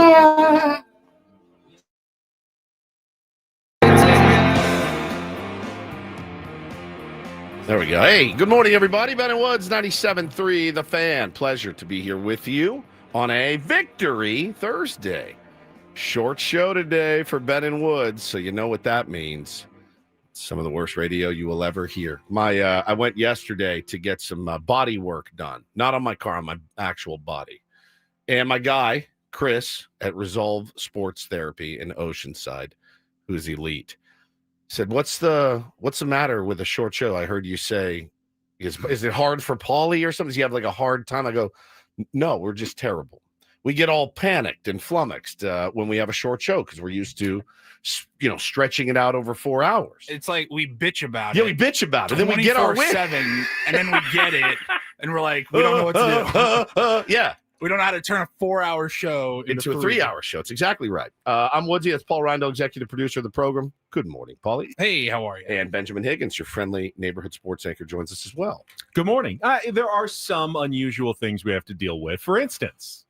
There we go. Hey, good morning, everybody. Ben and Woods, 97.3 The Fan. Pleasure to be here with you on a Victory Thursday. Short show today for Ben and Woods, so you know what that means. Some of the worst radio you will ever hear. I went yesterday to get some body work done. Not on my car, on my actual body. And my guy, Chris, at Resolve Sports Therapy in Oceanside, who's elite, said, what's the matter with a short show? I heard you say, is it hard for Paulie or something? Does he have like a hard time? I go, no, we're just terrible. We get all panicked and flummoxed when we have a short show because we're used to, stretching it out over 4 hours. It's like we bitch about it. Yeah, we bitch about it. Then we get our win. 7, and then we get it, and we're like, we don't know what to do. Yeah. We don't know how to turn a 4-hour show into a 3-hour show. It's exactly right. I'm Woodsy. That's Paul Rondo, executive producer of the program. Good morning, Paulie. Hey, how are you? And Benjamin Higgins, your friendly neighborhood sports anchor, joins us as well. Good morning. There are some unusual things we have to deal with. For instance,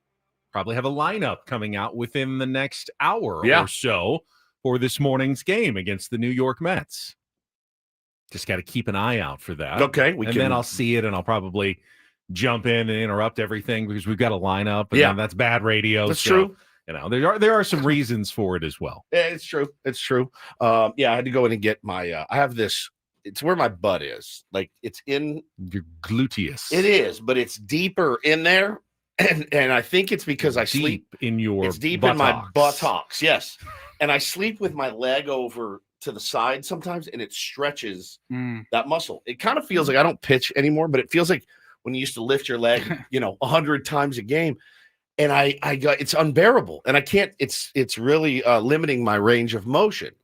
probably have a lineup coming out within the next hour or so for this morning's game against the New York Mets. Just got to keep an eye out for that. Okay. Then I'll see it, and I'll probably jump in and interrupt everything because we've got a lineup, and that's bad radio. That's true. There are some reasons for it as well. Yeah, it's true. It's true. I had to go in and get my. I have this. It's where my butt is. Like it's in your gluteus. It is, but it's deeper in there, and I think it's because I sleep in your. It's deep buttocks. in my buttocks. Yes, and I sleep with my leg over to the side sometimes, and it stretches that muscle. It kind of feels like I don't pitch anymore, but it feels like when you used to lift your leg, 100 times a game. And I got, it's unbearable. And I can't, it's really limiting my range of motion.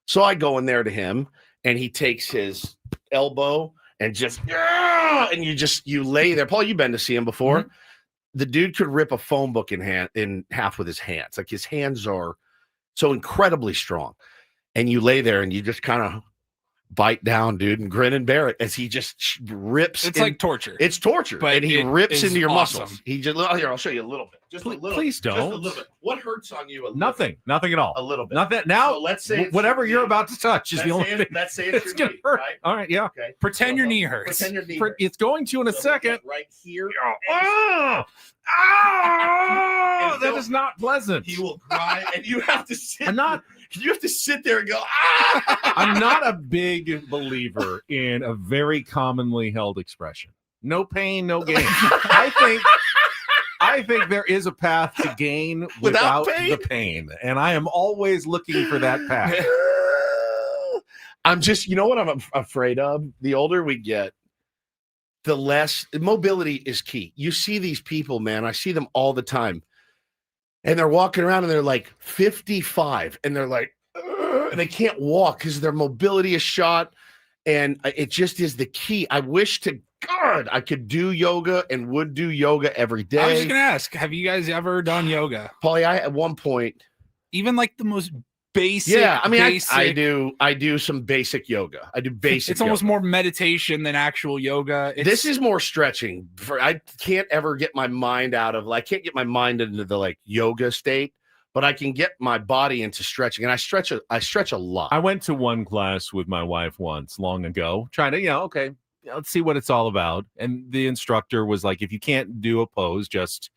So I go in there to him and he takes his elbow and just, and you lay there. Paul, you've been to see him before. Mm-hmm. The dude could rip a phone book in half with his hands. Like his hands are so incredibly strong. And you lay there and you just kind of bite down, dude, and grin and bear it as he just rips. It's like torture. It's torture, but and he rips into your awesome. Muscles. He just here. I'll show you a little bit. Just a little. Please don't. Just a little bit. What hurts on you? Nothing at all. A little bit. Not that now. So let's say whatever you're about to touch is the only thing. Let's say it's going to hurt. Right? All right, yeah. Okay. Pretend your knee hurts. Pretend your knee hurts. It's going to in a second. Right here. That is not pleasant. He will cry, and you have to sit. You have to sit there and go. I'm not a big believer in a very commonly held expression. No pain, no gain. I think there is a path to gain without the pain, and I am always looking for that path. I'm just, what I'm afraid of? The older we get, the less mobility is key. You see these people, man. I see them all the time. And they're walking around and they're like 55 and they're like, and they can't walk because their mobility is shot. And it just is the key. I wish to God I could do yoga and would do yoga every day. I was just going to ask, have you guys ever done yoga? Paulie, I at one point. Even like the most basic. Yeah, I mean, I do some basic yoga. I do basic. It's almost more meditation than actual yoga. This is more stretching. I can't ever get my mind out of. I can't get my mind into the yoga state, but I can get my body into stretching, and I stretch a lot. I went to one class with my wife once long ago, trying to let's see what it's all about. And the instructor was like, if you can't do a pose, just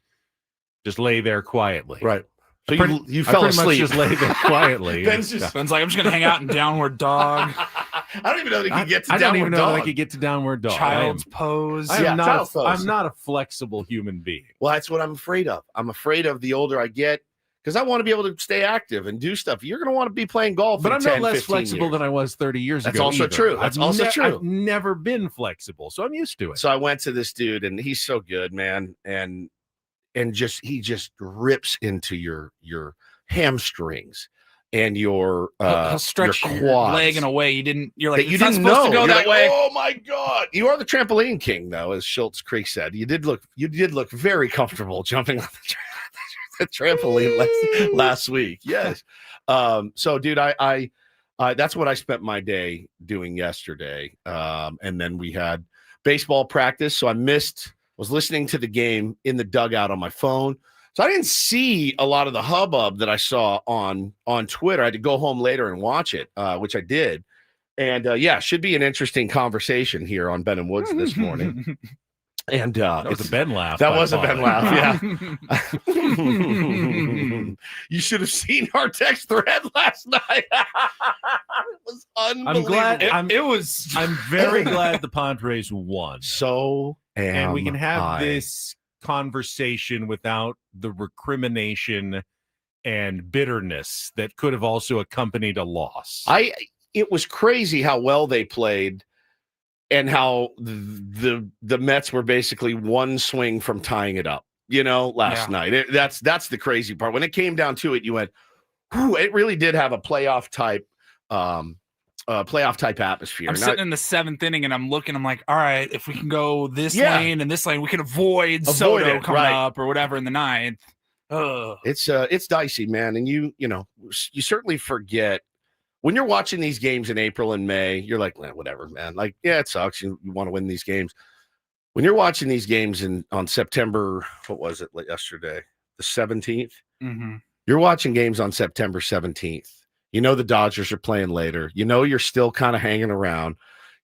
lay there quietly. Right. So you fell asleep. Just lay there quietly. Ben's like, I'm just going to hang out in downward dog. I don't even know that he could get to downward dog. I don't even know that I could get to downward dog. Child's pose. I'm not a flexible human being. Well, that's what I'm afraid of. I'm afraid of the older I get because I want to be able to stay active and do stuff. You're going to want to be playing golf. But I'm not less flexible than I was 30 years ago. That's also true. That's also true. I've never been flexible, so I'm used to it. So I went to this dude, and he's so good, man. And he just rips into your hamstrings and your he'll stretch your leg in a way you didn't know to go that way. Oh my God, you are the trampoline king, though, as Schultz Creek said. You did look very comfortable jumping on the trampoline last week. Yes. So dude, I that's what I spent my day doing yesterday. And then we had baseball practice, so I was listening to the game in the dugout on my phone. So I didn't see a lot of the hubbub that I saw on Twitter. I had to go home later and watch it, which I did. And should be an interesting conversation here on Ben and Woods this morning. And that was a Ben laugh. That was a Ben laugh. Yeah. You should have seen our text thread last night. It was unbelievable. I'm very glad the Padres won. And we can have this conversation without the recrimination and bitterness that could have also accompanied a loss. It was crazy how well they played. And how the Mets were basically one swing from tying it up, last night. That's the crazy part. When it came down to it, you went, whew, it really did have a playoff type atmosphere. I'm sitting in the 7th inning and I'm like, all right, if we can go this lane and this lane, we can avoid Soto coming up or whatever in the 9th. It's dicey, man. And you certainly forget. When you're watching these games in April and May, you're like, whatever, man. Like, yeah, it sucks. You want to win these games. When you're watching these games on September, what was it, like yesterday, the 17th? Mm-hmm. You're watching games on September 17th. The Dodgers are playing later. You're still kind of hanging around.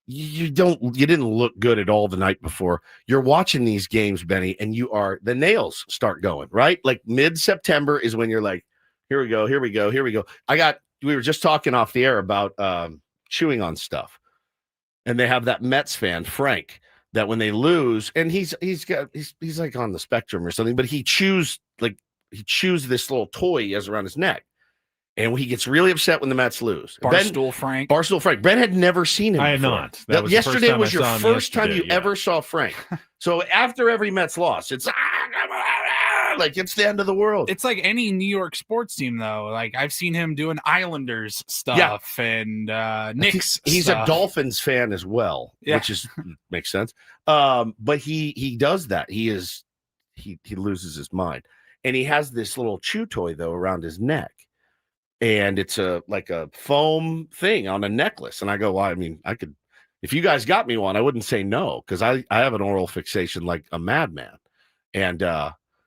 You didn't look good at all the night before. You're watching these games, Benny, and the nails start going, right? Like mid-September is when you're like, here we go. We were just talking off the air about chewing on stuff, and they have that Mets fan Frank that when they lose, and he's like on the spectrum or something, but he chews this little toy he has around his neck, and he gets really upset when the Mets lose. Barstool Frank. Ben had never seen him. I had before. not. Yesterday was your first time you ever saw Frank. So after every Mets loss, it's like it's the end of the world. It's like any New York sports team, though. Like I've seen him doing Islanders stuff and Knicks. He's a Dolphins fan as well, which makes sense. But he does that. He loses his mind, and he has this little chew toy though around his neck, and it's like a foam thing on a necklace. And I go, well, I mean, I could, if you guys got me one, I wouldn't say no because I have an oral fixation like a madman, and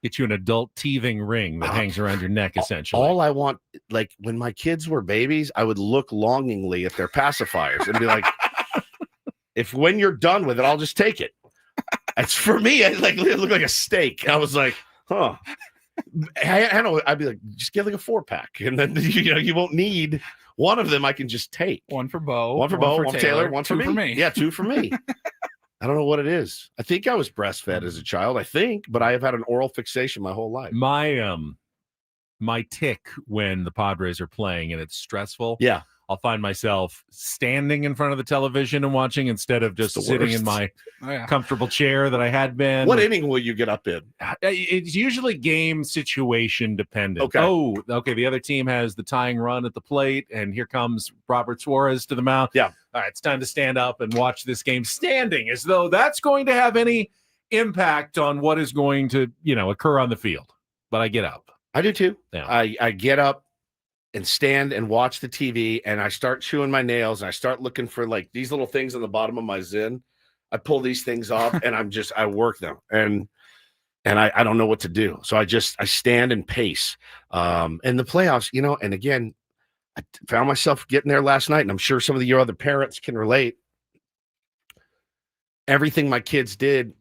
get you an adult teething ring that hangs around your neck, essentially. All I want, like when my kids were babies, I would look longingly at their pacifiers and be like, when you're done with it, I'll just take it. It's for me. It looked like a steak. I was like, huh. I'd be like, just get like a 4-pack. And then, you won't need one of them. I can just take. One for Bo. One for Taylor. One for me. Yeah, 2 for me. I don't know what it is. I think I was breastfed as a child. But I have had an oral fixation my whole life. My tick when the Padres are playing and it's stressful. Yeah. I'll find myself standing in front of the television and watching instead of just sitting in my comfortable chair that I had been. What inning will you get up in? It's usually game situation dependent. Okay. Okay. The other team has the tying run at the plate, and here comes Robert Suarez to the mound. Yeah. All right, it's time to stand up and watch this game standing, as though that's going to have any impact on what is going to, occur on the field. But I get up. I do too. Yeah. I get up and stand and watch the TV, and I start chewing my nails, and I start looking for like these little things on the bottom of my Zyn. I pull these things off, and I work them, and I don't know what to do. So I stand and pace. And the playoffs, and again, I found myself getting there last night, and I'm sure some of your other parents can relate. Everything my kids did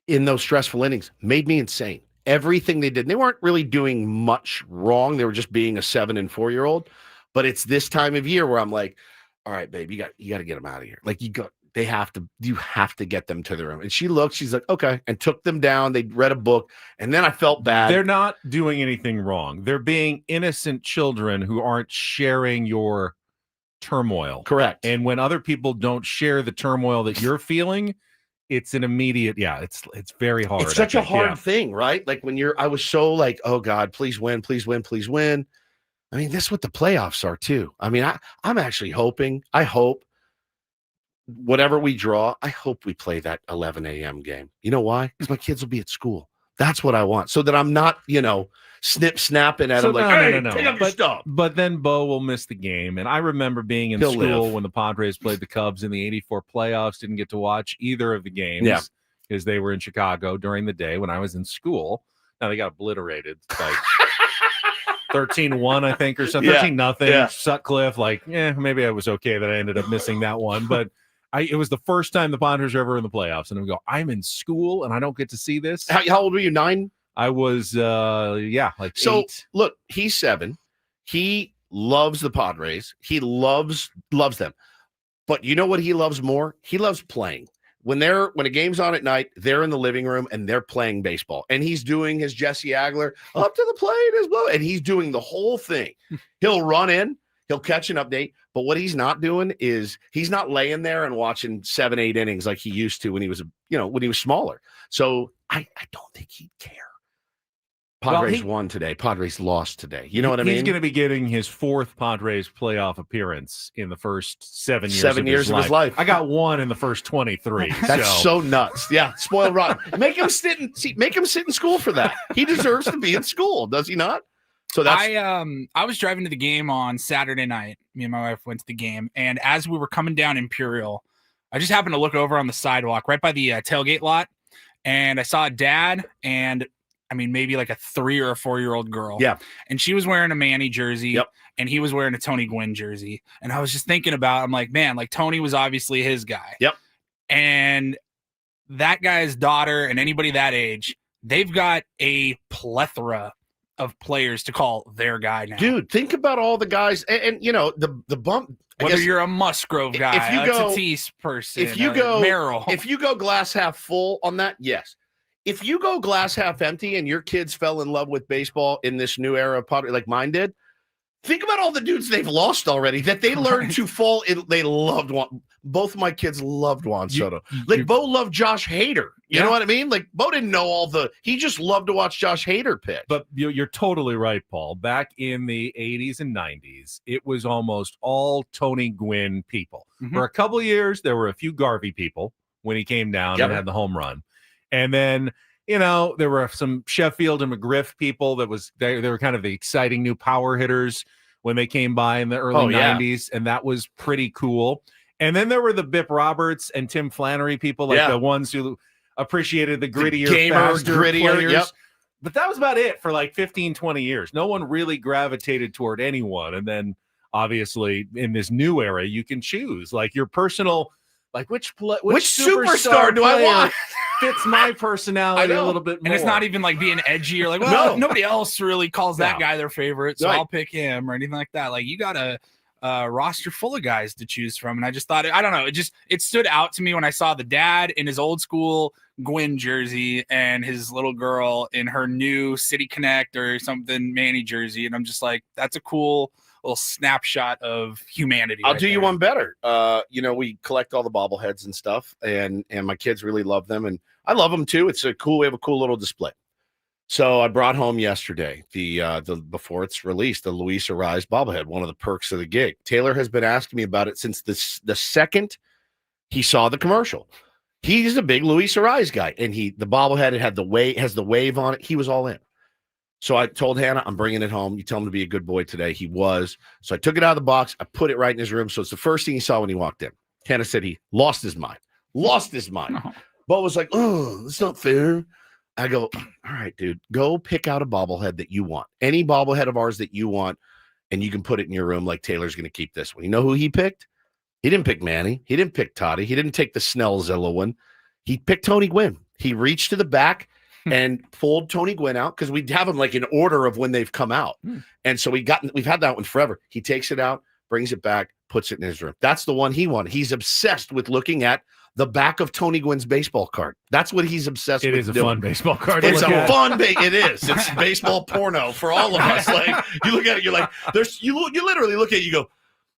in those stressful innings made me insane. Everything they did, they weren't really doing much wrong. They were just being a 7 and 4-year-old. But it's this time of year where I'm like, all right, babe, you got to get them out of here. Like you have to get them to the room. And she's like, okay, and took them down. They read a book, and then I felt bad. They're not doing anything wrong. They're being innocent children who aren't sharing your turmoil. Correct. And when other people don't share the turmoil that you're feeling, it's an immediate, it's very hard. It's such a hard thing, right? Like I was so like, oh God, please win, please win, please win. I mean, that's what the playoffs are too. I mean, I'm actually hoping, I hope whatever we draw, I hope we play that 11 a.m. game. You know why? Because my kids will be at school. That's what I want. So that I'm not, snapping at them like, take up your stuff. But then Bo will miss the game. And I remember being in school when the Padres played the Cubs in the 84 playoffs, didn't get to watch either of the games because they were in Chicago during the day when I was in school. Now they got obliterated. Like 13-1, I think, or something. 13-0. Yeah. Sutcliffe, maybe I was okay that I ended up missing that one. But it was the first time the Padres were ever in the playoffs. And I'm in school and I don't get to see this. How old were you? 9? I was, so, 8. Look, he's 7. He loves the Padres. He loves them. But you know what he loves more? He loves playing. When a game's on at night, they're in the living room and they're playing baseball. And he's doing his Jesse Agler up to the plate, and he's doing the whole thing. He'll run in, he'll catch an update. But what he's not doing is he's not laying there and watching 7-8 innings like he used to when he was smaller. So I don't think he'd care. Padres won today. Padres lost today. You know what I mean? He's going to be getting his 4th Padres playoff appearance in the first 7 years of his life. I got 1 in the first 23. That's so nuts. Yeah, spoiled rotten. Make him sit in school for that. He deserves to be in school, does he not? So that's. I was driving to the game on Saturday night. Me and my wife went to the game, and as we were coming down Imperial, I just happened to look over on the sidewalk right by the tailgate lot, and I saw a dad and. Maybe like a 3 or a 4-year-old girl. Yeah. And she was wearing a Manny jersey. Yep. And he was wearing a Tony Gwynn jersey. And I was just thinking I'm like, man, like Tony was obviously his guy. Yep. And that guy's daughter and anybody that age, they've got a plethora of players to call their guy now. Dude, think about all the guys. And the bump. Whether you're a Musgrove guy, if you go, a Tatis person, if you go Merrill. If you go glass half full on that, yes. If you go glass half empty and your kids fell in love with baseball in this new era of Padres like mine did, think about all the dudes they've lost already that they learned to fall in. They loved Juan. Both my kids loved Juan Soto. Bo loved Josh Hader. You know what I mean? Like Bo didn't know he just loved to watch Josh Hader pitch. But you're totally right, Paul. Back in the 80s and 90s, it was almost all Tony Gwynn people. Mm-hmm. For a couple of years, there were a few Garvey people when he came down and had the home run. And then, there were some Sheffield and McGriff people they were kind of the exciting new power hitters when they came by in the early 90s. And that was pretty cool. And then there were the Bip Roberts and Tim Flannery people, the ones who appreciated the grittier, grittier players. Yep. But that was about it for like 15, 20 years. No one really gravitated toward anyone. And then obviously in this new era, you can choose like your personal, like which superstar do I want? Fits my personality a little bit more. And it's not even like being edgy or like, nobody else really calls that guy their favorite, so I'll pick him or anything like that. Like you got a roster full of guys to choose from. And I just thought, I don't know, it stood out to me when I saw the dad in his old school Gwynn jersey and his little girl in her new City Connect or something Manny jersey. And I'm just like, that's a cool little snapshot of humanity. I'll do you one better. We collect all the bobbleheads and stuff, and my kids really love them, and I love them too. We have a cool little display. So I brought home yesterday the before it's released, the Luis Ariz bobblehead, one of the perks of the gig. Taylor has been asking me about it since the second he saw the commercial. He's a big Luis Ariz guy, and the bobblehead has the wave on it. He was all in. So I told Hannah, I'm bringing it home. You tell him to be a good boy today. He was. So I took it out of the box. I put it right in his room. So it's the first thing he saw when he walked in. Hannah said he lost his mind. No. Bo was like, oh, that's not fair. I go, all right, dude, go pick out a bobblehead that you want. Any bobblehead of ours that you want, and you can put it in your room like Taylor's going to keep this one. You know who he picked? He didn't pick Manny. He didn't pick Toddy. He didn't take the Snellzilla one. He picked Tony Gwynn. He reached to the back and pulled Tony Gwynn out because we have them like in order of when they've come out. And so we've had that one forever. He takes it out, brings it back, puts it in his room. That's the one he wanted. He's obsessed with looking at the back of Tony Gwynn's baseball card. That's what he's obsessed with. It is a fun baseball card. It's a fun it is. It's baseball porno for all of us. Like you look at it, you're like, you literally look at it, you go,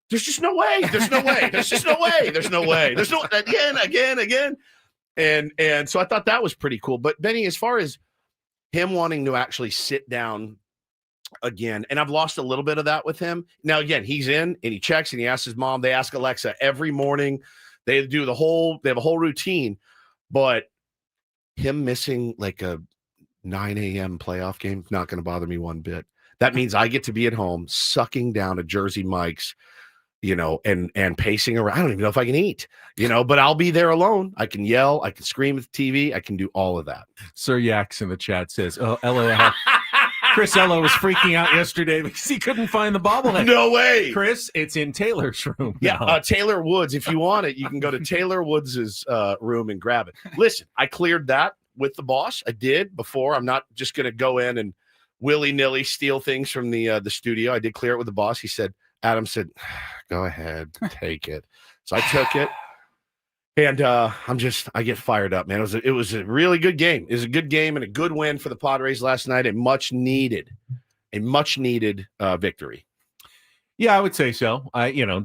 there's just no way. There's no way. There's just no way. There's no way. There's no again. And so I thought that was pretty cool. But Benny, as far as him wanting to actually sit down again, and I've lost a little bit of that with him. Now, again, he's in and he checks and he asks his mom. They ask Alexa every morning. They have a whole routine. But him missing like a 9 a.m. playoff game, not going to bother me one bit. That means I get to be at home sucking down a Jersey Mike's, and pacing around. I don't even know if I can eat, but I'll be there alone. I can yell, I can scream at the TV, I can do all of that. Sir Yaks in the chat says, "Oh, LOL." Chris Ello was freaking out yesterday because he couldn't find the bobblehead. No way. Chris, it's in Taylor's room. Yeah, Taylor Woods. If you want it, you can go to Taylor Woods' room and grab it. Listen, I cleared that with the boss. I did before. I'm not just going to go in and willy-nilly steal things from the studio. I did clear it with the boss. He said, Adam said, go ahead, take it. So I took it. And I get fired up, man. It was a really good game. It was a good game and a good win for the Padres last night. A much needed victory. Yeah, I would say so.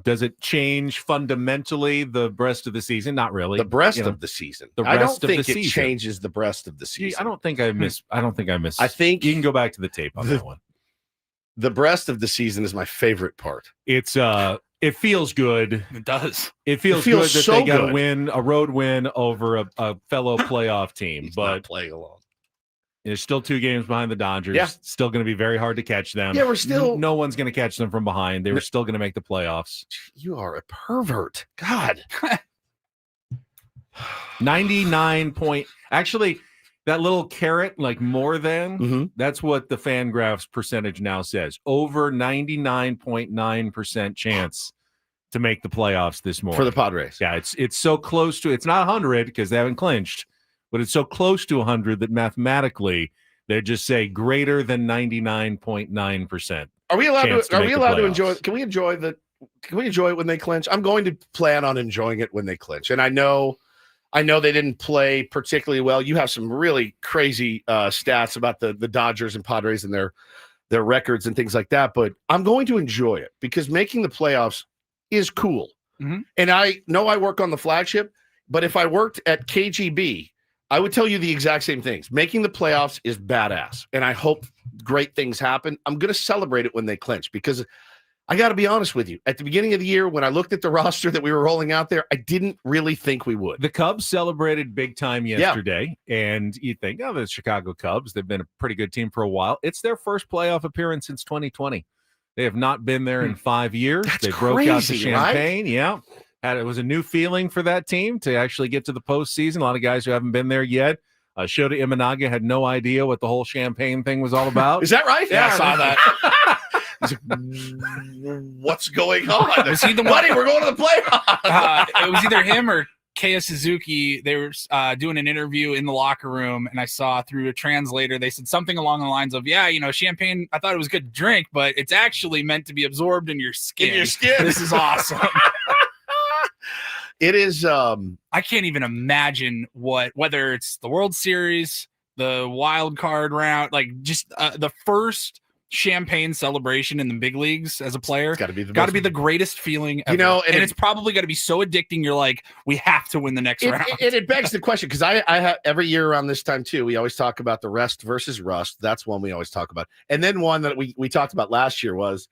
Does it change fundamentally the rest of the season? Not really. The rest of the season. I don't think it changes the rest of the season. I don't think I miss. I think you can go back to the tape on that one. The rest of the season is my favorite part. It feels good. It does. It feels good that they got a road win over a fellow playoff team. He's but not playing along. There's still 2 games behind the Dodgers. Yeah. Still going to be very hard to catch them. Yeah, we're still. No one's going to catch them from behind. They were still going to make the playoffs. You are a pervert. God. 99 point. Actually, that little caret, like more than, that's what the Fangraphs percentage now says. Over 99.9% chance to make the playoffs this morning. For the Padres. Yeah, it's so close to, it's not 100 because they haven't clinched, but it's so close to 100 that mathematically they just say greater than 99.9%. Are we allowed to enjoy? Can we enjoy it when they clinch? I'm going to plan on enjoying it when they clinch. And I know they didn't play particularly well. You have some really crazy stats about the Dodgers and Padres and their records and things like that. But I'm going to enjoy it because making the playoffs is cool. Mm-hmm. And I know I work on the flagship, but if I worked at KGB, I would tell you the exact same things. Making the playoffs is badass, and I hope great things happen. I'm going to celebrate it when they clinch because I got to be honest with you. At the beginning of the year, when I looked at the roster that we were rolling out there, I didn't really think we would. The Cubs celebrated big time yesterday, and you think, the Chicago Cubs, they've been a pretty good team for a while. It's their first playoff appearance since 2020. They have not been there in 5 years. They broke out the champagne. Right? Yeah. It was a new feeling for that team to actually get to the postseason. A lot of guys who haven't been there yet. Shota Imanaga had no idea what the whole champagne thing was all about. Is that right? Yeah, I saw that. What's going on? Was he the buddy? We're going to the playoffs. It was either him or Keiya Suzuki. They were doing an interview in the locker room, and I saw through a translator, they said something along the lines of, champagne, I thought it was good to drink, but it's actually meant to be absorbed in your skin. This is awesome. It is. I can't even imagine whether it's the World Series, the wild card round, like just the first champagne celebration in the big leagues as a player. Got to be the greatest feeling ever. And it's probably got to be so addicting. You're like, we have to win the next round. It begs the question because I have every year around this time too. We always talk about the rest versus rust. That's one we always talk about. And then one that we talked about last year was,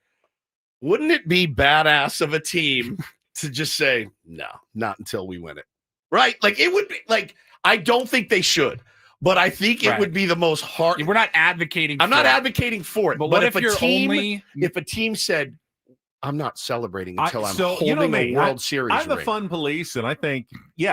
wouldn't it be badass of a team to just say, no, not until we win it. Right? Like it would be like, I don't think they should, but I think it would be the most hard. We're not advocating. I'm not advocating for it. But what if a team said, I'm not celebrating until I'm holding a World Series I'm the ring. fun police, and I think,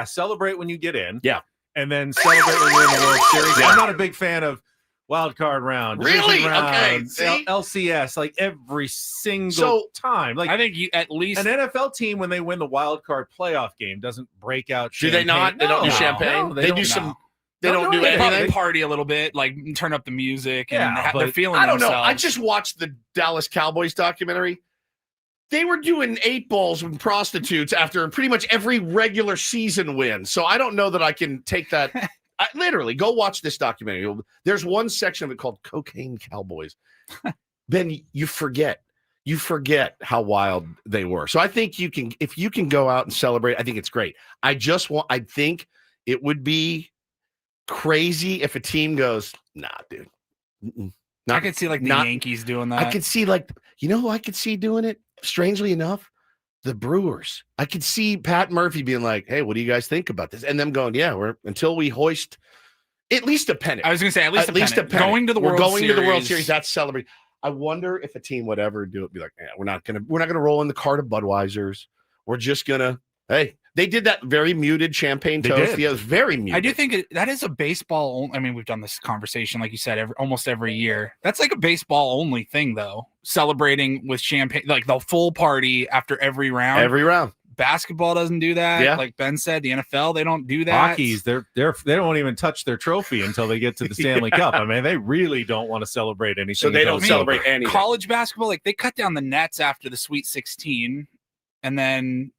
celebrate when you get in. Yeah. And then celebrate when you're in the World Series. Yeah. I'm not a big fan of wild card round, really? Round, okay. See? LCS, like every single time. Like I think you at least an NFL team when they win the wild card playoff game doesn't break out. Do they not? They don't do champagne. They do some. They don't do anything. They party a little bit, like turn up the music, and they're feeling. I don't themselves. know. I just watched the Dallas Cowboys documentary. They were doing 8 balls with prostitutes after pretty much every regular season win. So I don't know that I can take that. Literally, go watch this documentary. There's one section of it called Cocaine Cowboys. Then you forget how wild they were. So I think if you can go out and celebrate, I think it's great. I think it would be crazy if a team goes, nah, dude. I could see the Yankees doing that. I could see who I could see doing it, strangely enough? The Brewers. I could see Pat Murphy being like, hey, what do you guys think about this? And them going, until we hoist at least a pennant. I was going to say at least a pennant. Going to the World Series. That's celebrating. I wonder if a team would ever do it. Be like, we're not gonna roll in the cart of Budweisers. We're just gonna. Hey, they did that very muted champagne toast. Yeah, it was very muted. I do think that is a baseball. I mean, we've done this conversation, like you said, almost every year. That's like a baseball only thing, though. Celebrating with champagne, like the full party after every round. Every round. Basketball doesn't do that. Yeah. Like Ben said, the NFL, they don't do that. Hockey's they don't even touch their trophy until they get to the Stanley Cup. I mean, they really don't want to celebrate anything. So they don't celebrate anything. College basketball, like they cut down the nets after the Sweet 16, and then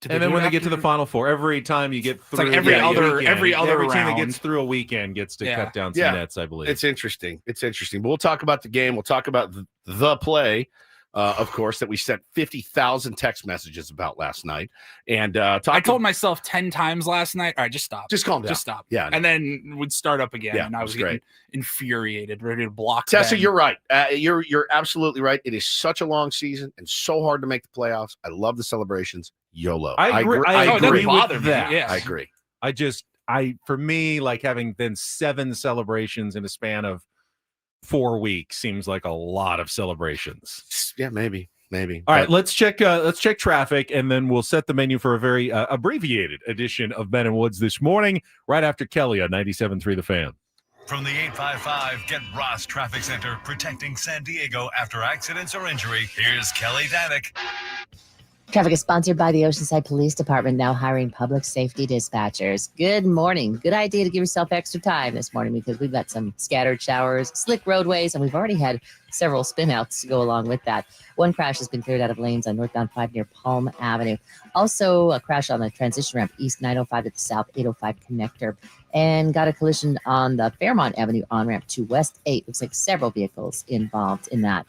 when they get to the Final Four, every time you get through, it's like every other every team round that gets through a weekend gets to cut down some nets, I believe. It's interesting. But we'll talk about the game. We'll talk about the play. Of course, that we sent 50,000 text messages about last night. And I told myself 10 times last night, all right, just stop. Just calm down. Just stop. Yeah. And then would start up again. Yeah, and I was getting infuriated, ready to block Tessa, Ben. you're right. You're absolutely right. It is such a long season and so hard to make the playoffs. I love the celebrations. YOLO. I agree. I agree with that. Yes. I agree. For me, like having been 7 celebrations in a span of 4 weeks seems like a lot of celebrations. Yeah, maybe. All right, let's check traffic, and then we'll set the menu for a very abbreviated edition of Ben and Woods this morning, right after Kelly on 97.3 The Fan. From the 855 Get Ross Traffic Center, protecting San Diego after accidents or injury, here's Kelly Danick. Traffic is sponsored by the Oceanside Police Department, now hiring public safety dispatchers. Good morning. Good idea to give yourself extra time this morning because we've got some scattered showers, slick roadways, and we've already had several spinouts to go along with that. One crash has been cleared out of lanes on northbound 5 near Palm Avenue. Also, a crash on the transition ramp east 905 at the south 805 connector. And got a collision on the Fairmont Avenue on-ramp to West 8. Looks like several vehicles involved in that.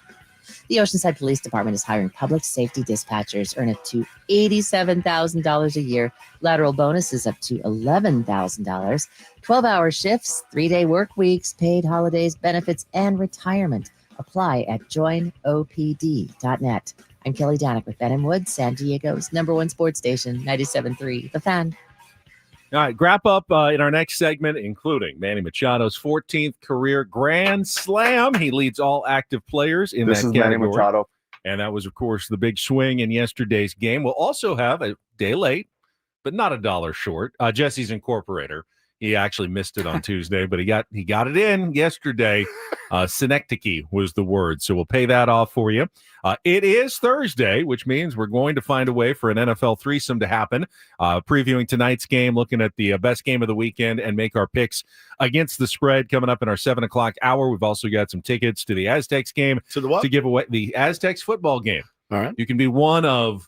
The Oceanside Police Department is hiring public safety dispatchers, earn up to $87,000 a year. Lateral bonuses up to $11,000. 12-hour shifts, 3-day work weeks, paid holidays, benefits, and retirement. Apply at joinopd.net. I'm Kelly Danick with Ben and Woods, San Diego's #1 sports station, 97.3 The Fan. All right, wrap up in our next segment, including Manny Machado's 14th career Grand Slam. He leads all active players in that category. Manny Machado. And that was, of course, the big swing in yesterday's game. We'll also have a day late, but not a dollar short. Jesse's Incorporator. He actually missed it on Tuesday, but he got it in yesterday. Synecdoche was the word, so we'll pay that off for you. It is Thursday, which means we're going to find a way for an NFL threesome to happen. Previewing tonight's game, looking at the best game of the weekend, and make our picks against the spread coming up in our 7 o'clock hour. We've also got some tickets to the Aztecs game to give away. The Aztecs football game. All right, you can be one of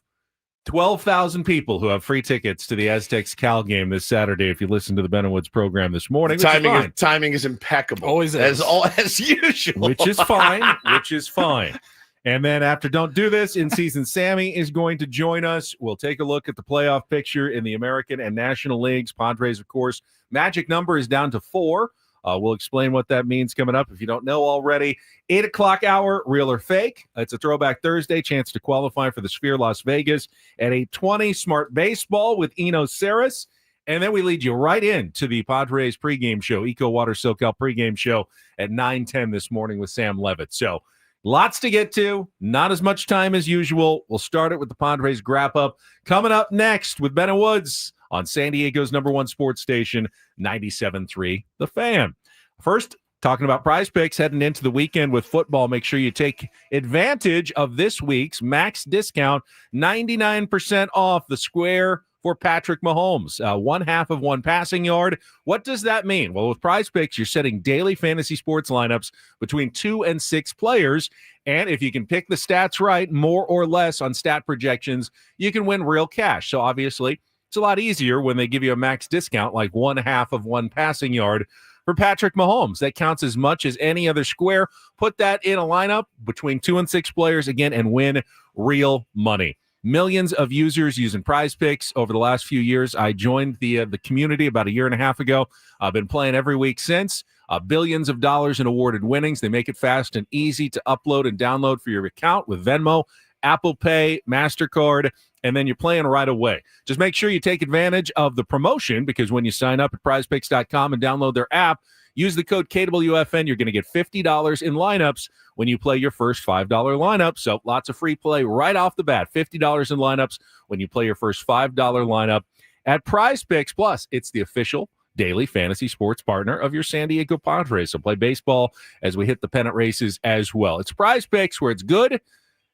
12,000 people who have free tickets to the Aztecs Cal game this Saturday if you listen to the Ben and Woods program this morning. Timing is impeccable. Always is. As usual. Which is fine. And then after Don't Do This, in-season Sammy is going to join us. We'll take a look at the playoff picture in the American and National Leagues. Padres, of course, magic number is down to 4. We'll explain what that means coming up if you don't know already. 8 o'clock hour, real or fake. It's a Throwback Thursday, chance to qualify for the Sphere Las Vegas at 8:20. Smart Baseball with Eno Sarris. And then we lead you right into the Padres pregame show, Eco Water SoCal pregame show at 9:10 this morning with Sam Levit. So lots to get to, not as much time as usual. We'll start it with the Padres wrap-up. Coming up next with Ben and Woods on San Diego's #1 sports station, 97.3 The Fan. First, talking about Prize Picks heading into the weekend with football. Make sure you take advantage of this week's max discount, 99% off the square for Patrick Mahomes, 1/2 of 1 passing yard. What does that mean? Well, with Prize Picks, you're setting daily fantasy sports lineups between 2 and 6 players. And if you can pick the stats right, more or less on stat projections, you can win real cash. So obviously, it's a lot easier when they give you a max discount like 1/2 of 1 passing yard for Patrick Mahomes. That counts as much as any other square. Put that in a lineup between 2 and 6 players again and win real money. Millions of users using Prize Picks over the last few years. I joined the community about a year and a half ago. I've been playing every week since. Billions of dollars in awarded winnings. They make it fast and easy to upload and download for your account with Venmo, Apple Pay, MasterCard, and then you're playing right away. Just make sure you take advantage of the promotion because when you sign up at prizepicks.com and download their app, Use the code KWFN. You're going to get $50 in lineups when you play your first $5 lineup. So lots of free play right off the bat. $50 in lineups when you play your first $5 lineup at Prize Picks. Plus, it's the official daily fantasy sports partner of your San Diego Padres. So play baseball as we hit the pennant races as well. It's Prize Picks, where it's good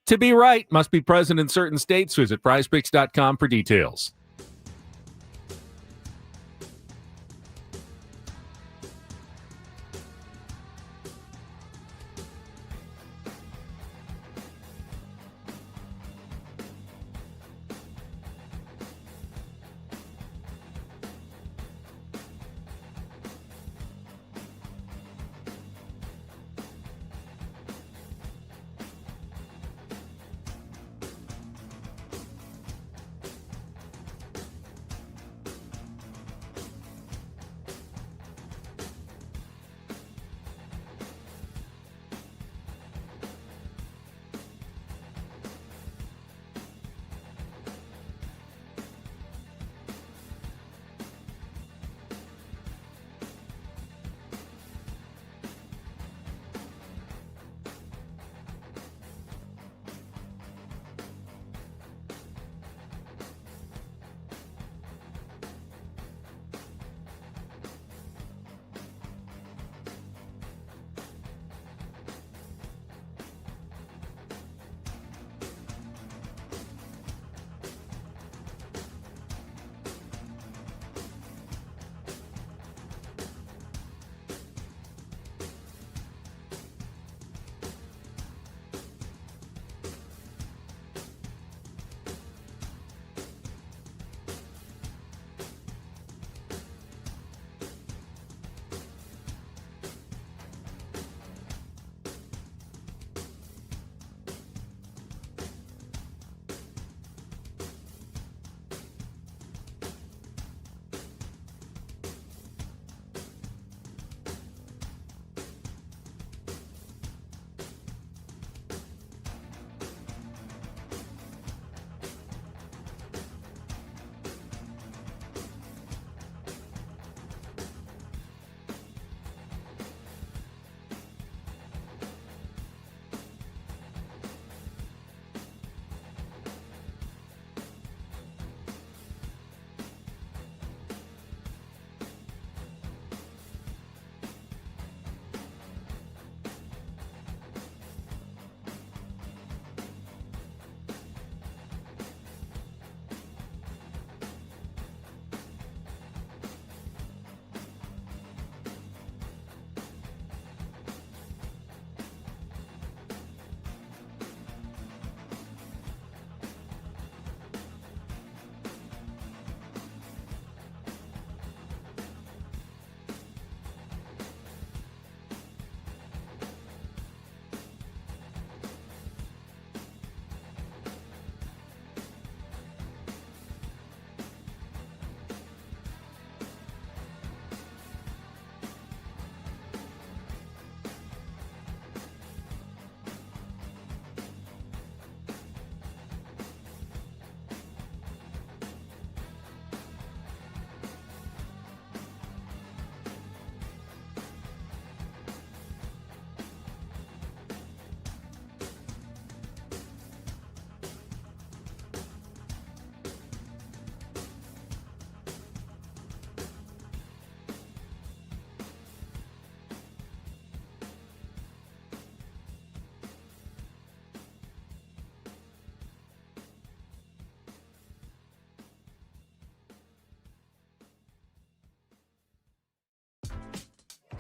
to be right. Must be present in certain states. Visit prizepicks.com for details.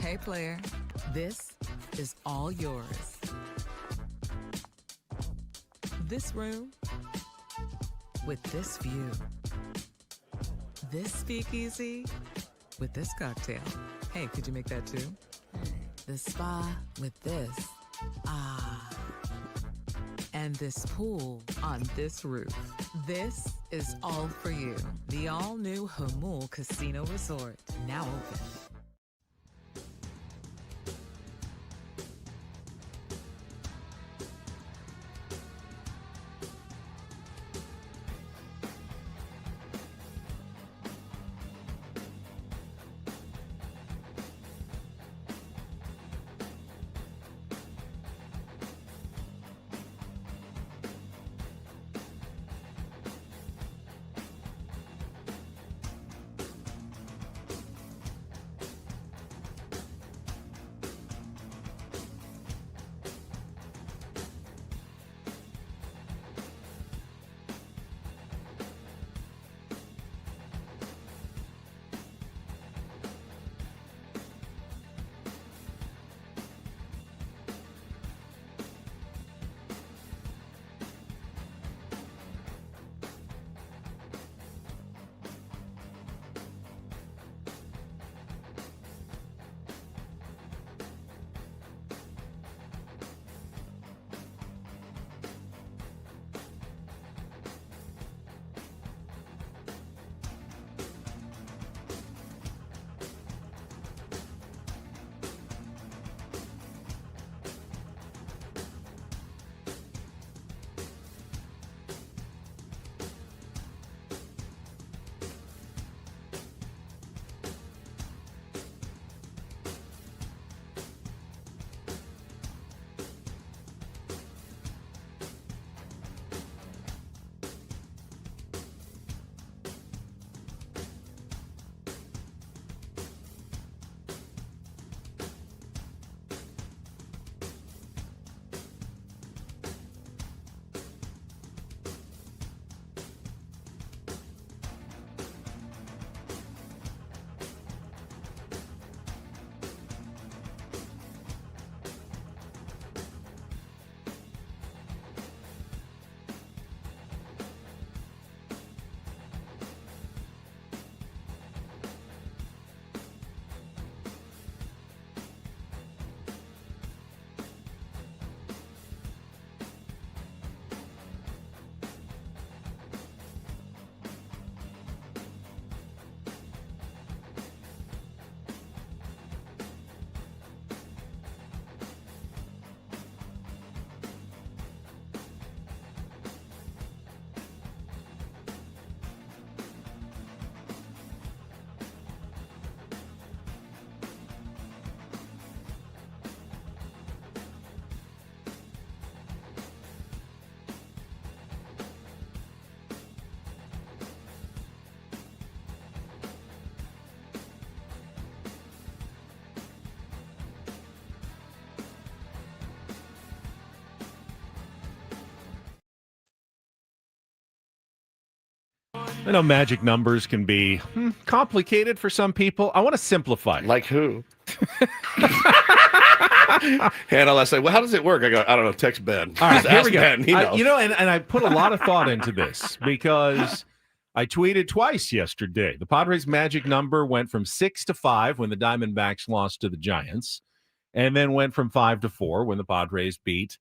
Hey player, this is all yours. This room with this view. This speakeasy with this cocktail. Hey, could you make that too? The spa with this. Ah. And this pool on this roof. This is all for you. The all-new Hamul Casino Resort, now open. I know magic numbers can be complicated for some people. I want to simplify it. Like who? Hannah, I say, well, how does it work? I go, I don't know. Text Ben. All right, Just here ask we go. Ben. He knows. And I put a lot of thought into this because I tweeted twice yesterday. The Padres' magic number went from 6 to 5 when the Diamondbacks lost to the Giants, and then went from 5 to 4 when the Padres beat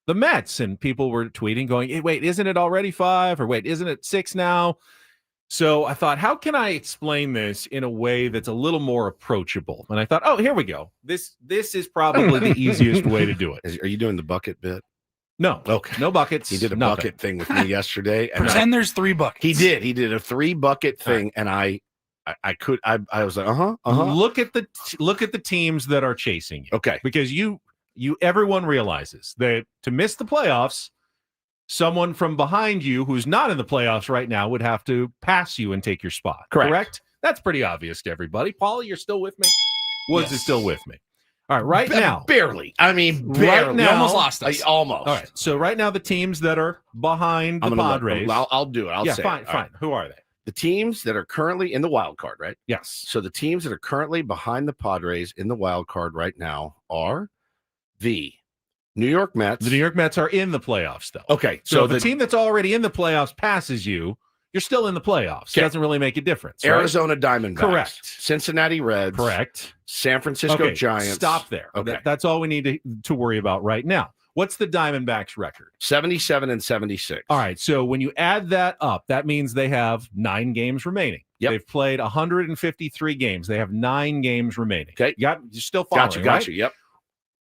the Mets. And people were tweeting going, hey, wait, isn't it already 5? Or wait, isn't it 6 now? So I thought, how can I explain this in a way that's a little more approachable? And I thought, oh, here we go. This is probably the easiest way to do it. Are you doing the bucket bit? No. Okay. No buckets. He did a nothing. bucket thing with me yesterday. And Pretend there's 3 buckets. He did. He did a 3 bucket thing, and I was like, Look at the teams that are chasing you. Okay. Because everyone realizes that to miss the playoffs, someone from behind you who's not in the playoffs right now would have to pass you and take your spot. Correct? That's pretty obvious to everybody. Paulie, you're still with me? Woods is still with me. All right, now. Barely. I mean, barely. Right now. You almost lost us. Almost. All right, so right now the teams that are behind the Padres. I'll do it. I'll say fine, it. fine. Right. Who are they? The teams that are currently in the wild card, right? Yes. So the teams that are currently behind the Padres in the wild card right now are the New York Mets. The New York Mets are in the playoffs, though. Okay. So the team that's already in the playoffs passes you, you're still in the playoffs. Okay. It doesn't really make a difference. Arizona Diamondbacks. Correct. Cincinnati Reds. Correct. San Francisco Giants. Stop there. Okay. That's all we need to worry about right now. What's the Diamondbacks record? 77 and 76. All right. So when you add that up, that means they have 9 games remaining. Yep. They've played 153 games. They have 9 games remaining. Okay. You're still following, Gotcha. right? Yep.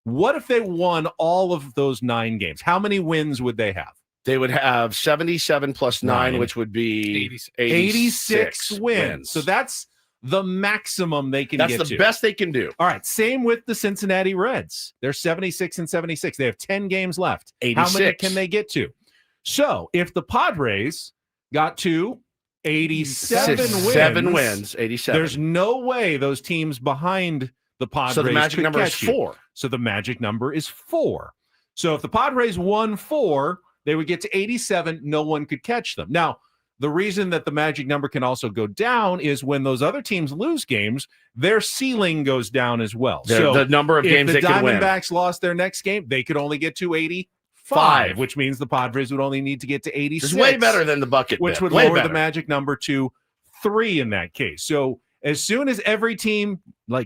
What if they won all of those 9 games? How many wins would they have? They would have 77 plus 9, which would be 86 wins. So that's the maximum they can get to. That's the best they can do. All right. Same with the Cincinnati Reds. They're 76 and 76. They have 10 games left. 86. How many can they get to? So if the Padres got to 87 wins. 7 wins, 87. There's no way those teams behind the Padres So the magic could number is catch you. 4. So the magic number is 4. So if the Padres won 4, they would get to 87. No one could catch them. Now, the reason that the magic number can also go down is when those other teams lose games, their ceiling goes down as well. So the number of games they can win. If the Diamondbacks lost their next game, they could only get to 85, which means the Padres would only need to get to 86. It's way better than the bucket which bit. would way lower better. the magic number to 3 in that case. So as soon as every team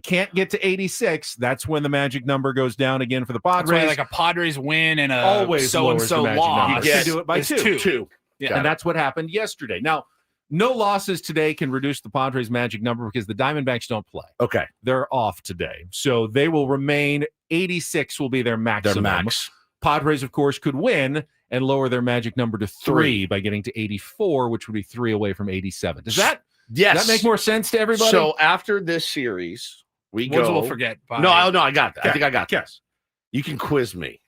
can't get to 86, that's when the magic number goes down again for the Padres. That's why, like a Padres win and a always so-and-so lowers the magic number. loss. You can do it by 2. 2. Yeah. And that's what happened yesterday. Now, no losses today can reduce the Padres' magic number because the Diamondbacks don't play. Okay. They're off today. So they will remain 86 will be their maximum. Their max. Padres, of course, could win and lower their magic number to 3 by getting to 84, which would be 3 away from 87. Does that make more sense to everybody? So after this series, we Woods go. will forget. No, I got that. Okay. I think I got Yes. this. You can quiz me.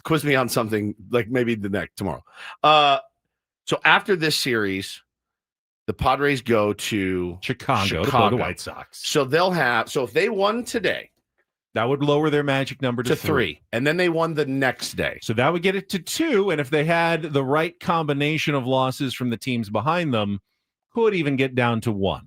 Quiz me on something maybe the next tomorrow. So after this series, the Padres go to Chicago to play the White Sox. So if they won today, that would lower their magic number to 3. And then they won the next day. So that would get it to 2. And if they had the right combination of losses from the teams behind them, could even get down to 1,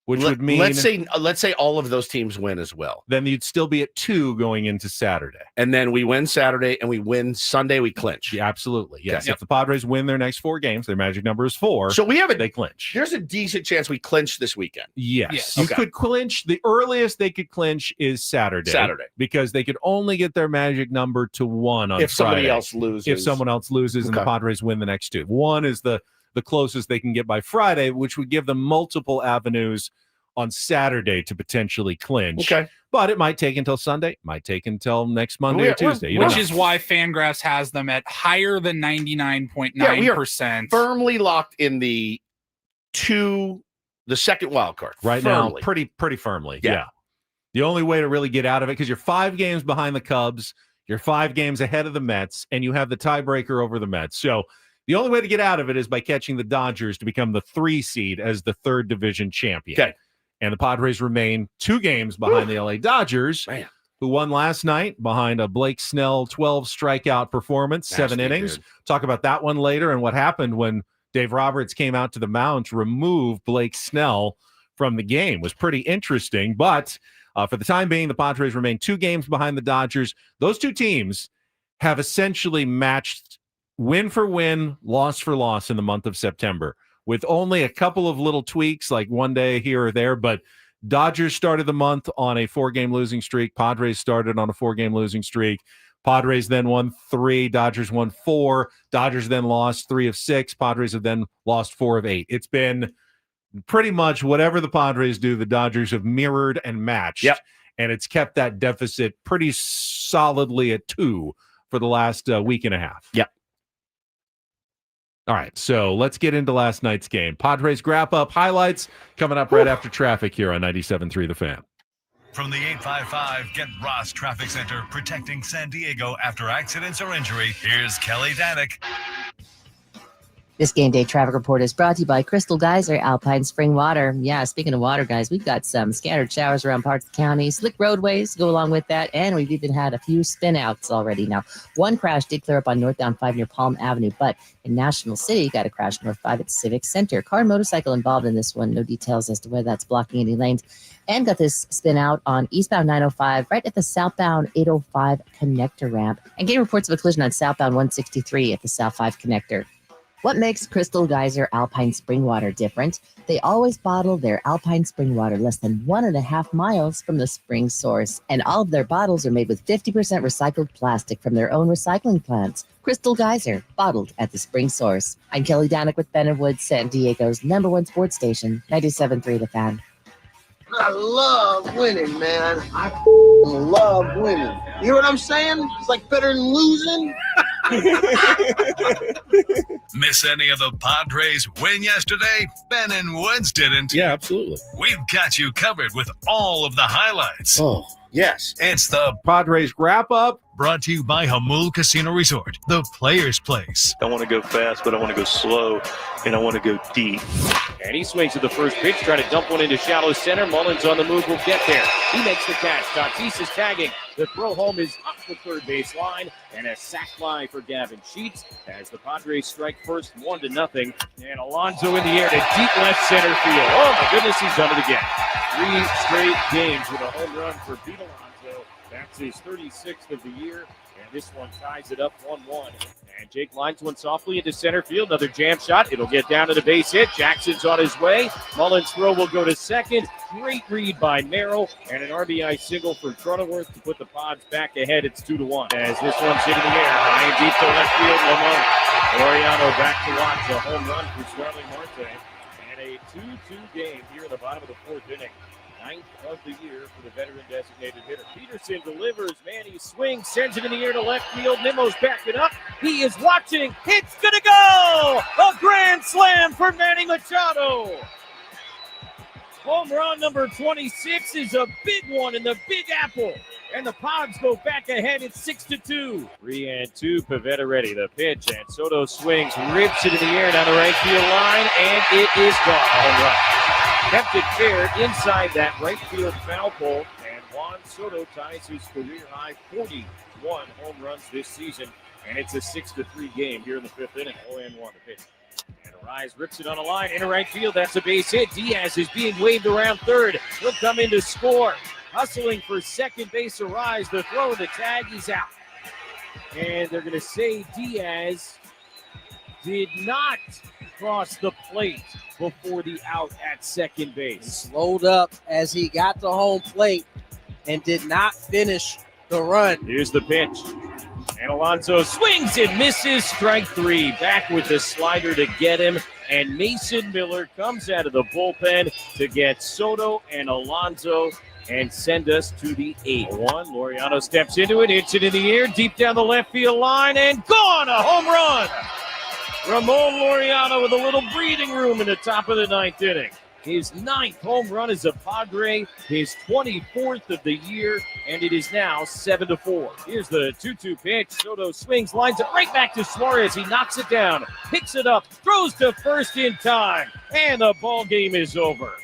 which would mean let's say all of those teams win as well. Then you'd still be at 2 going into Saturday. And then we win Saturday and we win Sunday, we clinch. Yeah, absolutely. Yes. Okay. If the Padres win their next 4 games, their magic number is 4. So they clinch. There's a decent chance we clinch this weekend. Yes. Okay. You could clinch. The earliest they could clinch is Saturday. Because they could only get their magic number to 1 on if somebody Friday. else loses. If someone else loses and the Padres win the next 2. 1 is the closest they can get by Friday, which would give them multiple avenues on Saturday to potentially clinch. Okay. But it might take until Sunday, might take until next Monday or Tuesday. Which is why Fangraphs has them at higher than 99.9%. Firmly locked in the second wild card. Right now, pretty firmly. Yeah. The only way to really get out of it, because you're 5 games behind the Cubs, you're 5 games ahead of the Mets, and you have the tiebreaker over the Mets. So the only way to get out of it is by catching the Dodgers to become the 3 seed as the 3rd division champion. Okay. And the Padres remain 2 games behind the LA Dodgers, who won last night behind a Blake Snell 12 strikeout performance, 7 innings. Good. Talk about that one later and what happened when Dave Roberts came out to the mound to remove Blake Snell from the game. It was pretty interesting, but for the time being, the Padres remain 2 games behind the Dodgers. Those 2 teams have essentially matched win for win, loss for loss in the month of September, with only a couple of little tweaks, like one day here or there. But Dodgers started the month on a 4-game losing streak. Padres started on a 4-game losing streak. Padres then won 3. Dodgers won 4. Dodgers then lost 3 of 6. Padres have then lost 4 of 8. It's been pretty much whatever the Padres do, the Dodgers have mirrored and matched. Yep. And it's kept that deficit pretty solidly at 2 for the last week and a half. Yep. All right, so let's get into last night's game. Padres wrap-up highlights coming up right after traffic here on 97.3 The Fan. From the 855 Get Ross Traffic Center, protecting San Diego after accidents or injury, here's Kelly Danick. This game day traffic report is brought to you by Crystal Geyser Alpine Spring Water. Yeah, speaking of water, guys, we've got some scattered showers around parts of the county, slick roadways to go along with that, and we've even had a few spin outs already. Now, one crash did clear up on northbound 5 near Palm Avenue, but in National City, got a crash north 5 at Civic Center. Car and motorcycle involved in this one. No details as to whether that's blocking any lanes. And got this spin out on eastbound 905 right at the southbound 805 connector ramp. And getting reports of a collision on southbound 163 at the South 5 connector. What makes Crystal Geyser Alpine Spring Water different? They always bottle their Alpine Spring Water less than 1.5 miles from the spring source. And all of their bottles are made with 50% recycled plastic from their own recycling plants. Crystal Geyser, bottled at the spring source. I'm Kelly Danick with Ben & Woods, San Diego's #1 sports station, 97.3 The Fan. I love winning, man. I love winning. You know what I'm saying? It's like better than losing. Miss any of the Padres win yesterday? Ben and Woods didn't. Yeah, absolutely. We've got you covered with all of the highlights. Oh, yes. It's the Padres wrap-up. brought to you by Hamul Casino Resort, the Players' Place. I want to go fast, but I want to go slow, and I want to go deep. And he swings at the first pitch, trying to dump one into shallow center. Mullins on the move will get there. He makes the catch. Tatis is tagging. The throw home is up the third base line, and a sac fly for Gavin Sheets as the Padres strike first 1-0. And Alonso in the air to deep left center field. Oh my goodness, he's done it again. 3 straight games with a home run for Pete Alonso. That's his 36th of the year, and this one ties it up 1-1. And Jake lines one softly into center field. Another jam shot. It'll get down to the base hit. Jackson's on his way. Mullins' throw will go to second. Great read by Merrill, and an RBI single for Cronenworth to put the Pods back ahead. It's 2-1. As this one's hit in the air, high and deep to left field. Lamont Laureano back to watch a home run for Starling Marte. And a 2-2 game here in the bottom of the 4th inning. 9th of the year for the veteran-designated hitter. Peterson delivers. Manny swings, sends it in the air to left field. Nimmo's backing up. He is watching. It's going to go! A grand slam for Manny Machado! Home run number 26 is a big one in the Big Apple. And the Pods go back ahead. It's 6-2. 3-2. Pivetta ready. The pitch. And Soto swings. Rips it in the air down the right field line. And it is gone. Home run. Kept it fair inside that right field foul pole. And Juan Soto ties his career-high 41 home runs this season. And it's a 6-3 game here in the 5th inning. 0-1 the pitch. And Arise rips it on a line into right field. That's a base hit. Diaz is being waved around third. He'll come in to score. Hustling for second base, Arise. The throw, the tag, he's out. And they're going to say Diaz did not cross the plate before the out at second base. Slowed up as he got to home plate and did not finish the run. Here's the pitch. And Alonso swings and misses. Strike 3. Back with the slider to get him. And Mason Miller comes out of the bullpen to get Soto and Alonso and send us to the 8-1. Laureano steps into it, hits it in the air, deep down the left field line, and gone! A home run! Ramon Laureano with a little breathing room in the top of the 9th inning. His 9th home run is a Padre, his 24th of the year, and it is now 7-4. Here's the 2-2 pitch. Soto swings, lines it right back to Suarez. He knocks it down, picks it up, throws to first in time, and the ball game is over.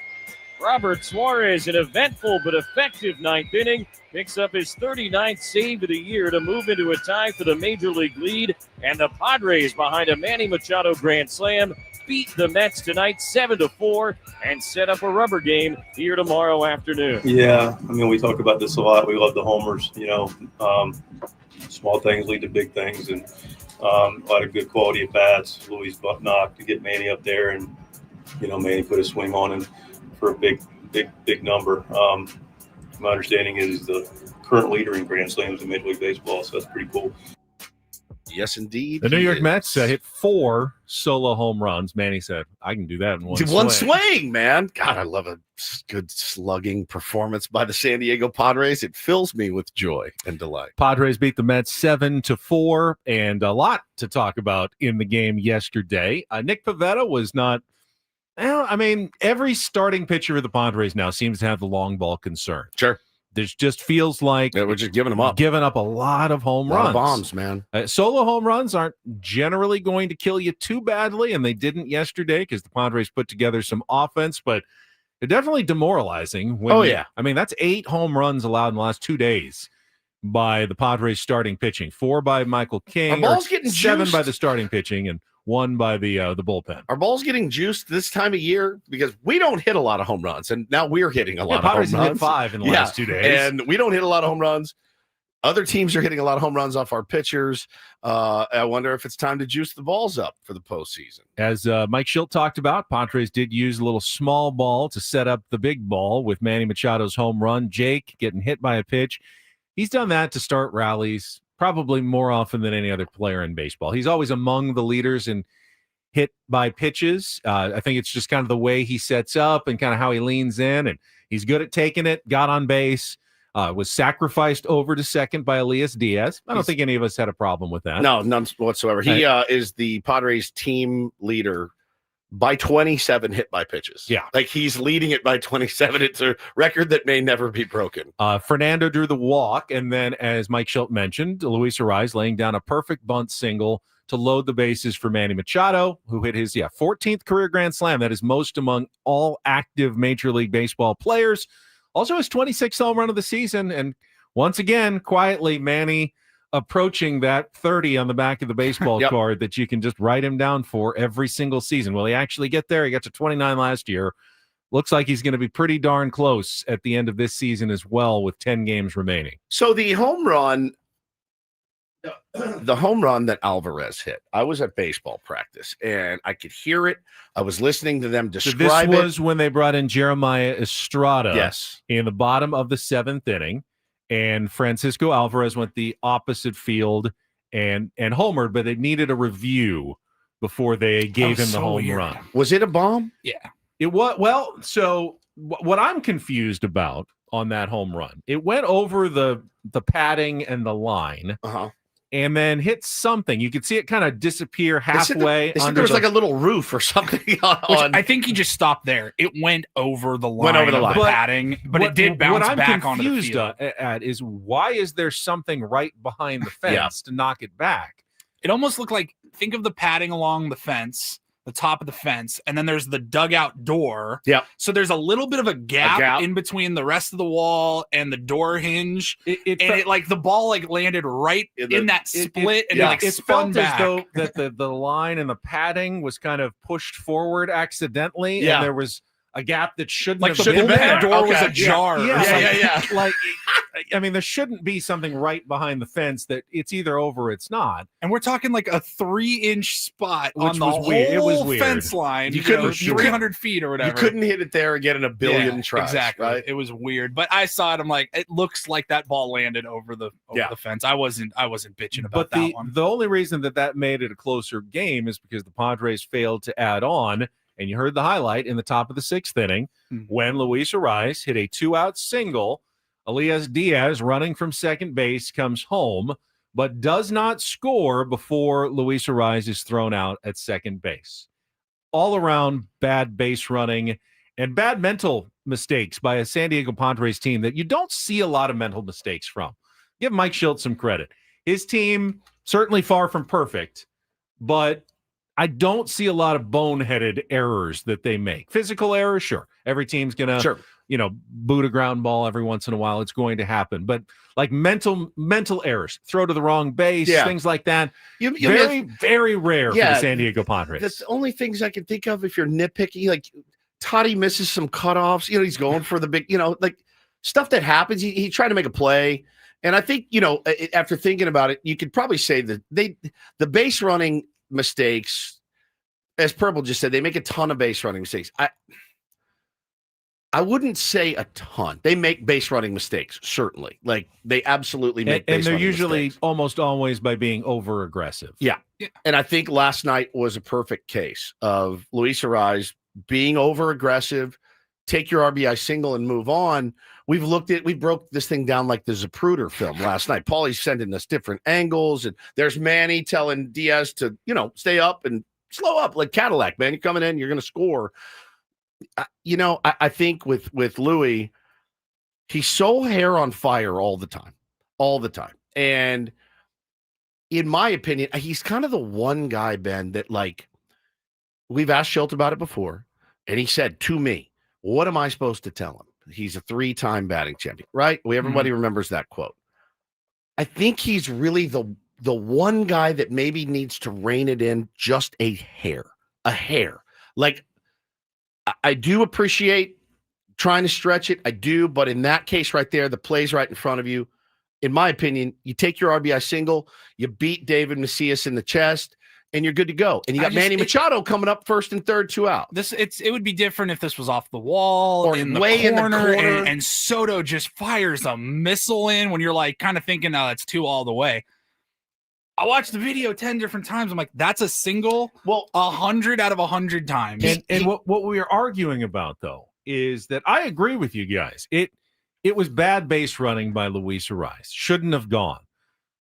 Robert Suarez, an eventful but effective ninth inning, picks up his 39th save of the year to move into a tie for the Major League lead. And the Padres, behind a Manny Machado grand slam, beat the Mets tonight 7-4 and set up a rubber game here tomorrow afternoon. Yeah, I mean, we talk about this a lot. We love the homers, small things lead to big things, and a lot of good quality at bats. Louis butt knock to get Manny up there, and Manny put a swing on him for a big number. My understanding is the current leader in grand slams in Major League Baseball, so that's pretty cool. Yes, indeed. The New York Mets hit 4 solo home runs. Manny said, I can do that in one swing, man. God, I love a good slugging performance by the San Diego Padres. It fills me with joy and delight. Padres beat the Mets 7-4, and a lot to talk about in the game yesterday. Nick Pivetta was not – every starting pitcher of the Padres now seems to have the long ball concern. Sure. This just feels like we're just giving them up. Giving up a lot of home runs. Bombs, man. Solo home runs aren't generally going to kill you too badly, and they didn't yesterday because the Padres put together some offense, but they're definitely demoralizing. That's 8 home runs allowed in the last 2 days by the Padres starting pitching. 4 by Michael King. Our ball's getting 7 juiced by the starting pitching, and 1 by the bullpen. Our ball's getting juiced this time of year because we don't hit a lot of home runs, and now we're hitting a lot of home runs. Hit 5 in the last 2 days, and we don't hit a lot of home runs. Other teams are hitting a lot of home runs off our pitchers. I wonder if it's time to juice the balls up for the postseason. As Mike Schilt talked about, Padres did use a little small ball to set up the big ball with Manny Machado's home run. Jake getting hit by a pitch. He's done that to start rallies probably more often than any other player in baseball. He's always among the leaders in hit by pitches. I think it's just kind of the way he sets up and kind of how he leans in, and he's good at taking it, got on base, was sacrificed over to second by Elias Diaz. I don't think any of us had a problem with that. No, none whatsoever. He is the Padres team leader by 27 hit by pitches. Yeah. Like he's leading it by 27. It's a record that may never be broken. Fernando drew the walk, and then, as Mike Schilt mentioned, Luis Arraez laying down a perfect bunt single to load the bases for Manny Machado, who hit his 14th career grand slam. That is most among all active Major League Baseball players. Also his 26th home run of the season. And once again, quietly, Manny approaching that 30 on the back of the baseball card that you can just write him down for every single season. Will he actually get there? He got to 29 last year. Looks like he's going to be pretty darn close at the end of this season as well, with 10 games remaining. So the home run that Alvarez hit, I was at baseball practice and I could hear it. I was listening to them describe it. This was when they brought in Jeremiah Estrada in the bottom of the 7th inning, and Francisco Alvarez went the opposite field and homered, but it needed a review before they gave him the home run. Was it a bomb? Yeah. It was. Well, so what I'm confused about on that home run, it went over the padding and the line. And then hit something. You could see it kind of disappear halfway. There was like a little roof or something on. I think he just stopped there. It went over the line. Padding, but it did bounce back onto the field. What I'm confused at is, why is there something right behind the fence to knock it back? It almost looked like, think of the padding along the fence, the top of the fence, and then there's the dugout door. Yeah. So there's a little bit of a gap in between the rest of the wall and the door hinge. It like the ball like landed right in that split and it spun back. As though that the line and the padding was kind of pushed forward accidentally, and there was a gap that shouldn't have been there. The door was ajar. Yeah. Like, I mean, there shouldn't be something right behind the fence that it's either over or it's not. And we're talking like a 3-inch spot on the whole fence line. You couldn't 300 feet or whatever. You couldn't hit it there again in a billion tries. Exactly. Right? It was weird, but I saw it. I'm like, it looks like that ball landed over the fence. I wasn't bitching about that one. The only reason that made it a closer game is because the Padres failed to add on. And you heard the highlight in the top of the 6th inning when Luis Arraez hit a 2-out single. Elias Diaz, running from second base, comes home, but does not score before Luis Arraez is thrown out at second base. All around bad base running and bad mental mistakes by a San Diego Padres team that you don't see a lot of mental mistakes from. Give Mike Schilt some credit. His team, certainly far from perfect, but I don't see a lot of boneheaded errors that they make. Physical errors, sure. Every team's going to, Sure. boot a ground ball every once in a while. It's going to happen. But like mental errors, throw to the wrong base, things like that. Very rare for the San Diego Padres. That's the only things I can think of if you're nitpicky. Like Toddy misses some cutoffs. He's going for the big, like stuff that happens. He tried to make a play. And I think, after thinking about it, you could probably say that the base running mistakes, as Purple just said, they make a ton of base running mistakes. I wouldn't say a ton. They make base running mistakes, certainly. Like they absolutely make base running mistakes. And they're usually almost always by being over aggressive. Yeah. And I think last night was a perfect case of Luis Arraez being over aggressive, take your RBI single and move on. We broke this thing down like the Zapruder film last night. Paulie's sending us different angles, and there's Manny telling Diaz to, stay up and slow up like Cadillac, man. You're coming in, you're going to score. I think with Louis, he's so hair on fire all the time. And in my opinion, he's kind of the one guy, Ben, that like we've asked Schultz about it before, and he said to me, what am I supposed to tell him? He's a 3-time batting champion, right? Everybody remembers that quote. I think he's really the one guy that maybe needs to rein it in just a hair. Like, I do appreciate trying to stretch it. I do, but in that case right there, the play's right in front of you. In my opinion, you take your RBI single, you beat David Macias in the chest, and you're good to go. And you got Manny Machado coming up first and third, 2 out. It would be different if this was off the wall or in the corner. And Soto just fires a missile in when you're like kind of thinking, oh, it's 2 all the way. I watched the video 10 different times. I'm like, that's a single. Well, 100 out of 100 times. And what we are arguing about, though, is that I agree with you guys. It was bad base running by Luis Arraez. Shouldn't have gone.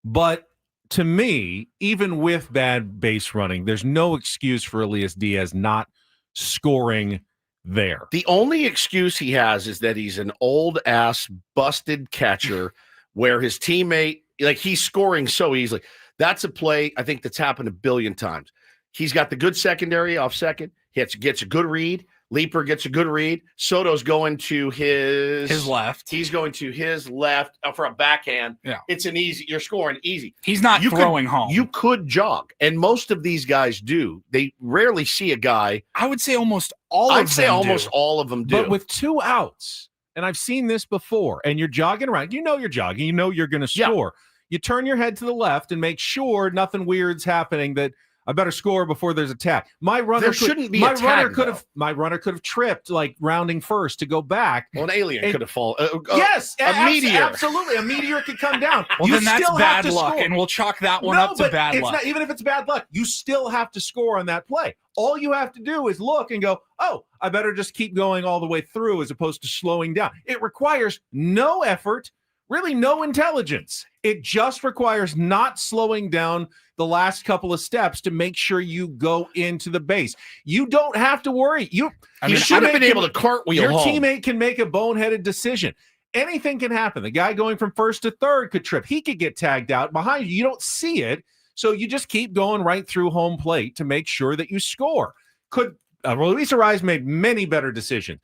But to me, even with bad base running, there's no excuse for Elias Diaz not scoring there. The only excuse he has is that he's an old-ass busted catcher where his teammate, like he's scoring so easily. That's a play, I think, that's happened a billion times. He's got the good secondary off second. He gets a good read. Leaper gets a good read. Soto's going to his left. He's going to his left for a backhand. Yeah. It's you're scoring easy. He's not throwing home. You could jog, and most of these guys do. They rarely see a guy. I would say almost all of them do. But with 2 outs, and I've seen this before, and you're jogging around. You're jogging. You're going to score. Yeah. You turn your head to the left and make sure nothing weird's happening, that I better score before there's a tap. My runner could have tripped, like rounding first to go back. Well, an alien could have fallen. Yes, a meteor. Absolutely. A meteor could come down. Well, then that's bad luck, and we'll chalk that one up to bad luck. Even if it's bad luck, you still have to score on that play. All you have to do is look and go, oh, I better just keep going all the way through as opposed to slowing down. It requires no effort, really no intelligence. It just requires not slowing down the last couple of steps to make sure you go into the base. You don't have to worry. You should have been able to cartwheel your home. Teammate can make a boneheaded decision. Anything can happen. The guy going from first to third could trip. He could get tagged out behind you. You don't see it, so you just keep going right through home plate to make sure that you score. Luis Arraez made many better decisions.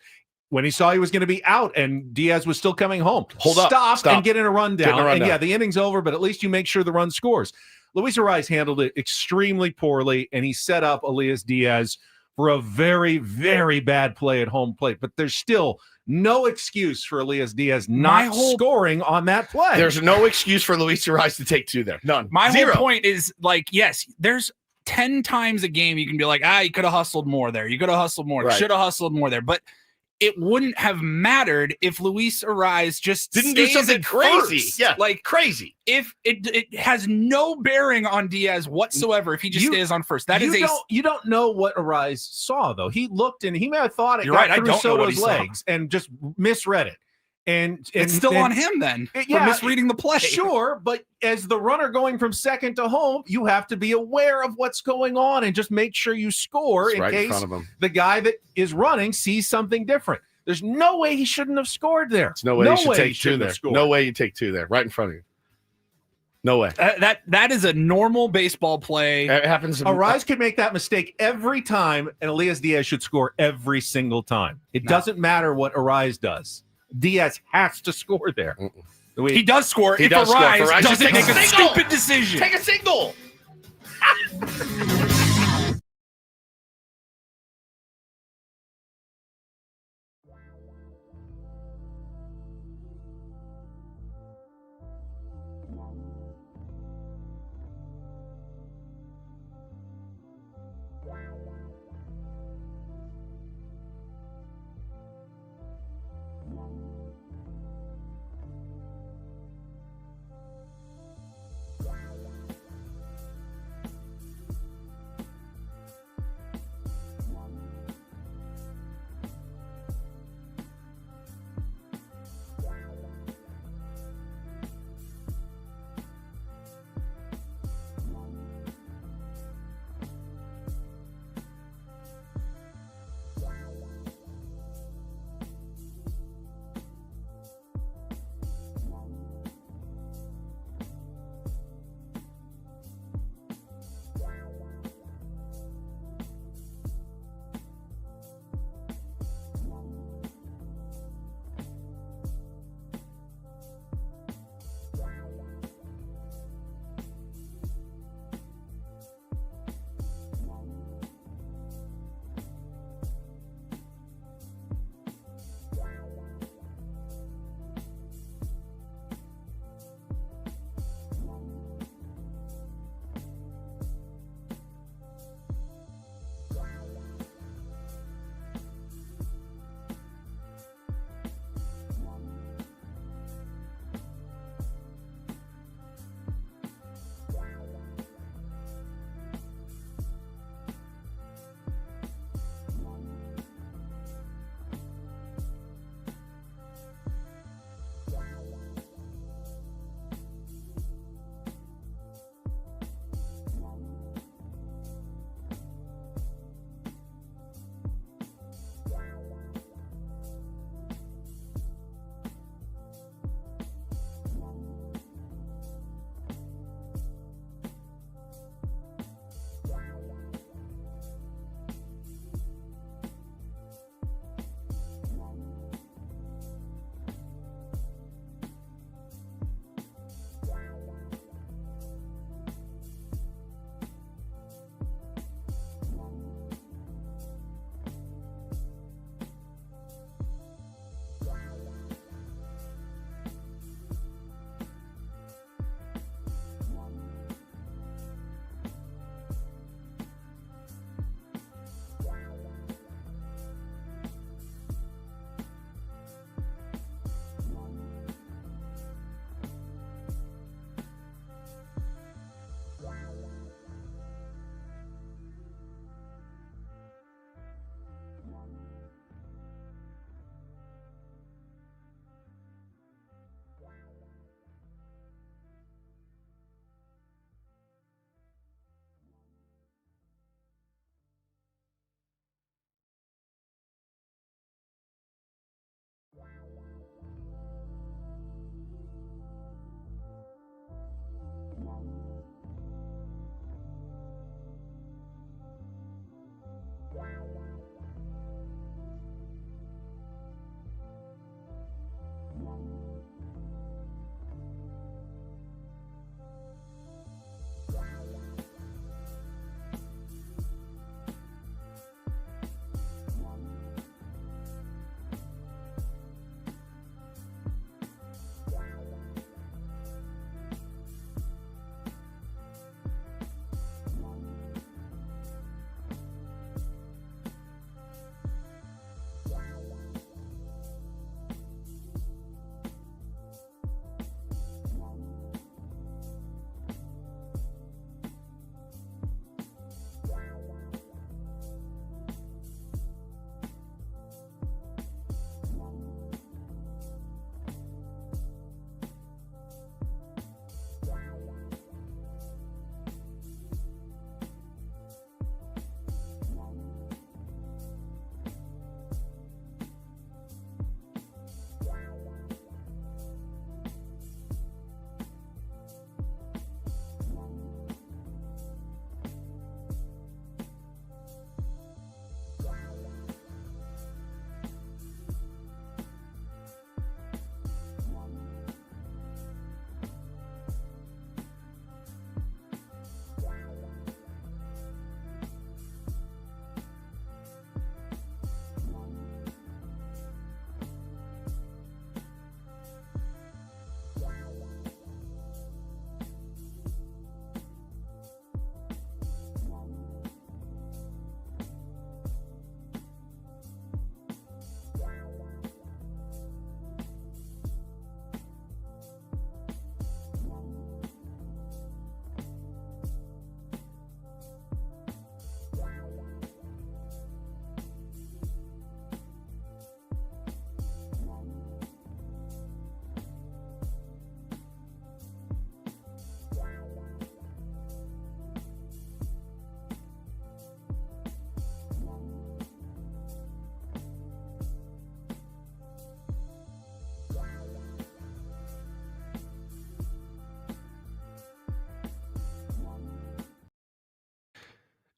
When he saw he was going to be out and Diaz was still coming home, stop and get in a rundown. And the inning's over, but at least you make sure the run scores. Luis Arraez handled it extremely poorly, and he set up Elias Diaz for a very, very bad play at home plate. But there's still no excuse for Elias Diaz not scoring on that play. There's no excuse for Luis Arraez to take 2 there. None. My whole point is, like, yes, there's 10 times a game you can be like, you could have hustled more there. You could have hustled more. Should have hustled more there. But it wouldn't have mattered if Luis Arraez just didn't do something crazy. First. Yeah, like crazy. If it has no bearing on Diaz whatsoever if he just stays on first. You don't know what Arraez saw, though. He looked and he may have thought it You're got right, through Soto's legs and just misread it. And it's still on him then for misreading the play. Sure, but as the runner going from second to home, you have to be aware of what's going on and just make sure you score in case the guy that is running sees something different. There's no way he shouldn't have scored there. There's no way he should take 2 there. No way you take 2 there, right in front of you. No way. That is a normal baseball play. It happens. Arise could make that mistake every time, and Elias Diaz should score every single time. It doesn't matter what Arise does. Diaz has to score there. He does score if Arise doesn't make a stupid decision. Take a single.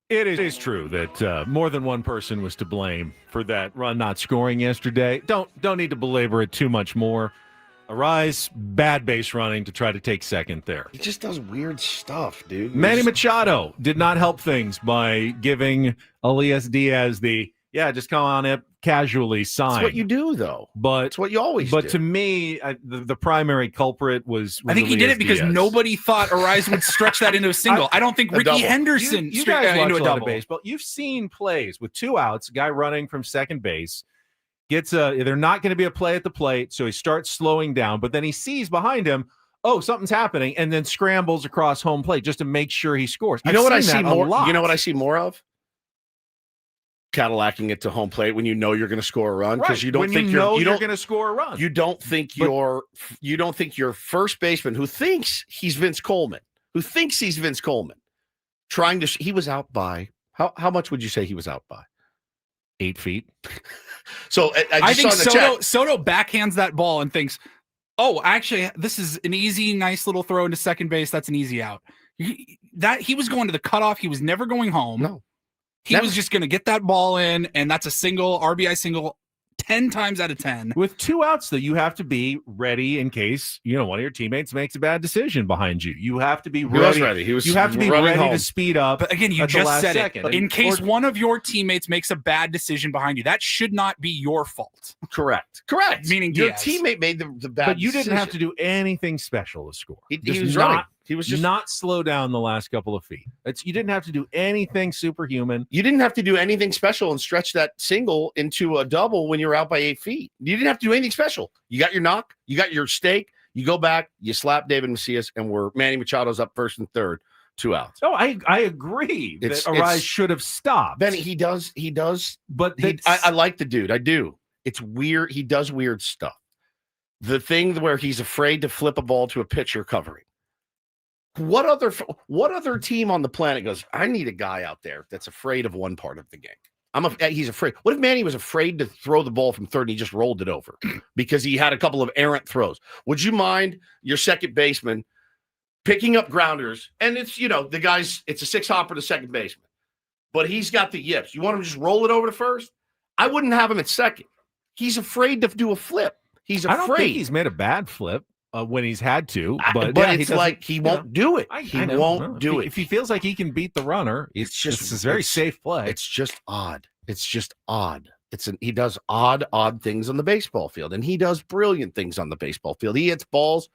It is true that more than one person was to blame for that run not scoring yesterday. Don't need to belabor it too much more. Arise, bad base running to try to take second there. He just does weird stuff, dude. Manny Machado did not help things by giving Elias Diaz the, just come on up casually sign. That's what you do, though. But it's what you always do. do. But to me, the primary culprit was I think he did it because nobody thought Arise would stretch that into a single. I don't think Ricky Henderson you guys into watch a lot of double. baseball. You've seen plays with 2 outs, guy running from second base. They're not going to be a play at the plate, so he starts slowing down, but then he sees behind him, something's happening, and then scrambles across home plate just to make sure he scores. You know what I see more? You know what I see more of? Cadillacing it to home plate when you know you're going to score a run because you don't think you're going to score a run. You don't think your first baseman who thinks he's Vince Coleman, trying to he was out by how much would you say he was out by? 8 feet. So I think Soto backhands that ball and thinks, oh, actually, this is an easy, nice little throw into second base. That's an easy out. He was going to the cutoff. He was never going home. No. He was just going to get that ball in, and that's a single, RBI single, 10 times out of 10. With 2 outs, though, you have to be ready in case, one of your teammates makes a bad decision behind you. You have to be ready. He was ready. You have to be ready home to speed up. But again, you just said second. it. In case one of your teammates makes a bad decision behind you, that should not be your fault. Correct. Meaning your Diaz. teammate made the bad But you decision. didn't have to do anything special to score. He was running. He was just not slow down the last couple of feet. You didn't have to do anything superhuman. You didn't have to do anything special and stretch that single into a double when you're out by 8 feet. You didn't have to do anything special. You got your knock, you got your stake, you go back, you slap David Macias, and Manny Machado's up first and third, 2 outs. Oh, I agree that Arise should have stopped. Benny, he does. But I like the dude. I do. It's weird. He does weird stuff. The thing where he's afraid to flip a ball to a pitcher covering. What other team on the planet goes, I need a guy out there that's afraid of one part of the game. He's afraid. What if Manny was afraid to throw the ball from third and he just rolled it over because he had a couple of errant throws? Would you mind your second baseman picking up grounders? And it's, the guy's, it's a 6-hopper to second baseman, but he's got the yips. You want him to just roll it over to first? I wouldn't have him at second. He's afraid to do a flip. He's afraid. I don't think he's made a bad flip. When he's had to, but it's like he won't do it. He won't do it. If he feels like he can beat the runner, it's a very safe play. It's just odd. He does odd things on the baseball field, and he does brilliant things on the baseball field. He hits balls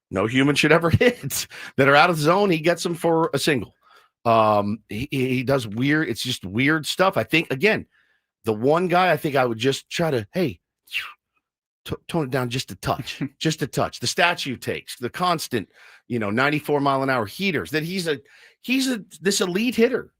no human should ever hit that are out of zone. He gets them for a single. He does weird. It's just weird stuff. I think again, the one guy I think I would just try to tone it down just a touch, The statue takes the constant, 94 mile an hour heaters that he's this elite hitter.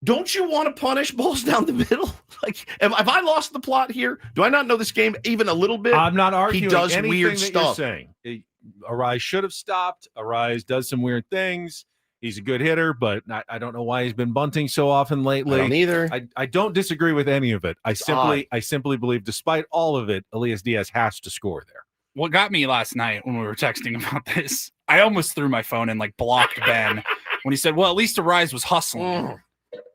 Don't you want to punish balls down the middle? Like, have I lost the plot here? Do I not know this game even a little bit? I'm not arguing. He does anything weird that stuff. You're saying. Arise should have stopped. Arise does some weird things. He's a good hitter, but I don't know why he's been bunting so often lately. I don't either. I don't disagree with any of it. I simply believe, despite all of it, Elias Diaz has to score there. What got me last night when we were texting about this, I almost threw my phone and blocked Ben when he said, well, at least Arise was hustling.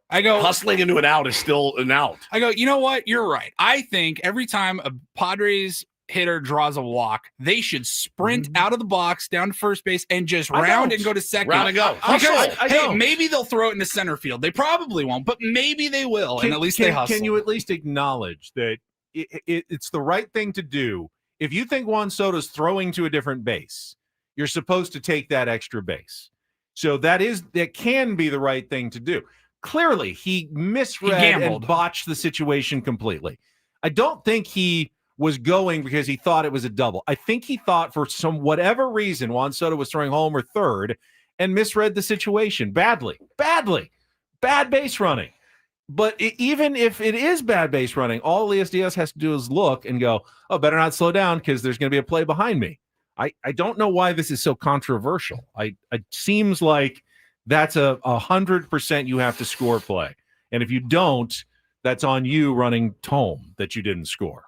I go, hustling into an out is still an out. I go, you know what? You're right. I think every time a Padres hitter draws a walk, they should sprint out of the box down to first base and just round and go to second. Round and go. Because, maybe they'll throw it into center field. They probably won't, but maybe they will. And at least they hustle. Can you at least acknowledge that it's the right thing to do? If you think Juan Soto's throwing to a different base, you're supposed to take that extra base. So that can be the right thing to do. Clearly, he misread and botched the situation completely. I don't think he was going because he thought it was a double. I think he thought for whatever reason Juan Soto was throwing home or third and misread the situation badly. Bad base running. But even if it is bad base running, all Elias Diaz has to do is look and go, oh, better not slow down because there's going to be a play behind me. I don't know why this is so controversial. It seems like that's 100% you have to score play. And if you don't, that's on you running home that you didn't score.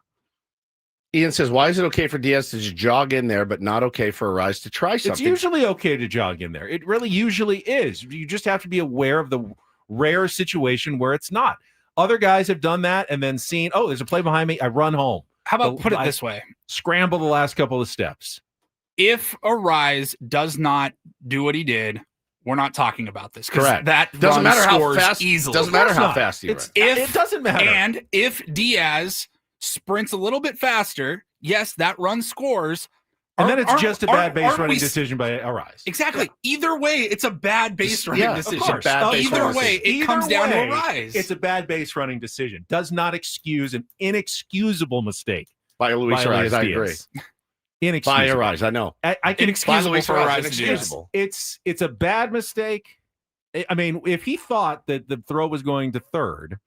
Ian says, why is it okay for Diaz to just jog in there, but not okay for Arise to try something? It's usually okay to jog in there. It really usually is. You just have to be aware of the rare situation where it's not. Other guys have done that and then seen, oh, there's a play behind me. I run home. How about put it this way? Scramble the last couple of steps. If Arise does not do what he did, we're not talking about this. Correct. That doesn't matter how scores fast. Easily. Doesn't matter how fast he runs. It doesn't matter. And if Diaz sprints a little bit faster, yes, that run scores. And then it's just a bad base running decision by Arise. Exactly. Yeah. Either way, it's a bad base running decision. Of course. Either way, it comes down to Arise. It's a bad base running decision. Does not excuse an inexcusable mistake by Luis Arise. I agree. Inexcusable. By Arise, I know. I can inexcusable for Arise. Inexcusable. It's a bad mistake. I mean, if he thought that the throw was going to third,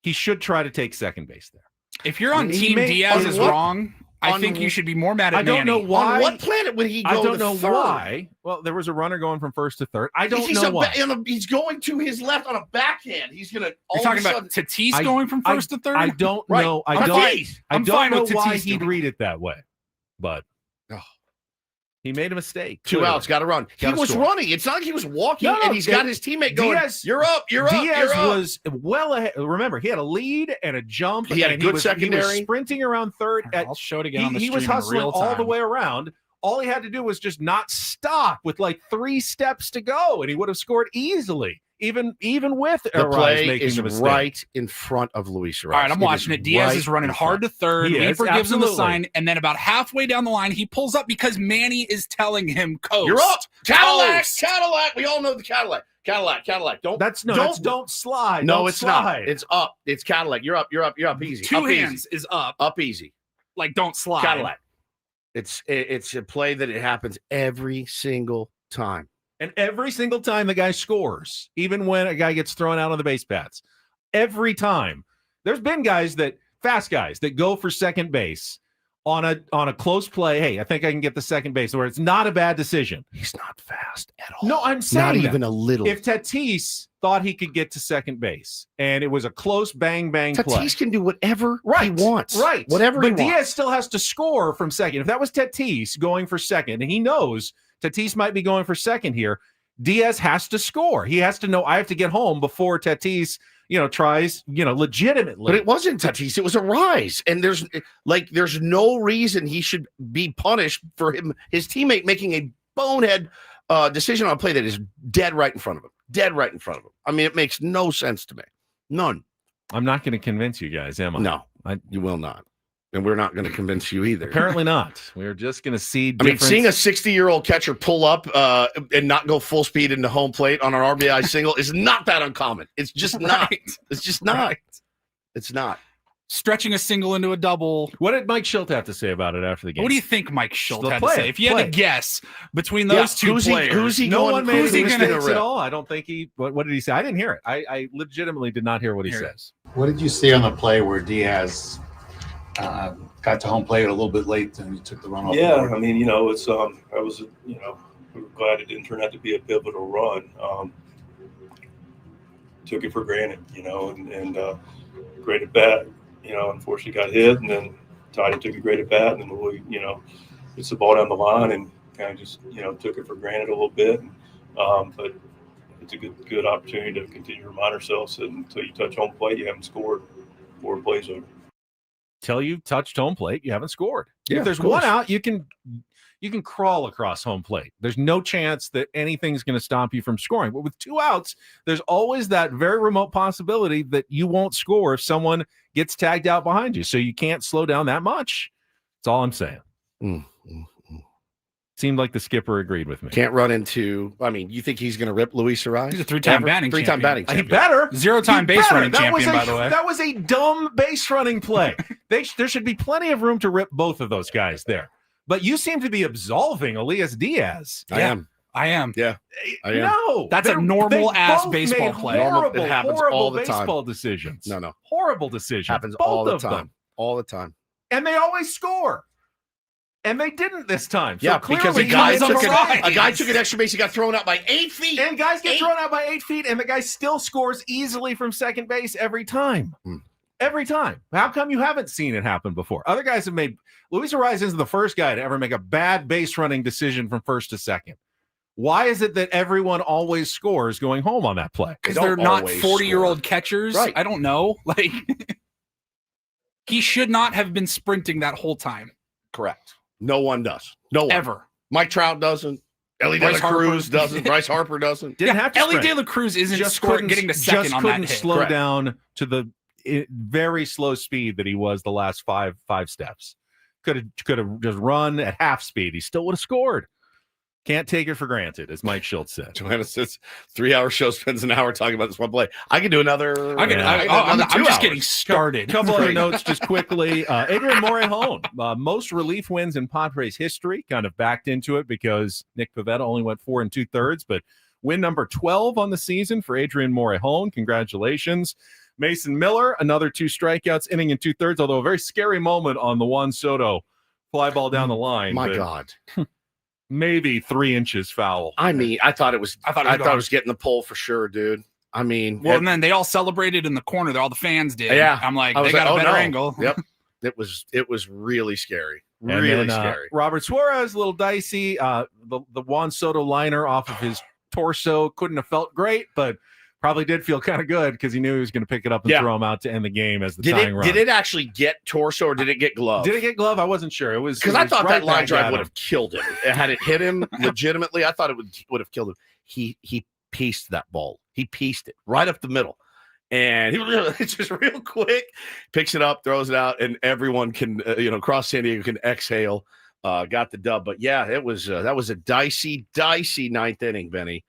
he should try to take second base there. If you're on Team Diaz is wrong, I think you should be more mad at Manny. I don't know why. On what planet would he go to third? I don't know why. Well, there was a runner going from first to third. I don't know why. He's going to his left on a backhand. He's going to. You're talking about Tatis going from first to third? I don't know. I don't know why he'd read it that way. But he made a mistake. Two outs, got to run. He was running. It's not like he was walking, and he's got his teammate going, you're up, you're up, Diaz you're up. was well ahead. Remember, he had a lead and a jump. He had a good secondary. He was sprinting around third. I'll show it again on the stream. He was hustling all the way around. All he had to do was just not stop with like 3 steps to go, and he would have scored easily. Even with the play making is the mistake. Right in front of Luis Arise. All right, I'm watching it. Diaz is running hard to third. Leaper gives him the sign, and then about halfway down the line, he pulls up because Manny is telling him, "Coast, you're up, Cadillac, Cadillac." We all know the Cadillac. Don't slide. No, don't it's slide. not. It's up. It's Cadillac. You're up. Easy. Two up hands easy. is up. Up easy. Like don't slide. Cadillac. It's a play that it happens every single time. And every single time the guy scores, even when a guy gets thrown out on the base paths, every time. There's been fast guys that go for second base on a close play. Hey, I think I can get the second base, where it's not a bad decision. He's not fast at all. No, I'm saying not even a little. If Tatis thought he could get to second base and it was a close bang play, Tatis can do whatever he wants. Right. Whatever he wants. But Diaz still has to score from second. If that was Tatis going for second, and he knows Tatis might be going for second here, Diaz has to score. He has to know, I have to get home before Tatis, tries, legitimately. But it wasn't Tatis. It was Arise. And there's no reason he should be punished for his teammate making a bonehead decision on a play that is dead right in front of him. I mean, it makes no sense to me. None. I'm not going to convince you guys, am I? No, you will not. And we're not going to convince you either. Apparently not. We're just going to see difference. I mean, seeing a 60-year-old catcher pull up and not go full speed into home plate on an RBI single is not that uncommon. It's just not. It's just not. Right. It's not. Stretching a single into a double. What did Mike Schilt have to say about it after the game? What do you think Mike Schilt had to say? If you had to guess between those two players. Who's he no going, one made any mistakes at all. I don't think what did he say? I didn't hear it. I legitimately did not hear what he says. What did you see on the play where Diaz got to home plate a little bit late and he took the run off? Yeah, I mean, it's I was we were glad it didn't turn out to be a pivotal run. Took it for granted, and great at bat. Unfortunately got hit, and then Toddy took a great at bat, and then we, gets the ball down the line and kind of just took it for granted a little bit. But it's a good opportunity to continue to remind ourselves that until you touch home plate, you haven't scored 4 plays over. Till you touched home plate, you haven't scored. Yeah, if there's one out, you can crawl across home plate. There's no chance that anything's going to stop you from scoring. But with 2 outs, there's always that very remote possibility that you won't score if someone gets tagged out behind you. So you can't slow down that much. That's all I'm saying. Seemed like the skipper agreed with me. Can't run into. I mean, you think he's going to rip Luis Arise? He's a 3-time batting champion. He better. 0-time base running champion, by the way. That was a dumb base running play. There should be plenty of room to rip both of those guys there. But you seem to be absolving Elias Diaz. I am. Yeah, I am. No, that's a normal-ass baseball play. It happens all the time. Baseball decisions. No. Horrible decisions. Happens both all the of time. Them. All the time. And they always score. And they didn't this time. So yeah, because a guy took an extra base. He got thrown out by 8 feet. And guys get thrown out by 8 feet, and the guy still scores easily from second base every time. Every time. How come you haven't seen it happen before? Other guys have made. Luis Arise is the first guy to ever make a bad base running decision from first to second. Why is it that everyone always scores going home on that play? Because they're not 40-year-old catchers. Right. I don't know. Like, he should not have been sprinting that whole time. Correct. No one does. No one. Ever. Mike Trout doesn't. Ellie De La Cruz doesn't. Bryce Harper doesn't. Didn't have to Ellie sprint. De La Cruz isn't Just getting to second on that hit. Slow Correct. down to the very slow speed that he was the last five steps. Could have just run at half speed. He still would have scored. Can't take it for granted, as Mike Schultz said. Joanna says 3-hour show spends an hour talking about this one play. I could do another. I'm just getting started. Couple other notes just quickly. Adrian Morejon, most relief wins in Padres history. Kind of backed into it because Nick Pivetta only went 4 2/3, but win number 12 on the season for Adrian Morejon. Congratulations. Mason Miller, another 2 strikeouts, inning in 2/3, although a very scary moment on the Juan Soto fly ball down the line. My God. Maybe 3 inches foul. I mean, I thought it was getting the pull for sure, dude. I mean, well, and then they all celebrated in the corner. All the fans did. Yeah, I'm like, they got a better angle. Yep, it was really scary, And really then, scary. Robert Suarez, a little dicey. The Juan Soto liner off of his torso couldn't have felt great, but probably did feel kind of good because he knew he was going to pick it up and throw him out to end the game as the tying run. Did it actually get torso or did it get glove? Did it get glove? I wasn't sure. It was because I thought right that line back drive at would him. have killed him. Had it hit him legitimately, I thought it would have killed him. He pieced that ball. He pieced it right up the middle. And he just real quick picks it up, throws it out, and everyone can, across San Diego can exhale. Got the dub. But yeah, that was a dicey ninth inning, Benny.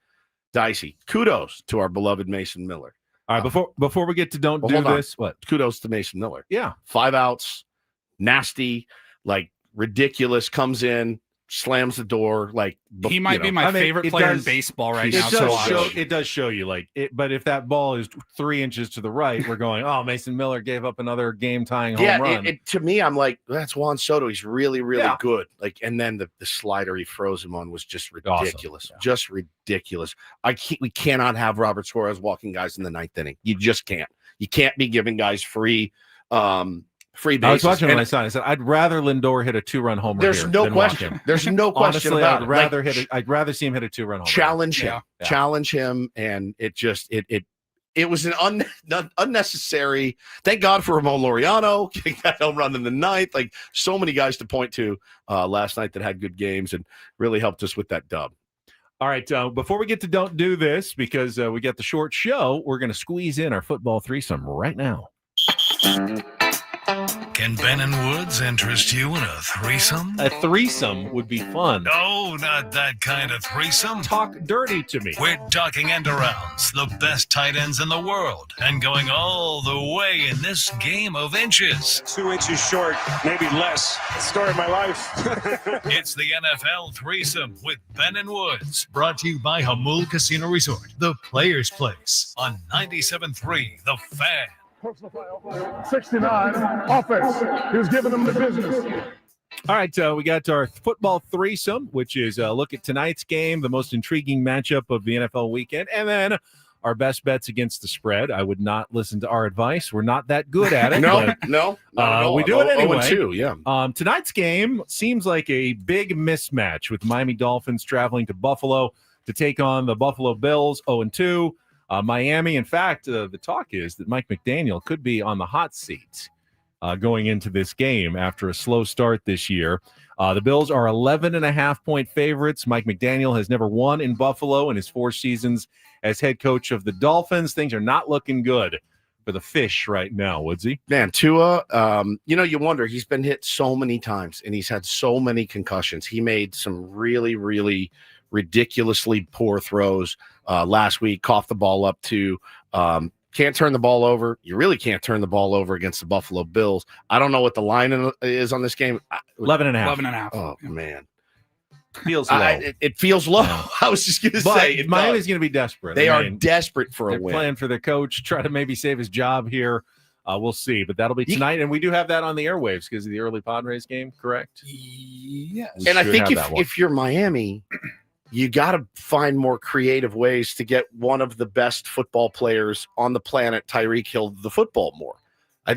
Dicey. Kudos to our beloved Mason Miller. All right, before we get to don't do this, what? Kudos to Mason Miller. Yeah. 5 outs, nasty, like ridiculous, comes in, slams the door. Like he might be my favorite player in baseball right now. It does show you like it, but if that ball is 3 inches to the right, we're going, oh, Mason Miller gave up another game tying home run. To me, I'm like, that's Juan Soto. He's really, really good. Like, and then the slider he froze him on was just ridiculous. Awesome. Just ridiculous. We cannot have Robert Suarez walking guys in the 9th inning. You just can't. You can't be giving guys free bases. I was watching with my son. I said, I'd rather Lindor hit a 2-run homer. There's no question. There's no question Honestly, about it. I'd rather see him hit a 2-run homer. Challenge him, and it was an unnecessary. Thank God for Ramon Laureano getting that home run in the 9th. Like so many guys to point to last night that had good games and really helped us with that dub. All right, before we get to don't do this, because we got the short show, we're going to squeeze in our football threesome right now. Can Ben and Woods interest you in a threesome? A threesome would be fun. No, not that kind of threesome. Talk dirty to me. We're talking end-arounds, the best tight ends in the world, and going all the way in this game of inches. 2 inches short, maybe less. Story of my life. It's the NFL threesome with Ben and Woods, brought to you by Hamul Casino Resort, the Players' Place, on 97.3 The Fan. 69 offense. He was giving them the business. All right, we got our football threesome, which is a look at tonight's game, the most intriguing matchup of the NFL weekend, and then our best bets against the spread. I would not listen to our advice. We're not that good at it. No. We do it anyway. 0-2, yeah. Tonight's game seems like a big mismatch with Miami Dolphins traveling to Buffalo to take on the Buffalo Bills, 0-2. Miami, in fact, the talk is that Mike McDaniel could be on the hot seat going into this game after a slow start this year. The Bills are 11.5-point favorites. Mike McDaniel has never won in Buffalo in his 4 seasons as head coach of the Dolphins. Things are not looking good for the fish right now, Woodsy. Man, Tua, you wonder, he's been hit so many times and he's had so many concussions. He made some really, really ridiculously poor throws last week, coughed the ball up to can't turn the ball over. You really can't turn the ball over against the Buffalo Bills. I don't know what the line is on this game. 11.5. Oh, man. Feels low. It feels low. I was just going to say. Miami's going to be desperate. They are desperate for a win. They're playing for their coach, try to maybe save his job here. We'll see, but that'll be tonight, and we do have that on the airwaves because of the early Padres game, correct? Yes. And I think if you're Miami, you got to find more creative ways to get one of the best football players on the planet, Tyreek Hill, the football more.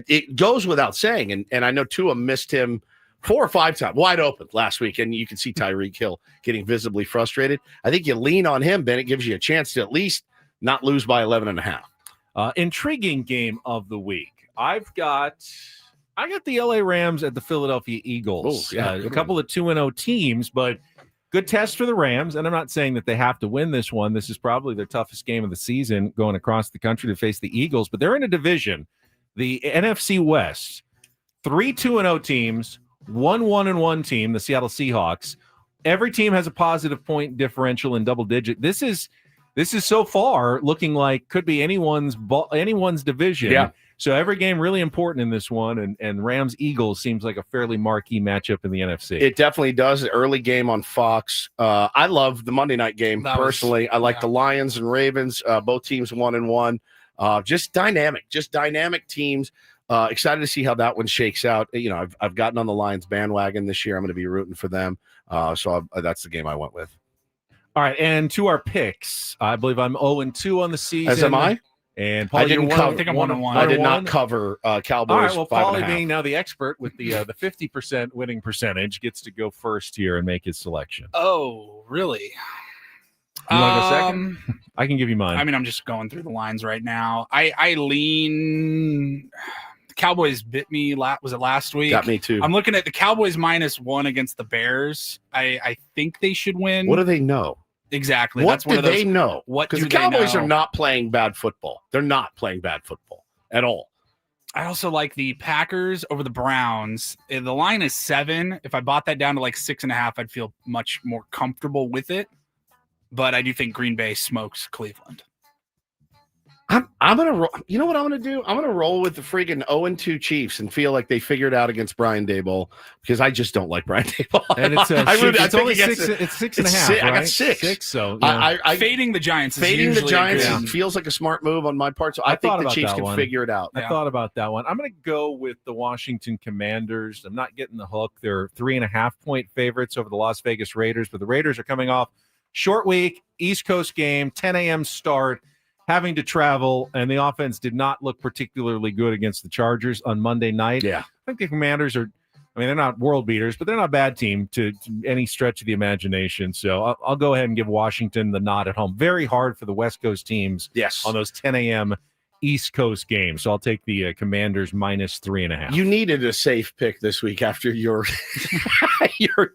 It goes without saying, and I know Tua missed him 4 or 5 times, wide open last week, and you can see Tyreek Hill getting visibly frustrated. I think you lean on him, Ben. It gives you a chance to at least not lose by 11.5. Intriguing game of the week. I got the LA Rams at the Philadelphia Eagles. A couple of 2-0 teams, but good test for the Rams. And I'm not saying that they have to win this one. This is probably their toughest game of the season going across the country to face the Eagles. But they're in a division, the NFC West. 3 2-0 teams, 1 1-1 team, the Seattle Seahawks. Every team has a positive point differential in double digit. This is so far looking like could be anyone's division. Yeah. So every game really important in this one, and Rams-Eagles seems like a fairly marquee matchup in the NFC. It definitely does. An early game on Fox. I love the Monday night game personally. I like the Lions and Ravens. Both teams 1-1. Just dynamic teams. Excited to see how that one shakes out. You know, I've gotten on the Lions bandwagon this year. I'm going to be rooting for them. So that's the game I went with. All right, and to our picks, I believe I'm 0-2 on the season. As am I. And Paul, I didn't cover. I think I'm 1-1. I did not cover Cowboys. All right, well, 5.5. Paulie being now the expert with the 50% winning percentage gets to go first here and make his selection. Oh, really? You want to go second? I can give you mine. I mean, I'm just going through the lines right now. I lean. The Cowboys bit me. Was it last week? Got me too. I'm looking at the Cowboys -1 against the Bears. I think they should win. What do they know? Exactly. What That's one do of those, they know? What do the Cowboys they know? are not playing bad football. They're not playing bad football at all. I also like the Packers over the Browns. The line is 7. If I bought that down to like 6.5, I'd feel much more comfortable with it. But I do think Green Bay smokes Cleveland. I'm gonna roll. You know what I'm gonna do? I'm gonna roll with the friggin' 0-2 Chiefs and feel like they figured out against Brian Daboll because I just don't like Brian Daboll. And it's only 6. It's 6.5. Right? I got 6. So I fading the Giants. Fading the Giants feels like a smart move on my part. So I think the Chiefs can figure it out. I thought about that one. I'm gonna go with the Washington Commanders. I'm not getting the hook. They're 3.5 point favorites over the Las Vegas Raiders, but the Raiders are coming off short week, East Coast game, 10 a.m. start. Having to travel, and the offense did not look particularly good against the Chargers on Monday night. Yeah. I think the Commanders are, they're not world beaters, but they're not a bad team to any stretch of the imagination. So I'll go ahead and give Washington the nod at home. Very hard for the West Coast teams on those 10 a.m. East Coast games. So I'll take the Commanders -3.5. You needed a safe pick this week after your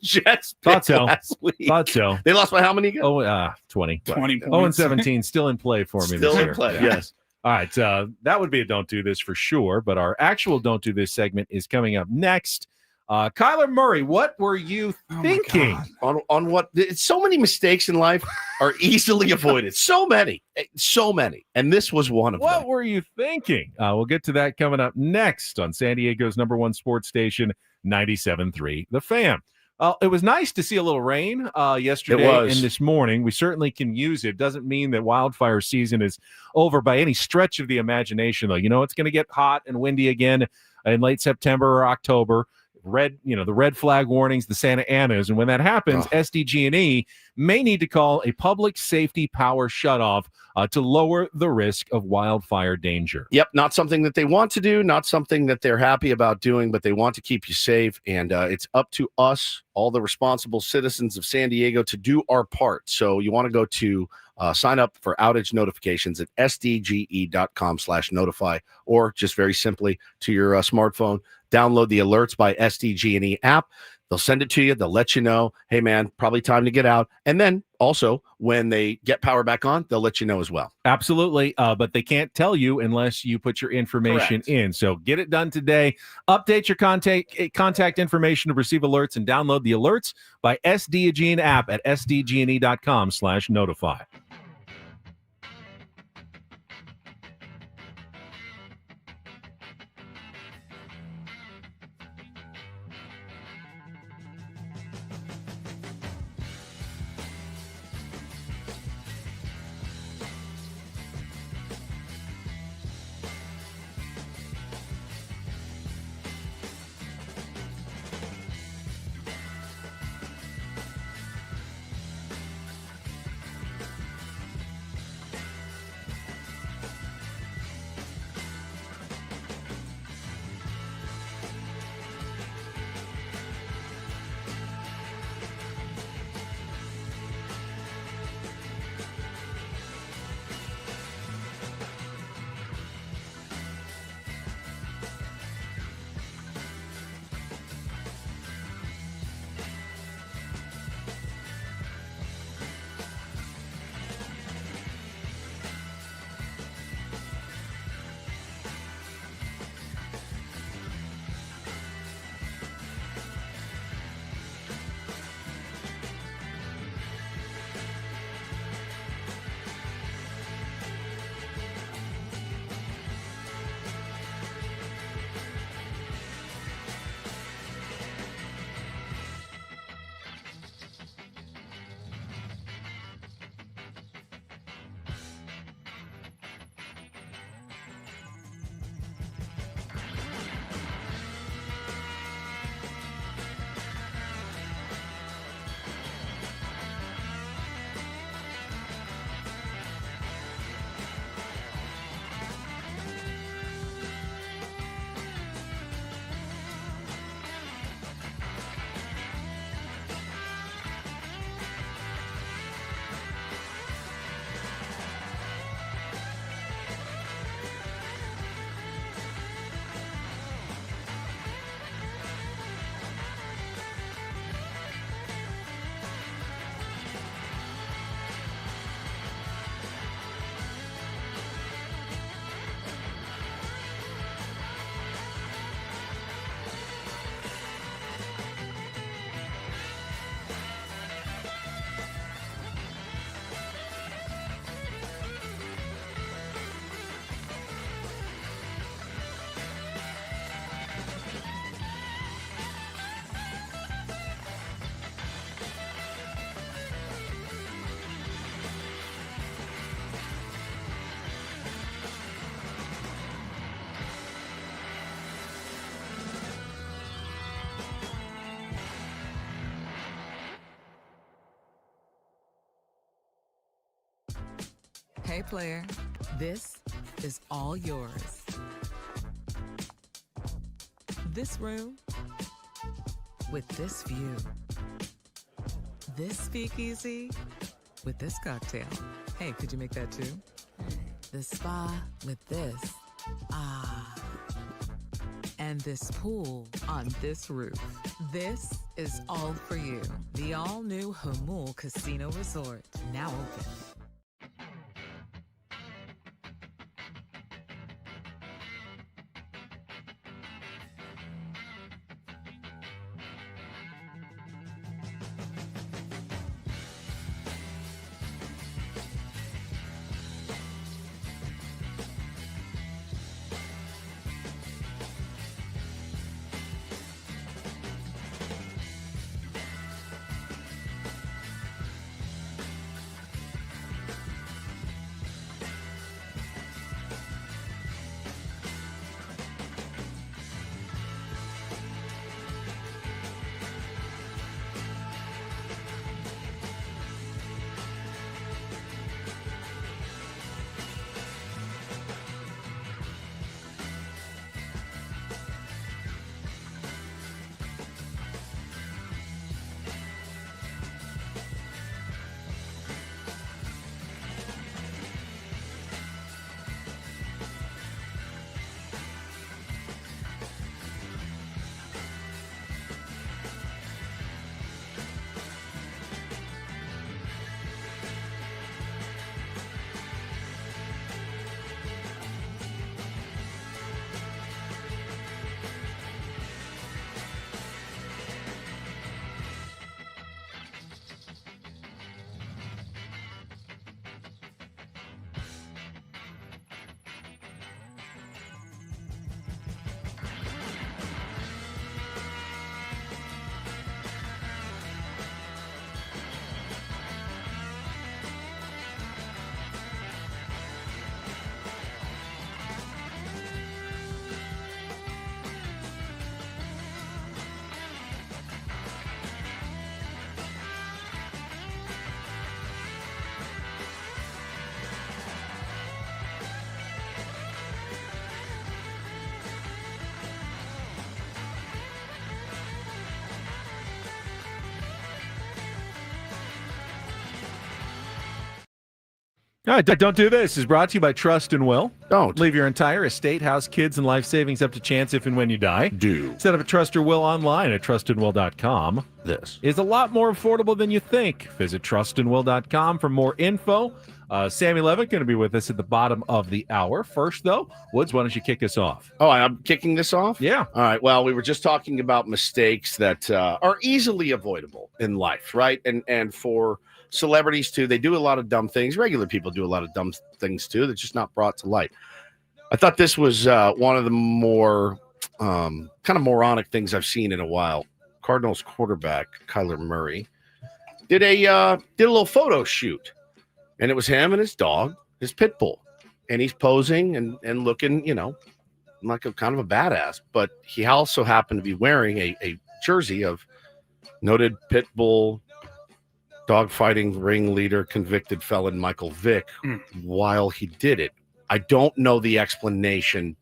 Jets pick Thought so. last week. Thought so. They lost by how many again? 20 points. 0-17, still in play for me Still this in year. play, yes. All right, that would be a Don't Do This for sure, but our actual Don't Do This segment is coming up next. Kyler Murray, what were you thinking? On what? So many mistakes in life are easily avoided. So many. And this was one of them. What were you thinking? We'll get to that coming up next on San Diego's #1 sports station, 97.3 The Fan. It was nice to see a little rain yesterday and this morning. We certainly can use it. Doesn't mean that wildfire season is over by any stretch of the imagination, though. You know, it's going to get hot and windy again in late September or October. The red flag warnings, the Santa Anas. And when that happens, SDG&E may need to call a public safety power shutoff to lower the risk of wildfire danger. Yep, not something that they want to do, not something that they're happy about doing, but they want to keep you safe. And it's up to us, all the responsible citizens of San Diego, to do our part. So you want to go to sign up for outage notifications at sdge.com/notify, or just very simply to your smartphone, download the Alerts by SDG&E app. They'll send it to you. They'll let you know, hey, man, probably time to get out. And then also, when they get power back on, they'll let you know as well. Absolutely. But they can't tell you unless you put your information in. So get it done today. Update your contact information to receive alerts and download the Alerts by SDG&E app at sdgne.com/notify. Hey, player, this is all yours. This room with this view. This speakeasy with this cocktail. Hey, could you make that too? The spa with this. Ah. And this pool on this roof. This is all for you. The all-new Hamul Casino Resort, now open. All right, Don't Do This is brought to you by Trust and Will. Don't. Leave your entire estate, house, kids, and life savings up to chance if and when you die. Do. Set up a Trust or Will online at trustandwill.com. This is a lot more affordable than you think. Visit trustandwill.com for more info. Sammy Levitt going to be with us at the bottom of the hour. First, though, Woods, why don't you kick us off? Oh, I'm kicking this off? Yeah. All right. Well, we were just talking about mistakes that are easily avoidable in life, right? And for celebrities, too, they do a lot of dumb things. Regular people do a lot of dumb things, too. That's just not brought to light. I thought this was one of the more kind of moronic things I've seen in a while. Cardinals quarterback Kyler Murray did a little photo shoot. And it was him and his dog, his pit bull. And he's posing and looking, like a kind of a badass. But he also happened to be wearing a jersey of noted pit bull, dogfighting ringleader, convicted felon Michael Vick while he did it. I don't know the explanation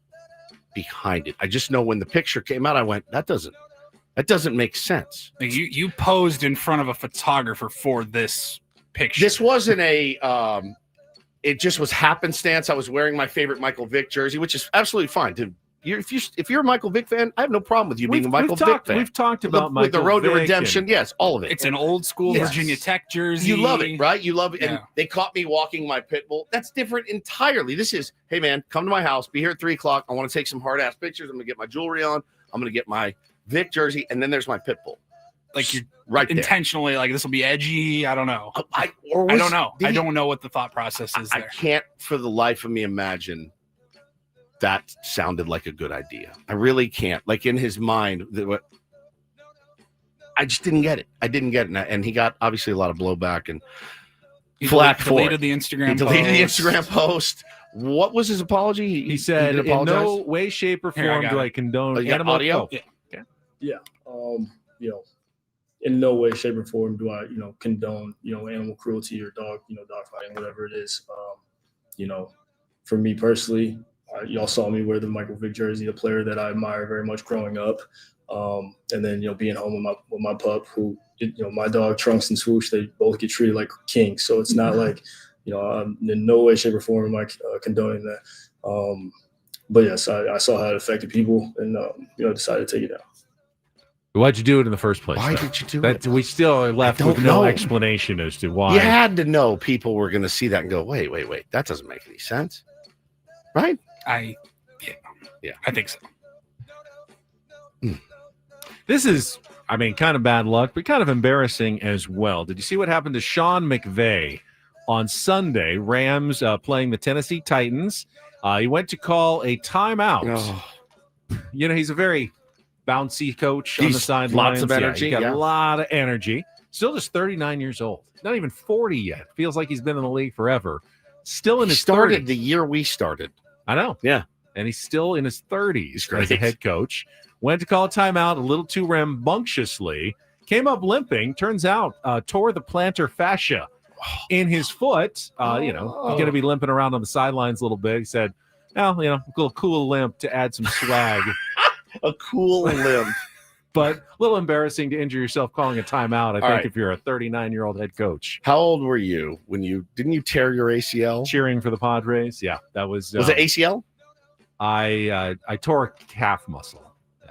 behind it. I just know when the picture came out, I went, that doesn't make sense. You posed in front of a photographer for this picture. This wasn't it just was happenstance. I was wearing my favorite Michael Vick jersey, which is absolutely fine. If you're a Michael Vick fan, I have no problem with you being a Michael Vick fan. We've talked about with the Road Vick to Redemption. Yes, all of it. It's an old school Virginia Tech jersey. You love it, right? You love it. Yeah. And they caught me walking my pit bull. That's different entirely. This is, hey man, come to my house. Be here at 3:00. I want to take some hard ass pictures. I'm gonna get my jewelry on. I'm gonna get my Vick jersey, and then there's my pit bull. Like you're right intentionally there. Like this will be edgy. I don't know. I don't know. I don't know what the thought process is there. I can't for the life of me imagine that sounded like a good idea. I really can't. Like in his mind, I just didn't get it. I didn't get it. And he got obviously a lot of blowback and flack for it. He deleted the Instagram post. What was his apology? He said, in no way, shape, or form do I condone animal audio. Yeah. In no way, shape, or form do I, condone, animal cruelty or dog fighting, whatever it is. for me personally, y'all saw me wear the Michael Vick jersey, a player that I admire very much growing up. And then, being home with my pup who, my dog Trunks and Swoosh, they both get treated like kings. So it's not like, I'm in no way, shape, or form am I condoning that. But yes, I saw how it affected people and, decided to take it out. Why'd you do it in the first place? Why did you do it? We still are left with no explanation as to why. You had to know people were going to see that and go, wait, that doesn't make any sense. Right? I think so. This is, kind of bad luck, but kind of embarrassing as well. Did you see what happened to Sean McVay on Sunday? Rams playing the Tennessee Titans. He went to call a timeout. Oh. He's a very bouncy coach on the sidelines. Lots of energy. He's got a lot of energy. Still just 39 years old. Not even 40 yet. Feels like he's been in the league forever. Still in his 30s. The year we started. I know. Yeah. And he's still in his 30s as a head coach. Went to call a timeout a little too rambunctiously. Came up limping. Turns out tore the plantar fascia in his foot. He's going to be limping around on the sidelines a little bit. He said, a little cool limp to add some swag. A cool limp. But a little embarrassing to injure yourself calling a timeout, I think, if you're a 39-year-old head coach. How old were you when didn't you tear your ACL? Cheering for the Padres? Yeah, that was... Was it ACL? I tore a calf muscle. Yeah.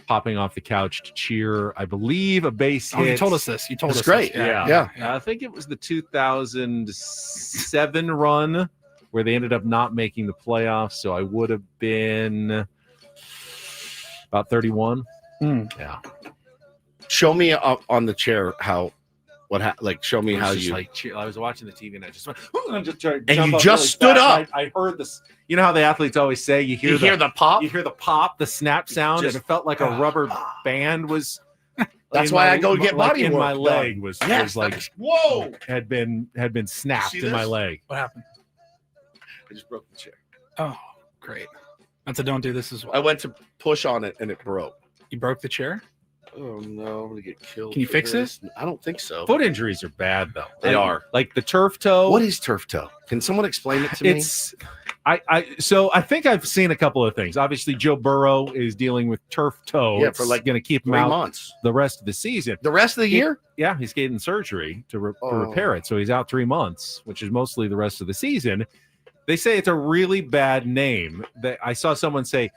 Popping off the couch to cheer, I believe, a base hit. You told us this. That's great. Yeah. I think it was the 2007 run where they ended up not making the playoffs, so I would have been about 31. Yeah. Show me on the chair show me how you. I was watching the TV and I just went, and you just stood up. I heard this. You know how the athletes always say you hear the pop? You hear the pop, the snap sound, and it felt like a rubber band was. That's why I go get body in work my done. leg was like whoa had been snapped in my leg. What happened? I just broke the chair. Oh, great. That's a don't do this as well. I went to push on it and it broke. You broke the chair? Oh no, I'm gonna get killed. Can you fix it? I don't think so. Foot injuries are bad though. They are. Like the turf toe. What is turf toe? Can someone explain it to me? So I think I've seen a couple of things. Obviously, Joe Burrow is dealing with turf toe. Yeah, it's for going to keep him 3 out months. The rest of the season. The rest of the year? Yeah, he's getting surgery to repair it. So he's out 3 months, which is mostly the rest of the season. They say it's a really bad name. I saw someone say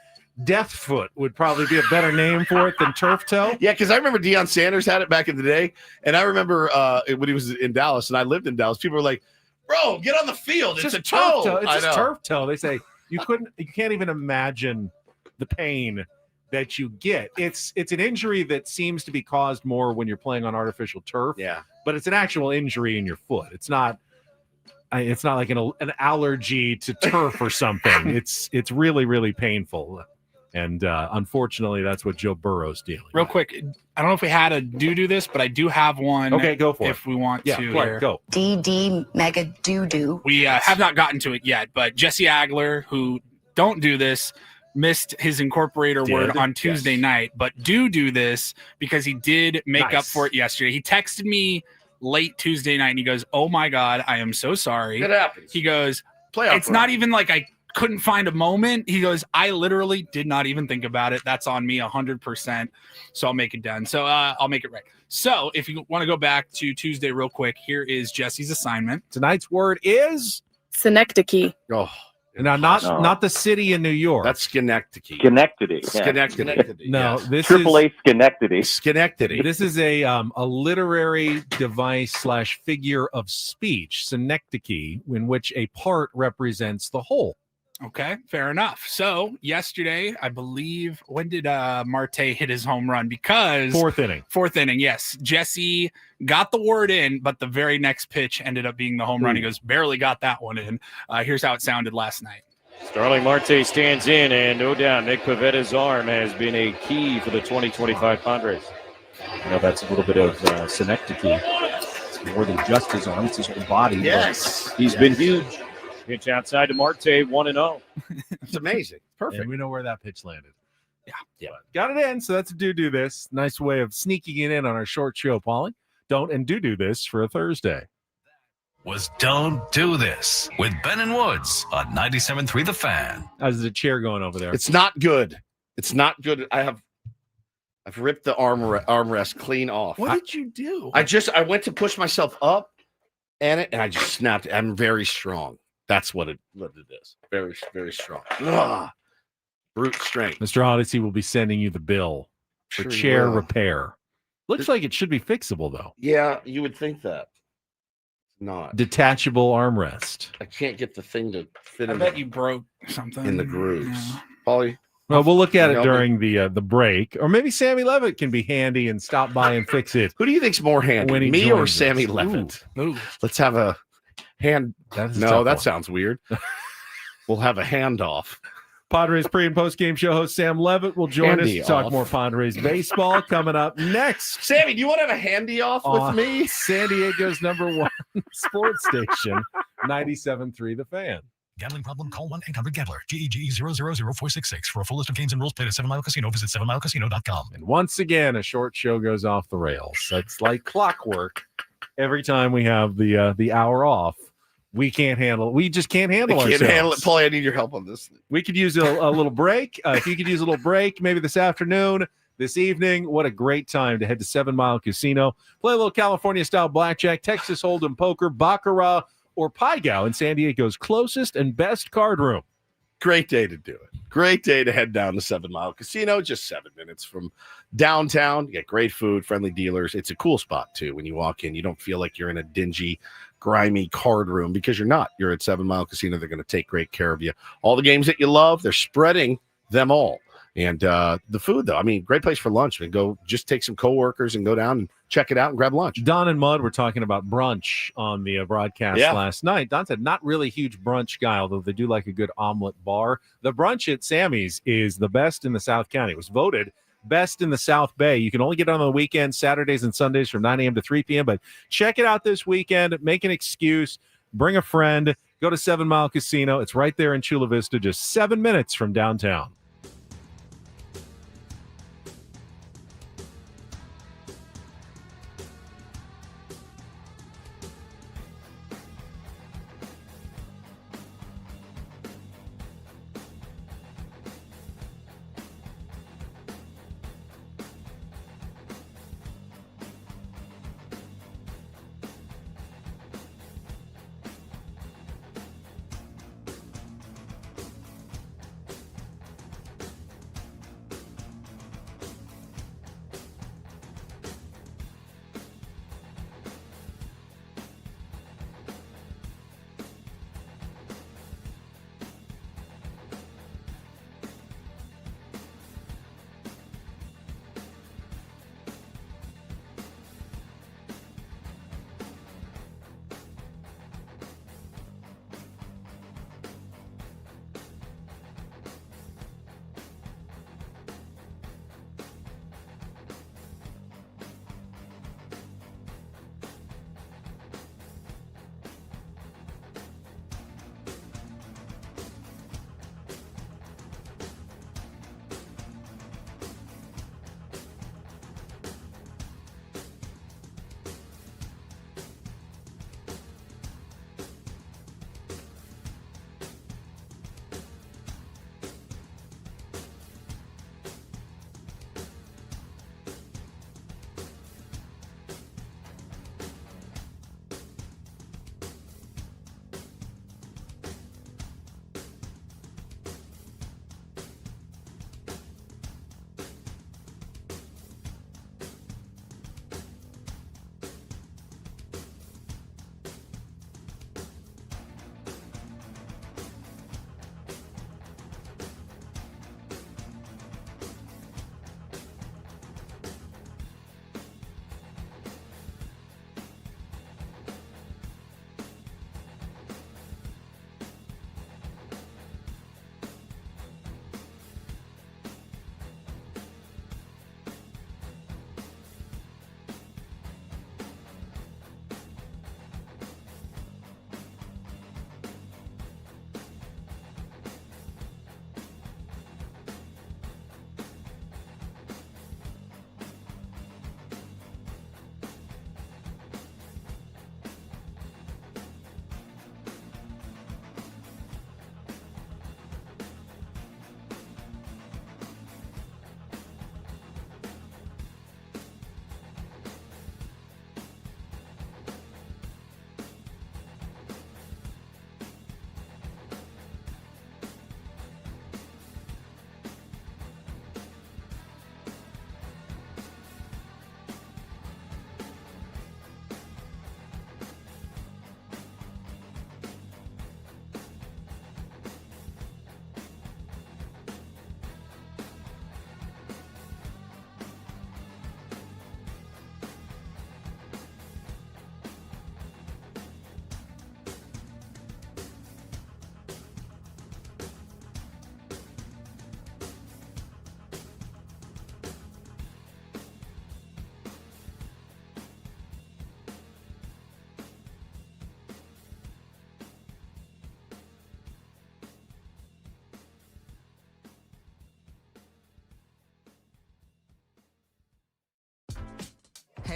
Death Foot would probably be a better name for it than turf toe. Yeah, because I remember Deion Sanders had it back in the day, and I remember when he was in Dallas, and I lived in Dallas. People were like, "Bro, get on the field! It's a toe. It's just turf toe." They say you can't even imagine the pain that you get. It's an injury that seems to be caused more when you're playing on artificial turf. Yeah, but it's an actual injury in your foot. It's not like an allergy to turf or something. It's really, really painful. And unfortunately, that's what Joe Burrow's dealing with. Real quick, I don't know if we had a do this, but I do have one. Okay, go for it. If we want to. Yeah, go. DD Mega Doo-Doo. We have not gotten to it yet, but Jesse Agler, who don't do this, missed his incorporator word on Tuesday night, but do this because he did make up for it yesterday. He texted me late Tuesday night, and he goes, "Oh, my God, I am so sorry." It happens. He goes, Playoff it's not even like I couldn't find a moment. He goes, I literally did not even think about it. That's on me 100%. So I'll make it done. So I'll make it right. So if you want to go back to Tuesday real quick, here is Jesse's assignment. Tonight's word is Synecdoche. Oh, now not the city in New York. That's Schenectady. Schenectady. Schenectady. No, yes. this AAA is Schenectady. Schenectady. This is a literary device / figure of speech, synecdoche, in which a part represents the whole. Okay, fair enough. So yesterday, I believe, when did Marte hit his home run? Because fourth inning, yes. Jesse got the word in, but the very next pitch ended up being the home run. He goes, barely got that one in. Here's how it sounded last night. Starling Marte stands in, and no doubt Nick Pavetta's arm has been a key for the 2025 Padres. That's a little bit of synecdoche. It's more than just his arm; it's his whole body. Yes, he's been huge. Pitch outside to Marte, 1-0. It's amazing. Perfect. And we know where that pitch landed. Yeah. Got it in. So that's a do this. Nice way of sneaking it in on our short show, Paulie. Don't and do this for a Thursday. was Don't Do This with Ben and Woods on 97.3 The Fan. How's the chair going over there? It's not good. It's not good. I've ripped the armrest clean off. What did you do? I went to push myself up and I just snapped it. I'm very strong. That's what it is. Very, very strong. Ugh. Brute strength. Mr. Odyssey will be sending you the bill for Sure chair will. repair. Looks like it should be fixable, though. Yeah, you would think that. It's not. Detachable armrest. I can't get the thing to fit I in, bet you broke something in the grooves. Yeah. Polly? Well, we'll look at it Help me. during the break, or maybe Sammy Levitt can be handy and stop by and fix it. Who do you think's more handy, When he me or joins Sammy us. Levitt? Ooh. Let's have a hand. That is a No, tough that one. sounds weird. We'll have a handoff. Padres pre- and post-game show host Sam Levitt will join Handy us to talk off. more Padres baseball coming up next Sammy, do you want to have a handy off on with me? San Diego's #1 sports station, 97.3 The Fan. Gambling problem? Call 1-800-GAMBLER. GEGE 0000466. For a full list of games and rules, play at 7 Mile Casino. Visit 7milecasino.com. And once again, a short show goes off the rails. That's like clockwork. Every time we have the hour off, we just can't handle I can't ourselves. handle it. Paulie, I need your help on this. We could use a little break. If you could use a little break, maybe this afternoon, this evening, what a great time to head to 7 Mile Casino. Play a little California-style blackjack, Texas Hold'em poker, baccarat, or Pai Gow in San Diego's closest and best card room. Great day to do it. Great day to head down to 7 Mile Casino, just 7 minutes from downtown. You get great food, friendly dealers. It's a cool spot, too. When you walk in, you don't feel like you're in a dingy, grimy card room because you're not. You're at 7 Mile Casino. They're going to take great care of you. All the games that you love, they're spreading them all. And the food, though, I mean, great place for lunch. I mean, go just take some coworkers and go down and check it out and grab lunch. Don and Mud were talking about brunch on the broadcast last night. Don said not really a huge brunch guy, although they do like a good omelet bar. The brunch at Sammy's is the best in the South County. It was voted best in the South Bay. You can only get it on the weekends, Saturdays and Sundays from 9 a.m. to 3 p.m. But check it out this weekend. Make an excuse. Bring a friend. Go to 7 Mile Casino. It's right there in Chula Vista, just 7 minutes from downtown.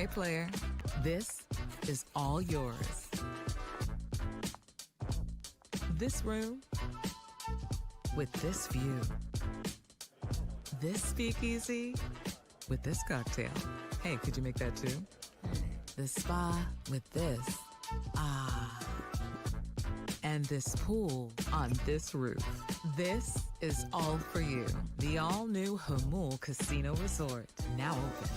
Okay, player, this is all yours. This room with this view. This speakeasy with this cocktail. Hey, could you make that too? The spa with this. Ah. And this pool on this roof. This is all for you. The all-new Hamul Casino Resort, now open.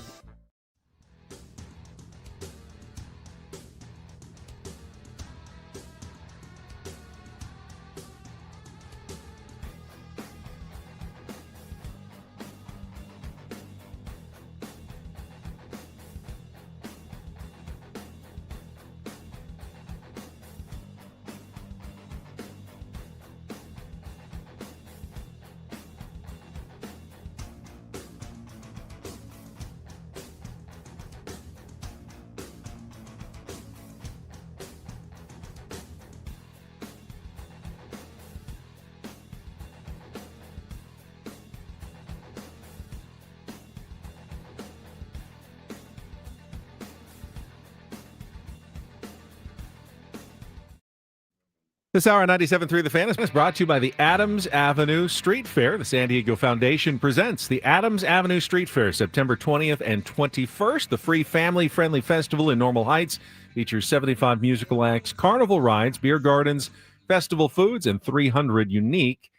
This hour on 97.3 The Fan is brought to you by the Adams Avenue Street Fair. The San Diego Foundation presents the Adams Avenue Street Fair, September 20th and 21st. The free family-friendly festival in Normal Heights features 75 musical acts, carnival rides, beer gardens, festival foods, and 300 unique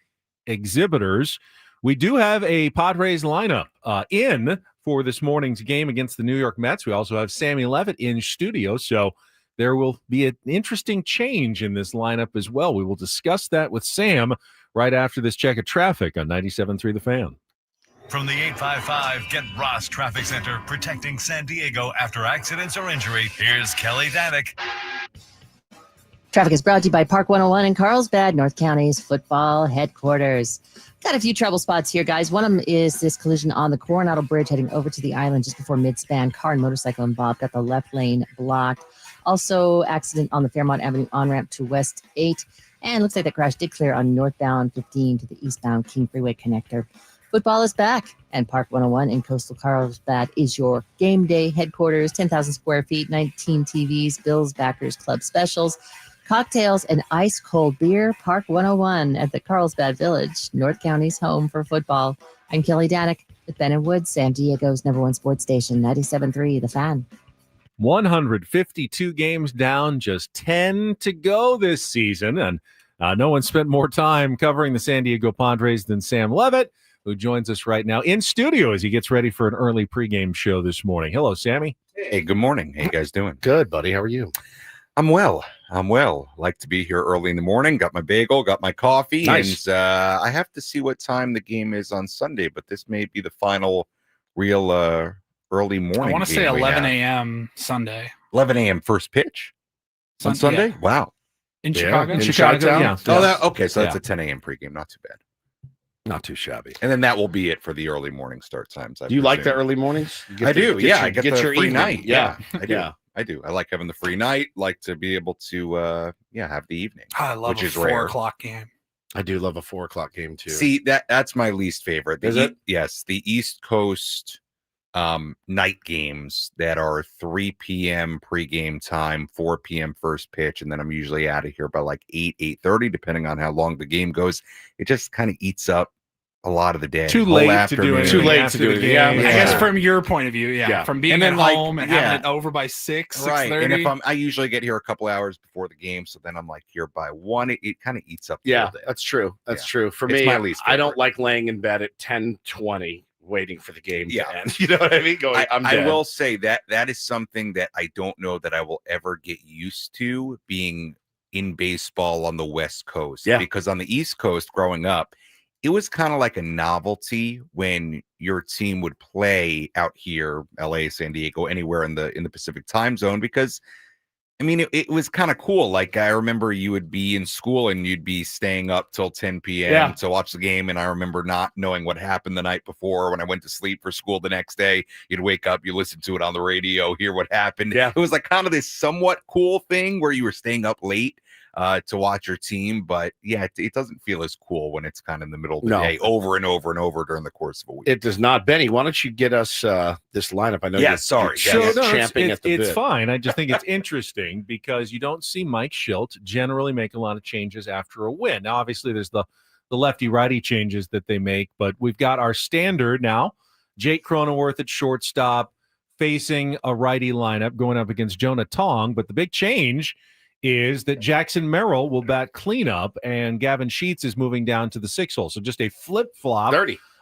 exhibitors. We do have a Padres lineup in for this morning's game against the New York Mets. We also have Sammy Levit in studio, so there will be an interesting change in this lineup as well. We will discuss that with Sam right after this check of traffic on 97.3 The Fan. From the 855 Get Ross Traffic Center, protecting San Diego after accidents or injury, here's Kelly Danick. Traffic is brought to you by Park 101 in Carlsbad, North County's football headquarters. Got a few trouble spots here, guys. One of them is this collision on the Coronado Bridge heading over to the island just before mid-span. Car and motorcycle involved. Got the left lane blocked. Also, accident on the Fairmont Avenue on-ramp to West 8. And looks like that crash did clear on northbound 15 to the eastbound King Freeway connector. Football is back, and Park 101 in coastal Carlsbad is your game day headquarters. 10,000 square feet, 19 TVs, Bills Backers Club specials, cocktails, and ice-cold beer. Park 101 at the Carlsbad Village, North County's home for football. I'm Kelly Danick with Ben and Woods, San Diego's #1 sports station, 97.3 The Fan. 152 games down, just 10 to go this season. And no one spent more time covering the San Diego Padres than Sam Levit, who joins us right now in studio as he gets ready for an early pregame show this morning. Hello, Sammy. Hey, good morning. How you guys doing? Good, buddy. How are you? I'm well. Like to be here early in the morning. Got my bagel, got my coffee. Nice. And I have to see what time the game is on Sunday, but this may be the final real early morning. I want to say 11 a.m. Sunday. 11 a.m. first pitch on Sunday? Yeah. Wow. In Chicago? In Chicago, yeah. Oh, okay. So that's a 10 a.m. pregame. Not too bad. Not too shabby. And then that will be it for the early morning start times. Do you like the early mornings? I do. Yeah. I get the your free evening. night. Yeah. I do. Yeah. I do. I like having the free night. Like to be able to, have the evening. I love which a is 4 rare. o'clock game. I do love a 4 o'clock game too. See, that's my least favorite. Is it? Yes, the East Coast night games that are 3 p.m. pregame time, 4 p.m. first pitch, and then I'm usually out of here by like 8:30, depending on how long the game goes. It just kind of eats up a lot of the day. Too late to do it. Too late to do it. Yeah. I guess from your point of view, yeah. From being at home and having it over by 6:30. Right. And if I usually get here a couple hours before the game, so then I'm like here by 1. It kind of eats up the whole day. That's true. That's true. For It's me, my least I don't favorite. like laying in bed at 10:20 waiting for the game to end. You know what I mean? I will say that is something that I don't know that I will ever get used to, being in baseball on the West Coast. Yeah. Because on the East Coast growing up, it was kind of like a novelty when your team would play out here, LA, San Diego, anywhere in the Pacific time zone, because I mean, it was kind of cool. Like, I remember you would be in school and you'd be staying up till 10 p.m. to watch the game. And I remember not knowing what happened the night before. When I went to sleep for school the next day, you'd wake up, you listen to it on the radio, hear what happened. Yeah. It was like kind of this somewhat cool thing where you were staying up late. to watch your team. But yeah, it doesn't feel as cool when it's kind of in the middle of the day over and over and over during the course of a week. It does not. Benny, why don't you get us this lineup? I know you're champing at the it's bit. fine. I just think it's interesting because you don't see Mike Schilt generally make a lot of changes after a win. Now, obviously, there's the lefty-righty changes that they make, but we've got our standard now, Jake Cronenworth at shortstop, facing a righty lineup going up against Jonah Tong. But the big change is that Jackson Merrill will bat cleanup and Gavin Sheets is moving down to the 6 hole. So just a flip-flop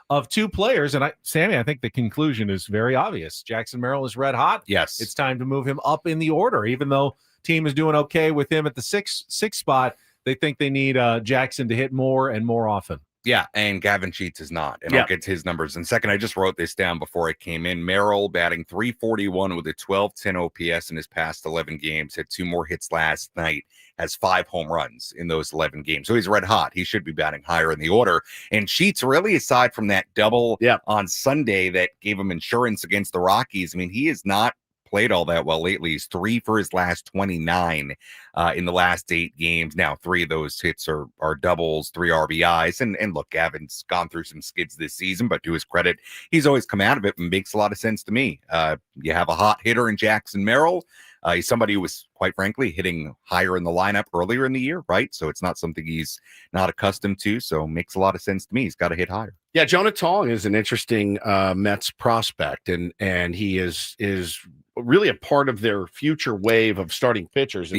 of two players. And Sammy, I think the conclusion is very obvious. Jackson Merrill is red hot. Yes. It's time to move him up in the order. Even though team is doing okay with him at the six spot, they think they need Jackson to hit more and more often. Yeah, and Gavin Sheets is not. And I'll get to his numbers in a second. I just wrote this down before I came in. Merrill batting .341 with a 12-10 OPS in his past 11 games. Had 2 more hits last night. Has 5 home runs in those 11 games. So he's red hot. He should be batting higher in the order. And Sheets, really, aside from that double on Sunday that gave him insurance against the Rockies, I mean, he is not played all that well lately. He's 3 for his last 29 in the last 8 games. Now, 3 of those hits are doubles, 3 RBIs. And look, Gavin's gone through some skids this season, but to his credit, he's always come out of it and makes a lot of sense to me. You have a hot hitter in Jackson Merrill. He's somebody who was, quite frankly, hitting higher in the lineup earlier in the year, right? So it's not something he's not accustomed to. So makes a lot of sense to me. He's got to hit higher. Yeah, Jonah Tong is an interesting Mets prospect, and he is really a part of their future wave of starting pitchers.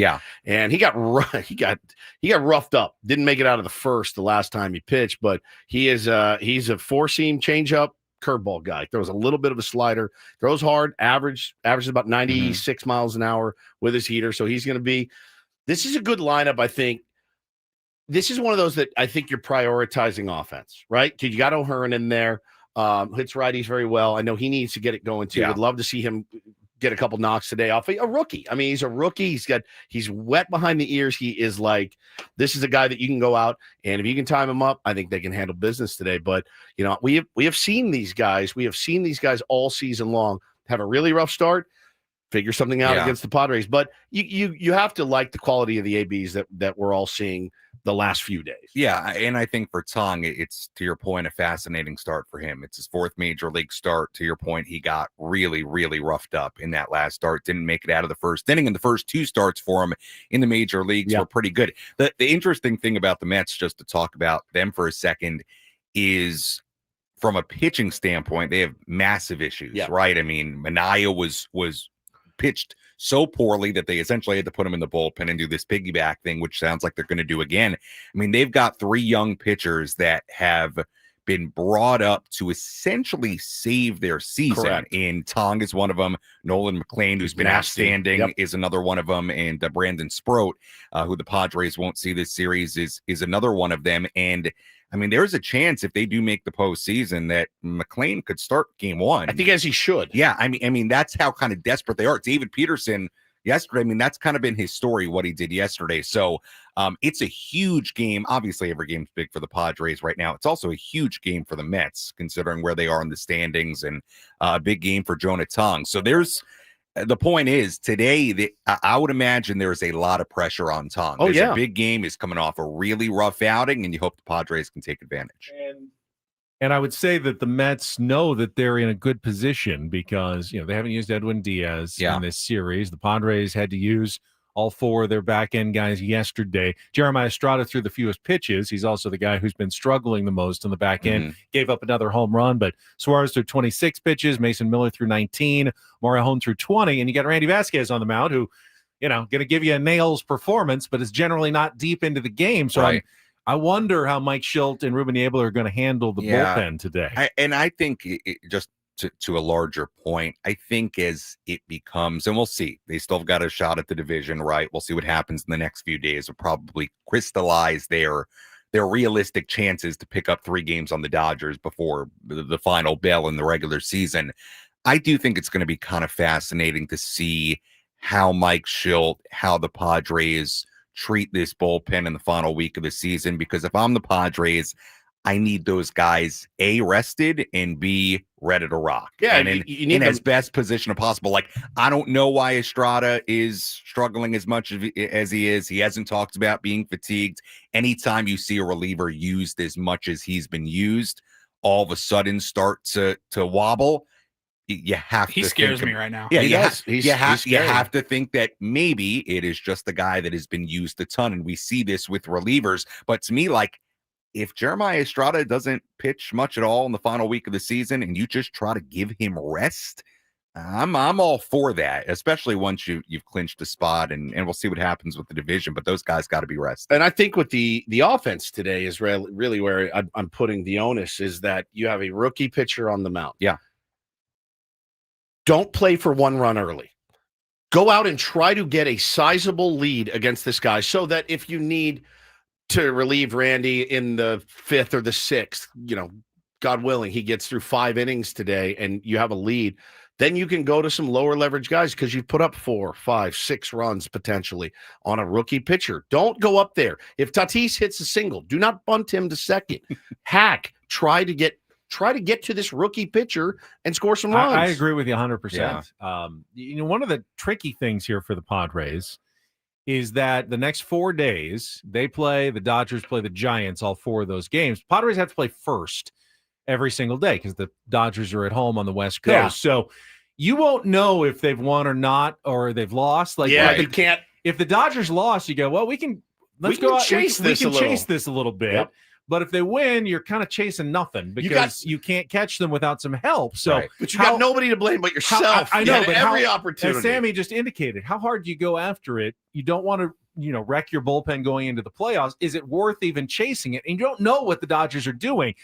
And he got roughed up. Didn't make it out of the first the last time he pitched, but he's a 4-seam changeup curveball guy. Throws a little bit of a slider, throws hard, averages about 96 miles an hour with his heater. So he's going to be. This is a good lineup, I think. This is one of those that I think you're prioritizing offense, right? Because you got O'Hearn in there, hits righties very well. I know he needs to get it going too. Would love to see him get a couple knocks today off a rookie. I mean, he's a rookie. He's wet behind the ears. He is like, this is a guy that you can go out and if you can time him up, I think they can handle business today. But we have seen these guys. We have seen these guys all season long have a really rough start. Figure something out against the Padres, but you have to like the quality of the ABs that we're all seeing the last few days. Yeah, and I think for Tong, it's, to your point, a fascinating start for him. It's his 4th major league start. To your point, he got really, really roughed up in that last start. Didn't make it out of the first inning, and the first 2 starts for him in the major leagues were pretty good. The interesting thing about the Mets, just to talk about them for a second, is from a pitching standpoint, they have massive issues, right? I mean, Minaya was pitched so poorly that they essentially had to put him in the bullpen and do this piggyback thing, which sounds like they're going to do again. I mean, they've got 3 young pitchers that have been brought up to essentially save their season. Correct. And Tong is one of them. Nolan McLean, who's been outstanding, is another one of them. And Brandon Sproat, who the Padres won't see this series, is another one of them. And I mean, there's a chance if they do make the postseason that McLean could start game 1. I think as he should. Yeah, I mean that's how kind of desperate they are. David Peterson yesterday, I mean, that's kind of been his story, what he did yesterday. So it's a huge game. Obviously, every game's big for the Padres right now. It's also a huge game for the Mets, considering where they are in the standings, and a big game for Jonah Tong. So the point is, today, I would imagine there's a lot of pressure on Tong. There's a big game. He's coming off a really rough outing, and you hope the Padres can take advantage. And I would say that the Mets know that they're in a good position because, they haven't used Edwin Diaz in this series. The Padres had to use all 4 of their back-end guys yesterday. Jeremiah Estrada threw the fewest pitches. He's also the guy who's been struggling the most on the back end. Gave up another home run, but Suarez threw 26 pitches. Mason Miller threw 19. Morejon threw 20. And you got Randy Vasquez on the mound who, going to give you a nails performance, but is generally not deep into the game. So I wonder how Mike Schilt and Ruben Abel are going to handle the bullpen today. I think just to a larger point, I think as it becomes, and we'll see, they still have got a shot at the division, right? We'll see what happens in the next few days. Will probably crystallize their realistic chances to pick up 3 games on the Dodgers before the final bell in the regular season. I do think it's going to be kind of fascinating to see how Mike Schilt, how the Padres treat this bullpen in the final week of the season, because if I'm the Padres, I need those guys A, rested, and B, ready to rock. Yeah, and you need in as best position as possible. Like, I don't know why Estrada is struggling as much as he is. He hasn't talked about being fatigued. Anytime you see a reliever used as much as he's been used, all of a sudden start to wobble. You have he to scares think me right now. Yeah, He does. you have to think that maybe it is just the guy that has been used a ton, and we see this with relievers. But to me, like, if Jeremiah Estrada doesn't pitch much at all in the final week of the season, and you just try to give him rest, I'm all for that. Especially once you've clinched a spot, and we'll see what happens with the division. But those guys got to be rested. And I think with the offense today is really where I'm putting the onus is that you have a rookie pitcher on the mound. Yeah. Don't play for one run early. Go out and try to get a sizable lead against this guy so that if you need to relieve Randy in the 5th or the 6th, God willing, he gets through 5 innings today and you have a lead, then you can go to some lower leverage guys because you've put up 4, 5, 6 runs potentially on a rookie pitcher. Don't go up there. If Tatis hits a single, do not bunt him to second. Try to get to this rookie pitcher and score some runs. I agree with you 100%. Yeah. One of the tricky things here for the Padres is that the next 4 days, the Dodgers play the Giants, all 4 of those games. Padres have to play first every single day because the Dodgers are at home on the West Coast. Yeah. So you won't know if they've won or not, or they've lost. You can't. If the Dodgers lost, you go, well, we can chase this a little bit. Yep. But if they win, you're kind of chasing nothing because you can't catch them without some help. So, But you got nobody to blame but yourself. I know, but every opportunity. As Sammy just indicated, how hard do you go after it? You don't want to, wreck your bullpen going into the playoffs. Is it worth even chasing it? And you don't know what the Dodgers are doing.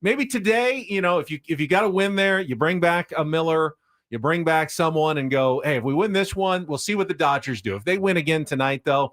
Maybe today, if you got to win there, you bring back a Miller, you bring back someone and go, hey, if we win this one, we'll see what the Dodgers do. If they win again tonight, though,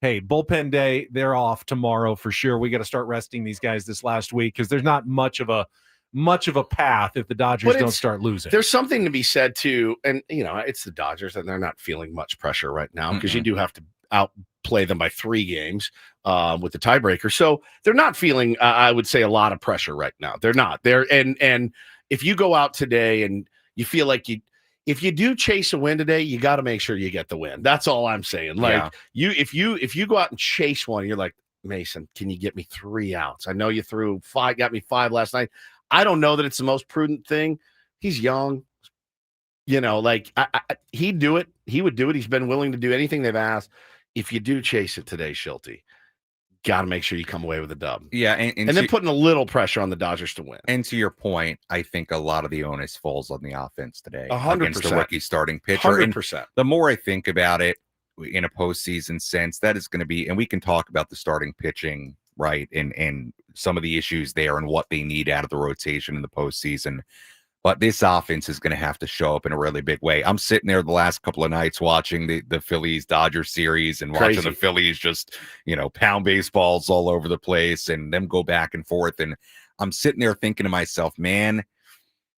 hey, bullpen day, they're off tomorrow for sure. We got to start resting these guys this last week because there's not much of a path if the Dodgers don't start losing. There's something to be said too, and it's the Dodgers, and they're not feeling much pressure right now because you do have to outplay them by 3 games with the tiebreaker. So they're not feeling, I would say, a lot of pressure right now. They're not. And if you go out today and you feel like if you do chase a win today, you got to make sure you get the win. That's all I'm saying. Like if you go out and chase one, you're like, Mason, can you get me 3 outs? I know you threw 5, got me 5 last night. I don't know that it's the most prudent thing. He's young, he'd do it. He would do it. He's been willing to do anything they've asked. If you do chase it today, Schulte, got to make sure you come away with a dub. Yeah, and then putting a little pressure on the Dodgers to win. And to your point, I think a lot of the onus falls on the offense today 100%. against the rookie starting pitcher. 100%. And the more I think about it in a postseason sense, that is going to be, and we can talk about the starting pitching, right, and some of the issues there and what they need out of the rotation in the postseason. But this offense is going to have to show up in a really big way. I'm sitting there the last couple of nights watching the Phillies-Dodgers series and watching the Phillies just, pound baseballs all over the place and them go back and forth. And I'm sitting there thinking to myself, man,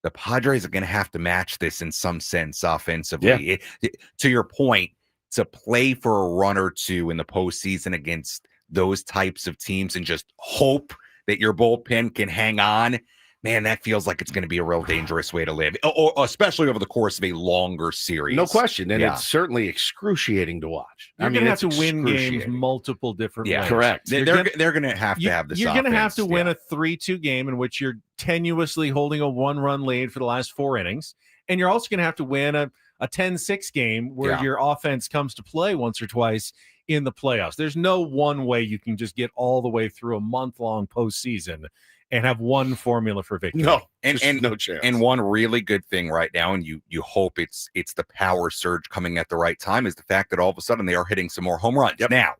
the Padres are going to have to match this in some sense offensively. Yeah. To your point, to play for a run or two in the postseason against those types of teams and just hope that your bullpen can hang on, man, that feels like it's going to be a real dangerous way to live, or especially over the course of a longer series. No question. And it's certainly excruciating to watch. You're going to have to win games multiple different ways. Correct. They're going to have to have this. You're going to have to win a 3-2 game in which you're tenuously holding a 1-run lead for the last 4 innings. And you're also going to have to win a 10-6 game where your offense comes to play once or twice in the playoffs. There's no one way you can just get all the way through a month-long postseason and have one formula for victory. No, and no chance. And one really good thing right now, and you hope it's the power surge coming at the right time, is the fact that all of a sudden they are hitting some more home runs. Yep. Now,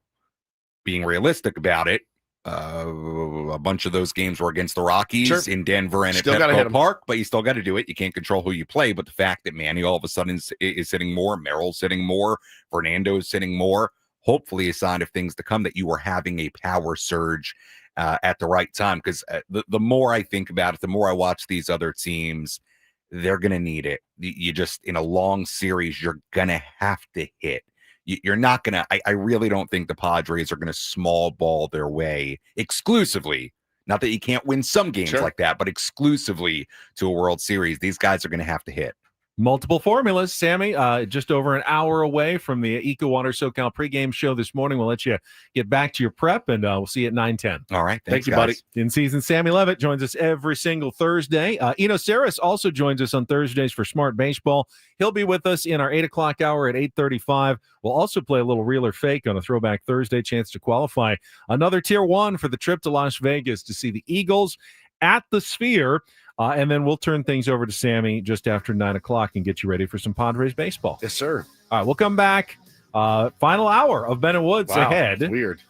being realistic about it, a bunch of those games were against the Rockies in Denver and Still at gotta hit Petco 'em. Park, but you still got to do it. You can't control who you play, but the fact that Manny all of a sudden is hitting more, Merrill's hitting more, Fernando's hitting more, hopefully a sign of things to come that you are having a power surge at the right time. Because the more I think about it, the more I watch these other teams, they're going to need it. You just, in a long series, you're going to have to hit. You're not going to, I really don't think the Padres are going to small ball their way exclusively, Not that you can't win some games like that, but exclusively to a World Series, these guys are going to have to hit. Multiple formulas, Sammy. Just over an hour away from the EcoWater SoCal pregame show this morning. We'll let you get back to your prep, and we'll see you at 9:10. All right. Thank you, buddy. In season, Sammy Levit joins us every single Thursday. Eno Sarris also joins us on Thursdays for Smart Baseball. He'll be with us in our 8 o'clock hour at 8:35. We'll also play a little Real or Fake on a Throwback Thursday, chance to qualify another Tier 1 for the trip to Las Vegas to see the Eagles at the Sphere. And then we'll turn things over to Sammy just after 9 o'clock and get you ready for some Padres baseball. Yes, sir. All right, we'll come back. Final hour of Ben and Woods ahead. Weird.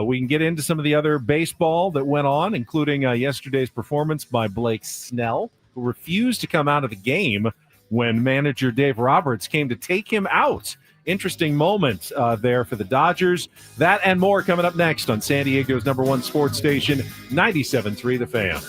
We can get into some of the other baseball that went on, including yesterday's performance by Blake Snell, who refused to come out of the game when manager Dave Roberts came to take him out. Interesting moment there for the Dodgers. That and more coming up next on San Diego's #1 sports station, 97.3 The Fan.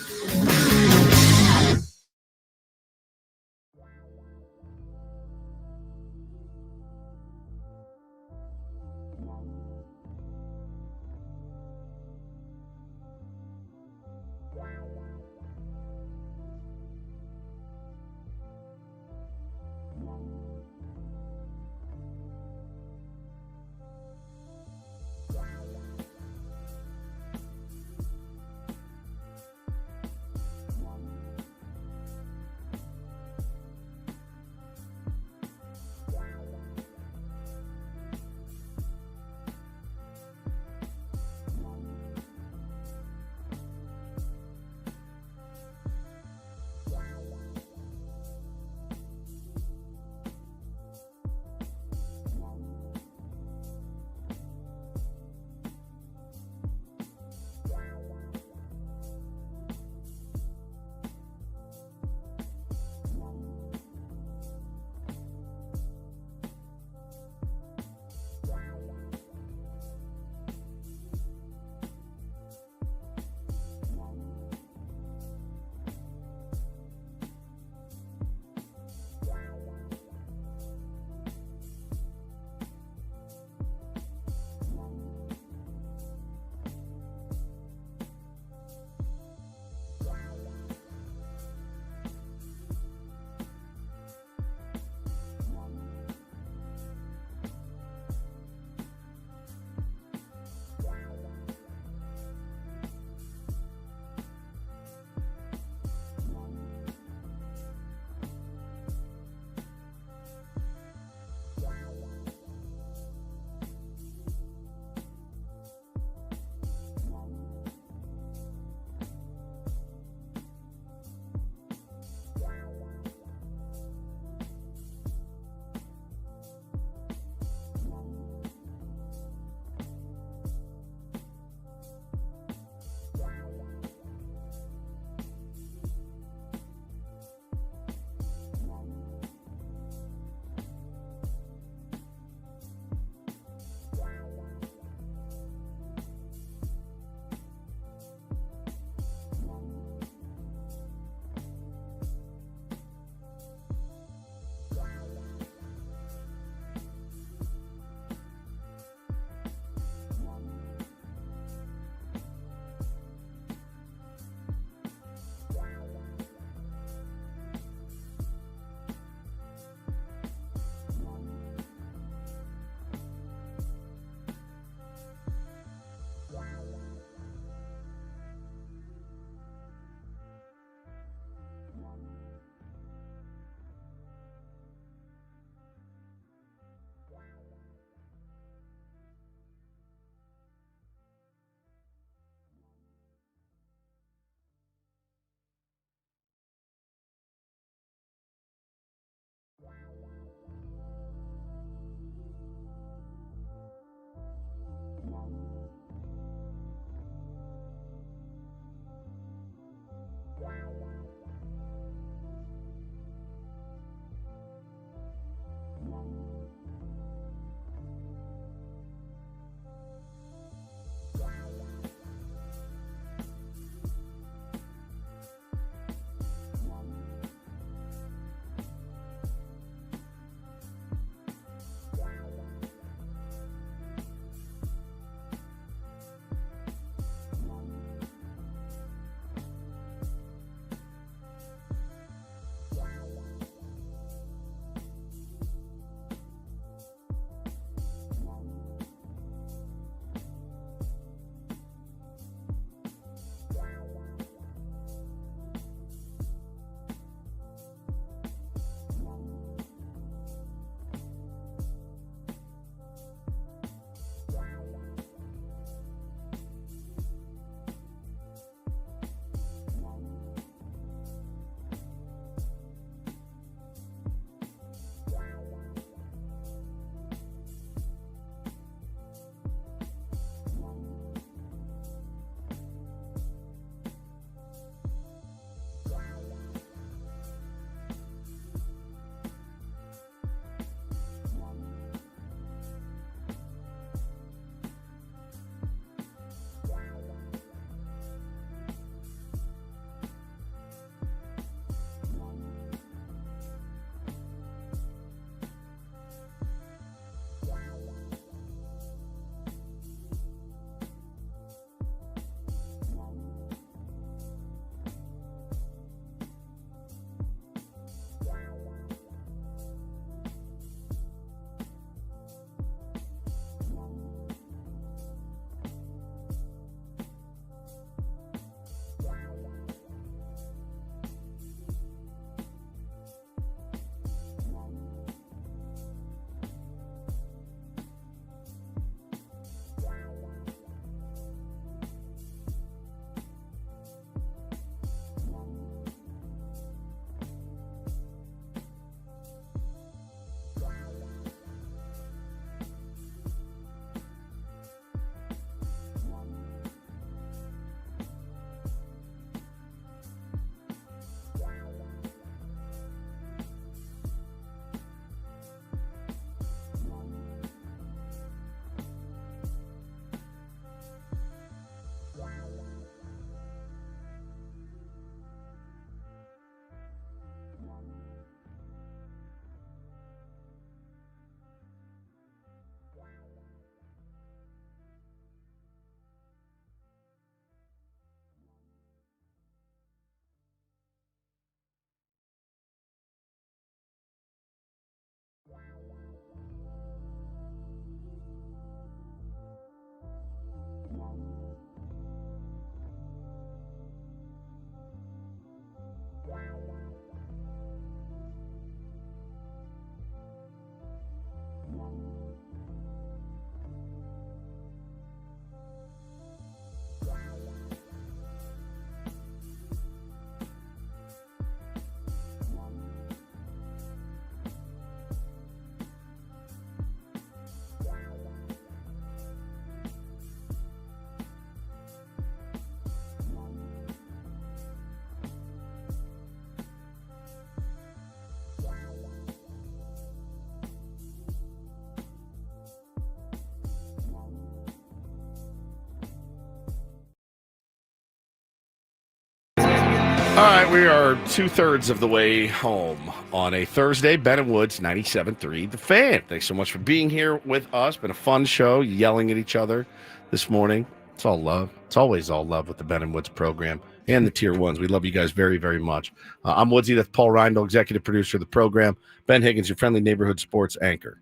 All right, we are 2/3 of the way home on a Thursday. Ben and Woods, 97.3 The Fan. Thanks so much for being here with us. Been a fun show, yelling at each other this morning. It's all love. It's always all love with the Ben and Woods program and the Tier 1s. We love you guys very, very much. I'm Woodsy. That's Paul Reindl, executive producer of the program. Ben Higgins, your friendly neighborhood sports anchor,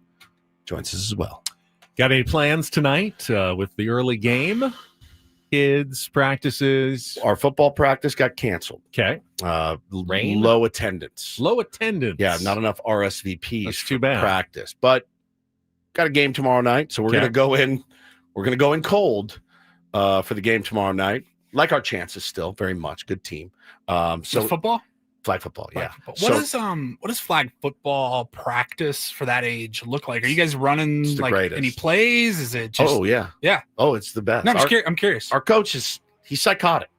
joins us as well. Got any plans tonight with the early game? Kids, practices? Our football practice got canceled. Okay. Rain? Low attendance. Low attendance. Yeah, not enough RSVPs. That's too bad. Practice. But got a game tomorrow night, so we're going to go in. We're going to go in cold for the game tomorrow night. Like our chances still, very much. Good team. So football? Flag football, yeah. What does flag football practice for that age look like? Are you guys running like greatest. Any plays? Is it just yeah. Oh, it's the best. No, I'm curious. Our coach he's psychotic,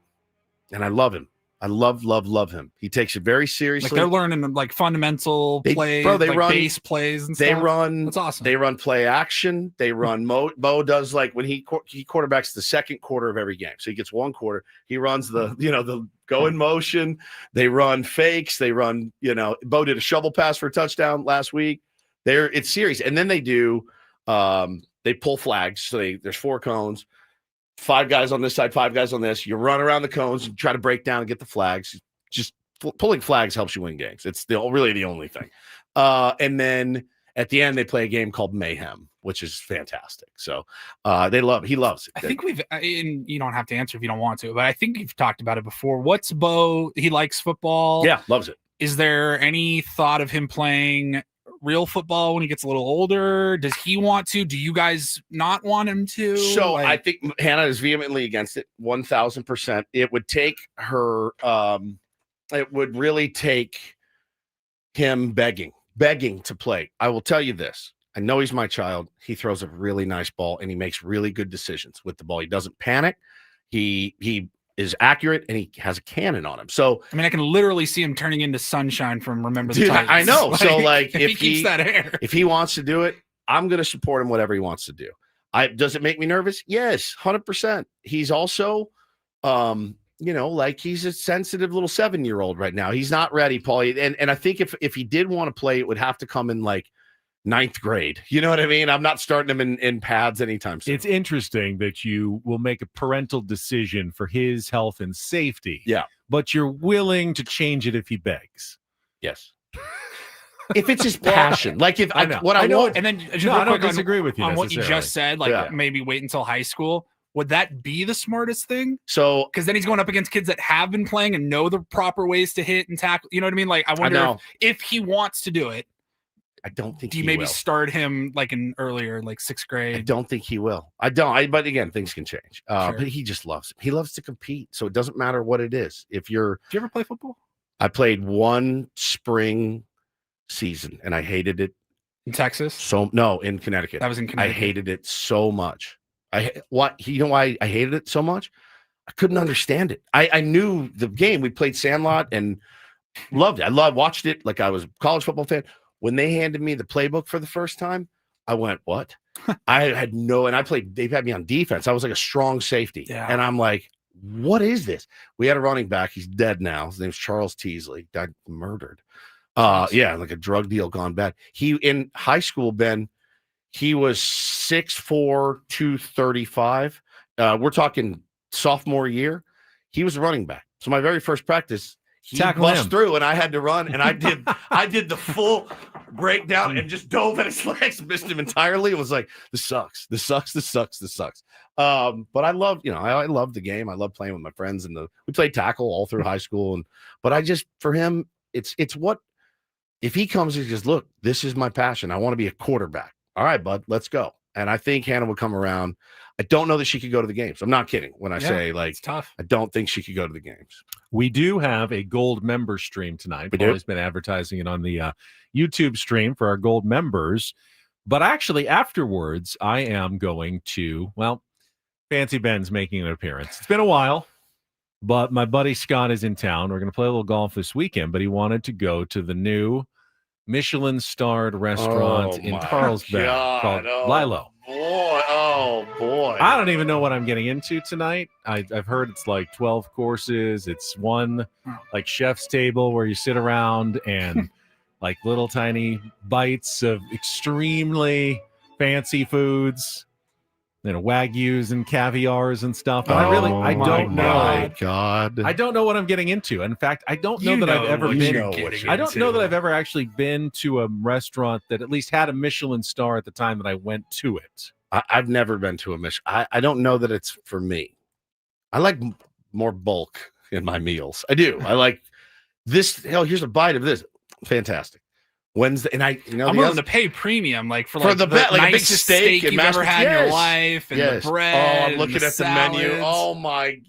and I love him. I love him. He takes it very seriously. Like they're learning like fundamental plays, they run base plays and stuff. They run. That's awesome. They run play action. They run. Mo does like when he quarterbacks the second quarter of every game. So he gets one quarter. He runs the go in motion. They run fakes. They run. Bo did a shovel pass for a touchdown last week. It's serious, and then they do. They pull flags. So there's 4 cones. 5 guys on this side, 5 guys on this. You run around the cones and try to break down and get the flags. Just pulling flags helps you win games. It's really the only thing. And then at the end, they play a game called Mayhem, which is fantastic. So he loves it. I think and you don't have to answer if you don't want to, but I think you've talked about it before. What's Bo? He likes football. Yeah, loves it. Is there any thought of him playing real football when he gets a little older? Does he want to? Do you guys not want him to? So I think Hannah is vehemently against it, 1,000%. It would take her. It would really take him begging to play. I will tell you this. I know he's my child. He throws a really nice ball and he makes really good decisions with the ball. He doesn't panic. He is accurate and he has a cannon on him. So I mean, I can literally see him turning into Sunshine from Remember the Titans. I know. So like if he keeps that air, if he wants to do it, I'm going to support him whatever he wants to do. Does it make me nervous? Yes, 100%. He's also like he's a sensitive little 7-year-old right now. He's not ready, Paul. And I think if he did want to play, it would have to come in like 9th grade. You know what I mean? I'm not starting him in pads anytime soon. It's interesting that you will make a parental decision for his health and safety. Yeah. But you're willing to change it if he begs. Yes. If it's his passion. Like if I want. And then just I don't disagree with you on what you just said, maybe wait until high school. Would that be the smartest thing? So, because then he's going up against kids that have been playing and know the proper ways to hit and tackle. You know what I mean? Like, I wonder if he wants to do it. I don't think do you maybe start him like in earlier, like 6th grade? I don't think he will. But again, things can change. Sure. But he just loves it. He loves to compete. So it doesn't matter what it is. Did you ever play football? I played one spring season and I hated it. In Texas? No, in Connecticut. That was in Connecticut. I hated it so much. You know why I hated it so much? I couldn't understand it. I knew the game. We played Sandlot and loved it. Watched it like I was a college football fan. When they handed me the playbook for the first time, I went, what? I had they've had me on defense. I was like a strong safety. Yeah. And I'm like, what is this? We had a running back. He's dead now. His name's Charles Teasley. Died murdered. Yeah, like a drug deal gone bad. He in high school, Ben, he was 6'4", 235. We're talking sophomore year. He was a running back. So my very first practice, he bust through and I had to run and I did the full breakdown and just dove at his legs, missed him entirely. It was like, this sucks. But I love, I love the game. I love playing with my friends we played tackle all through high school. But for him, it's what, if he comes and says, look, this is my passion. I want to be a quarterback. All right, bud, let's go. And I think Hannah would come around. I don't know that she could go to the games. I'm not kidding when I say it's tough. I don't think she could go to the games. We do have a gold member stream tonight. We've always been advertising it on the YouTube stream for our gold members. But actually, afterwards, I am going to, Fancy Ben's making an appearance. It's been a while, but my buddy Scott is in town. We're going to play a little golf this weekend, but he wanted to go to the new Michelin-starred restaurant in Carlsbad called Lilo. Boy, Oh, boy. I don't even know what I'm getting into tonight. I've heard it's like 12 courses. It's one like chef's table where you sit around and like little tiny bites of extremely fancy foods, wagyus and caviars and stuff. But I don't know. God. I don't know what I'm getting into. In fact, I don't know that I've ever been. I don't know that I've ever actually been to a restaurant that at least had a Michelin star at the time that I went to it. I've never been to a Michelin. I don't know that it's for me. I like more bulk in my meals. I do. I like this. Hell, here's a bite of this. Fantastic. Wednesday, and I'm willing to pay premium, like for the like a big steak you've ever had in your life, and the bread. Oh, I'm looking at the menu. Oh my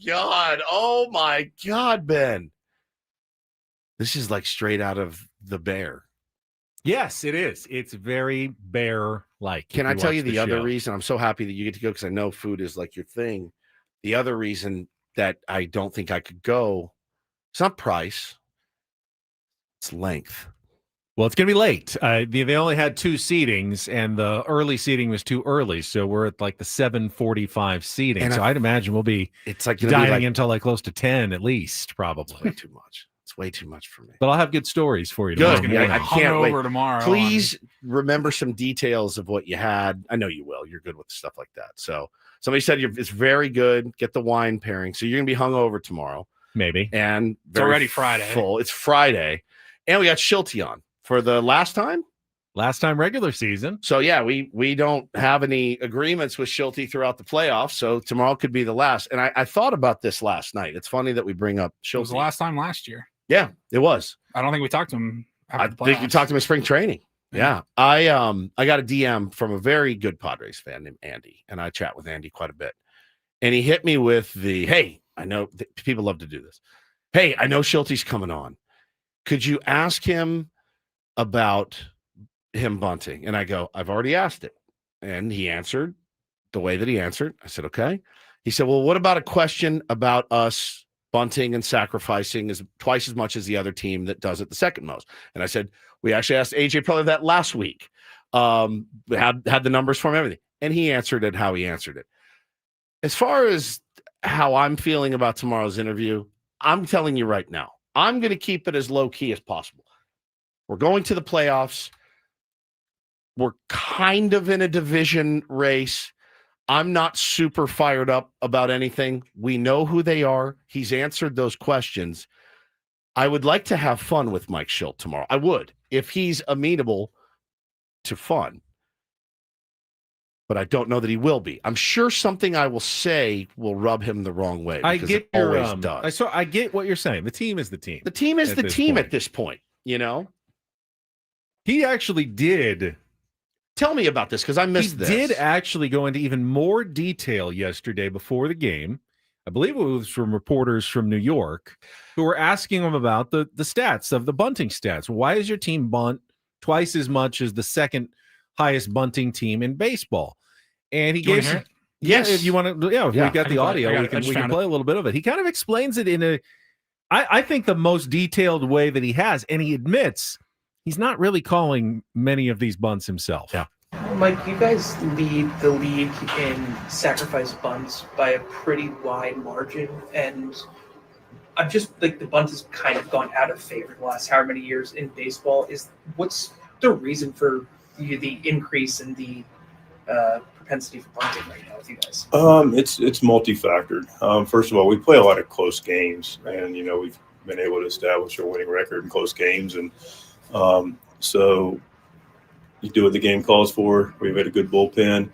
God, Ben. This is like straight out of The Bear. Yes, it is. It's very bear-like. Can I tell you the other reason? I'm so happy that you get to go because I know food is like your thing. The other reason that I don't think I could go, it's not price, it's length. Well, it's going to be late. They only had 2 seatings, and the early seating was too early, so we're at like the 7:45 seating. And so I'd imagine we'll be dining until like close to 10 at least, probably. It's way too much. It's way too much for me. But I'll have good stories for you tomorrow. Good. Yeah, I can't wait. Tomorrow. Please remember some details of what you had. I know you will. You're good with stuff like that. So somebody said it's very good. Get the wine pairing. So you're going to be hungover tomorrow. Maybe. And it's already Friday. Full. It's Friday. And we got Schulte on. For the last time regular season. So yeah, we don't have any agreements with Schulte throughout the playoffs. So tomorrow could be the last. And I thought about this last night. It's funny that we bring up Schulte. It was the last time last year. Yeah, it was. I don't think we talked to him. I think we talked to him in spring training. Yeah. I got a DM from a very good Padres fan named Andy, and I chat with Andy quite a bit. And he hit me with hey, I know people love to do this. Hey, I know Schulte's coming on. Could you ask him about him bunting? And I go, I've already asked it. And he answered the way that he answered. I said, okay. He said, well, what about a question about us bunting and sacrificing is twice as much as the other team that does it the second most? And I said, we actually asked AJ Preller that last week. We had the numbers for him, everything. And he answered it how he answered it. As far as how I'm feeling about tomorrow's interview, I'm telling you right now, I'm going to keep it as low key as possible. We're going to the playoffs. We're kind of in a division race. I'm not super fired up about anything. We know who they are. He's answered those questions. I would like to have fun with Mike Schulte tomorrow. I would, if he's amenable to fun. But I don't know that he will be. I'm sure something I will say will rub him the wrong way. I get it always does. So I get what you're saying. The team is the team. The team is the team at this point, you know? He actually did. Tell me about this because I missed this. He did actually go into even more detail yesterday before the game. I believe it was from reporters from New York who were asking him about the stats of the bunting stats. Why is your team bunt twice as much as the second highest bunting team in baseball? And he gave some, yes, if you want to, if we got the audio, we can play a little bit of it. He kind of explains it in I think the most detailed way that he has, and he admits he's not really calling many of these bunts himself. Yeah. Mike, you guys lead the league in sacrifice bunts by a pretty wide margin, and I'm just like the bunt has kind of gone out of favor the last however many years in baseball. What's the reason for the increase in the propensity for bunting right now with you guys? It's multi-factored. First of all, we play a lot of close games, and we've been able to establish a winning record in close games, and so you do what the game calls for. We've had a good bullpen,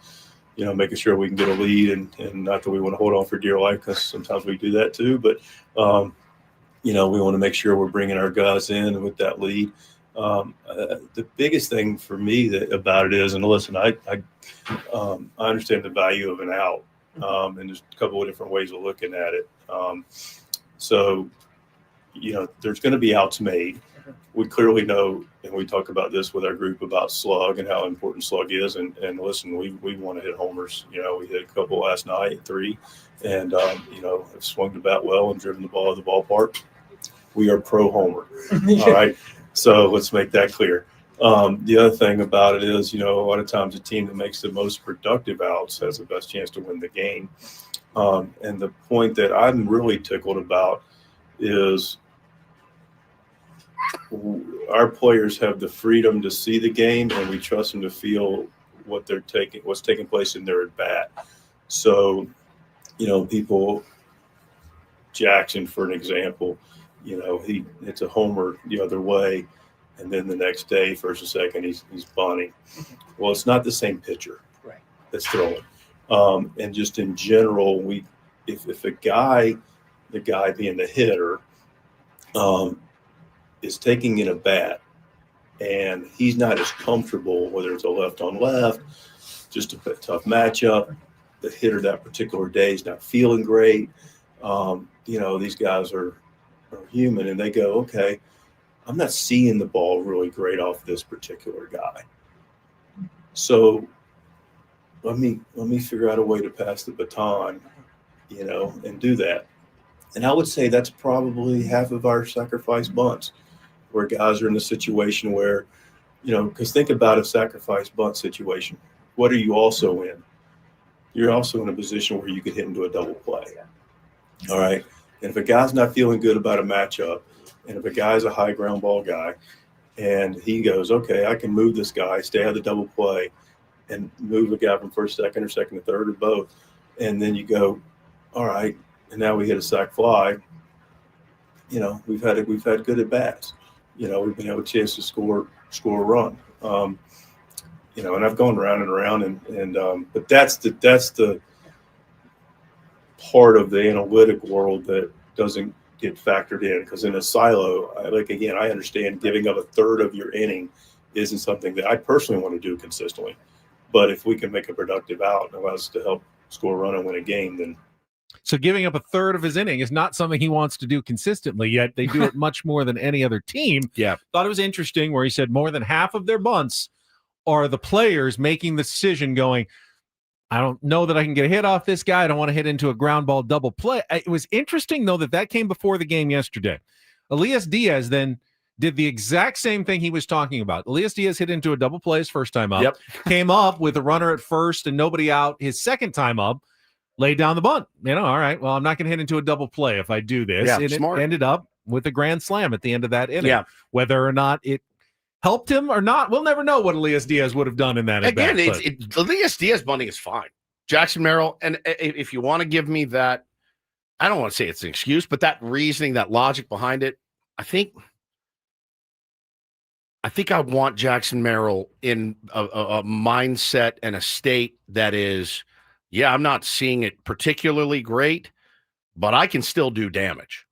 making sure we can get a lead, and not that we want to hold on for dear life because sometimes we do that too. But we want to make sure we're bringing our guys in with that lead. The biggest thing for me about it is, and listen, I understand the value of an out, and there's a couple of different ways of looking at it. So there's going to be outs made. We clearly know, and we talk about this with our group about slug and how important slug is. And listen, we want to hit homers. We hit a couple last night, 3, and have swung the bat well and driven the ball to the ballpark. We are pro homer. All right. So let's make that clear. The other thing about it is, a lot of times the team that makes the most productive outs has the best chance to win the game. And the point that I'm really tickled about is our players have the freedom to see the game, and we trust them to feel what's taking place in their at bat. So, people, Jackson, for an example, he hits a homer the other way, and then the next day, first and second, he's bunting. Well, it's not the same pitcher that's throwing. And just in general, if the guy being the hitter, is taking in a bat, and he's not as comfortable, whether it's a left on left, just a tough matchup, the hitter that particular day is not feeling great. These guys are human, and they go, okay, I'm not seeing the ball really great off this particular guy. So let me figure out a way to pass the baton, and do that. And I would say that's probably half of our sacrifice bunts, where guys are in the situation where, because think about a sacrifice bunt situation. What are you also in? You're also in a position where you could hit into a double play. All right. And if a guy's not feeling good about a matchup, and if a guy's a high ground ball guy, and he goes, okay, I can move this guy, stay out of the double play, and move a guy from first, second, or second to third, or both. And then you go, all right, and now we hit a sac fly. We've had good at bats. We've been able to chance to score a run. And I've gone around and around, and but that's the part of the analytic world that doesn't get factored in, because in a silo, I understand giving up a third of your inning isn't something that I personally want to do consistently. But if we can make a productive out and allows us to help score a run and win a game, then. So giving up a third of his inning is not something he wants to do consistently, yet they do it much more than any other team. Yeah. Thought it was interesting where he said more than half of their bunts are the players making the decision going, I don't know that I can get a hit off this guy. I don't want to hit into a ground ball double play. It was interesting, though, that came before the game yesterday. Elias Diaz then did the exact same thing he was talking about. Elias Diaz hit into a double play his first time up, came up with a runner at first and nobody out his second time up, laid down the bunt. All right, well, I'm not going to hit into a double play if I do this. Yeah, and smart. It ended up with a grand slam at the end of that inning. Yeah. Whether or not it helped him or not, we'll never know what Elias Diaz would have done in that. Again, Elias Diaz bunting is fine. Jackson Merrill, and if you want to give me that, I don't want to say it's an excuse, but that reasoning, that logic behind it, I think I want Jackson Merrill in a mindset and a state that is, I'm not seeing it particularly great, but I can still do damage.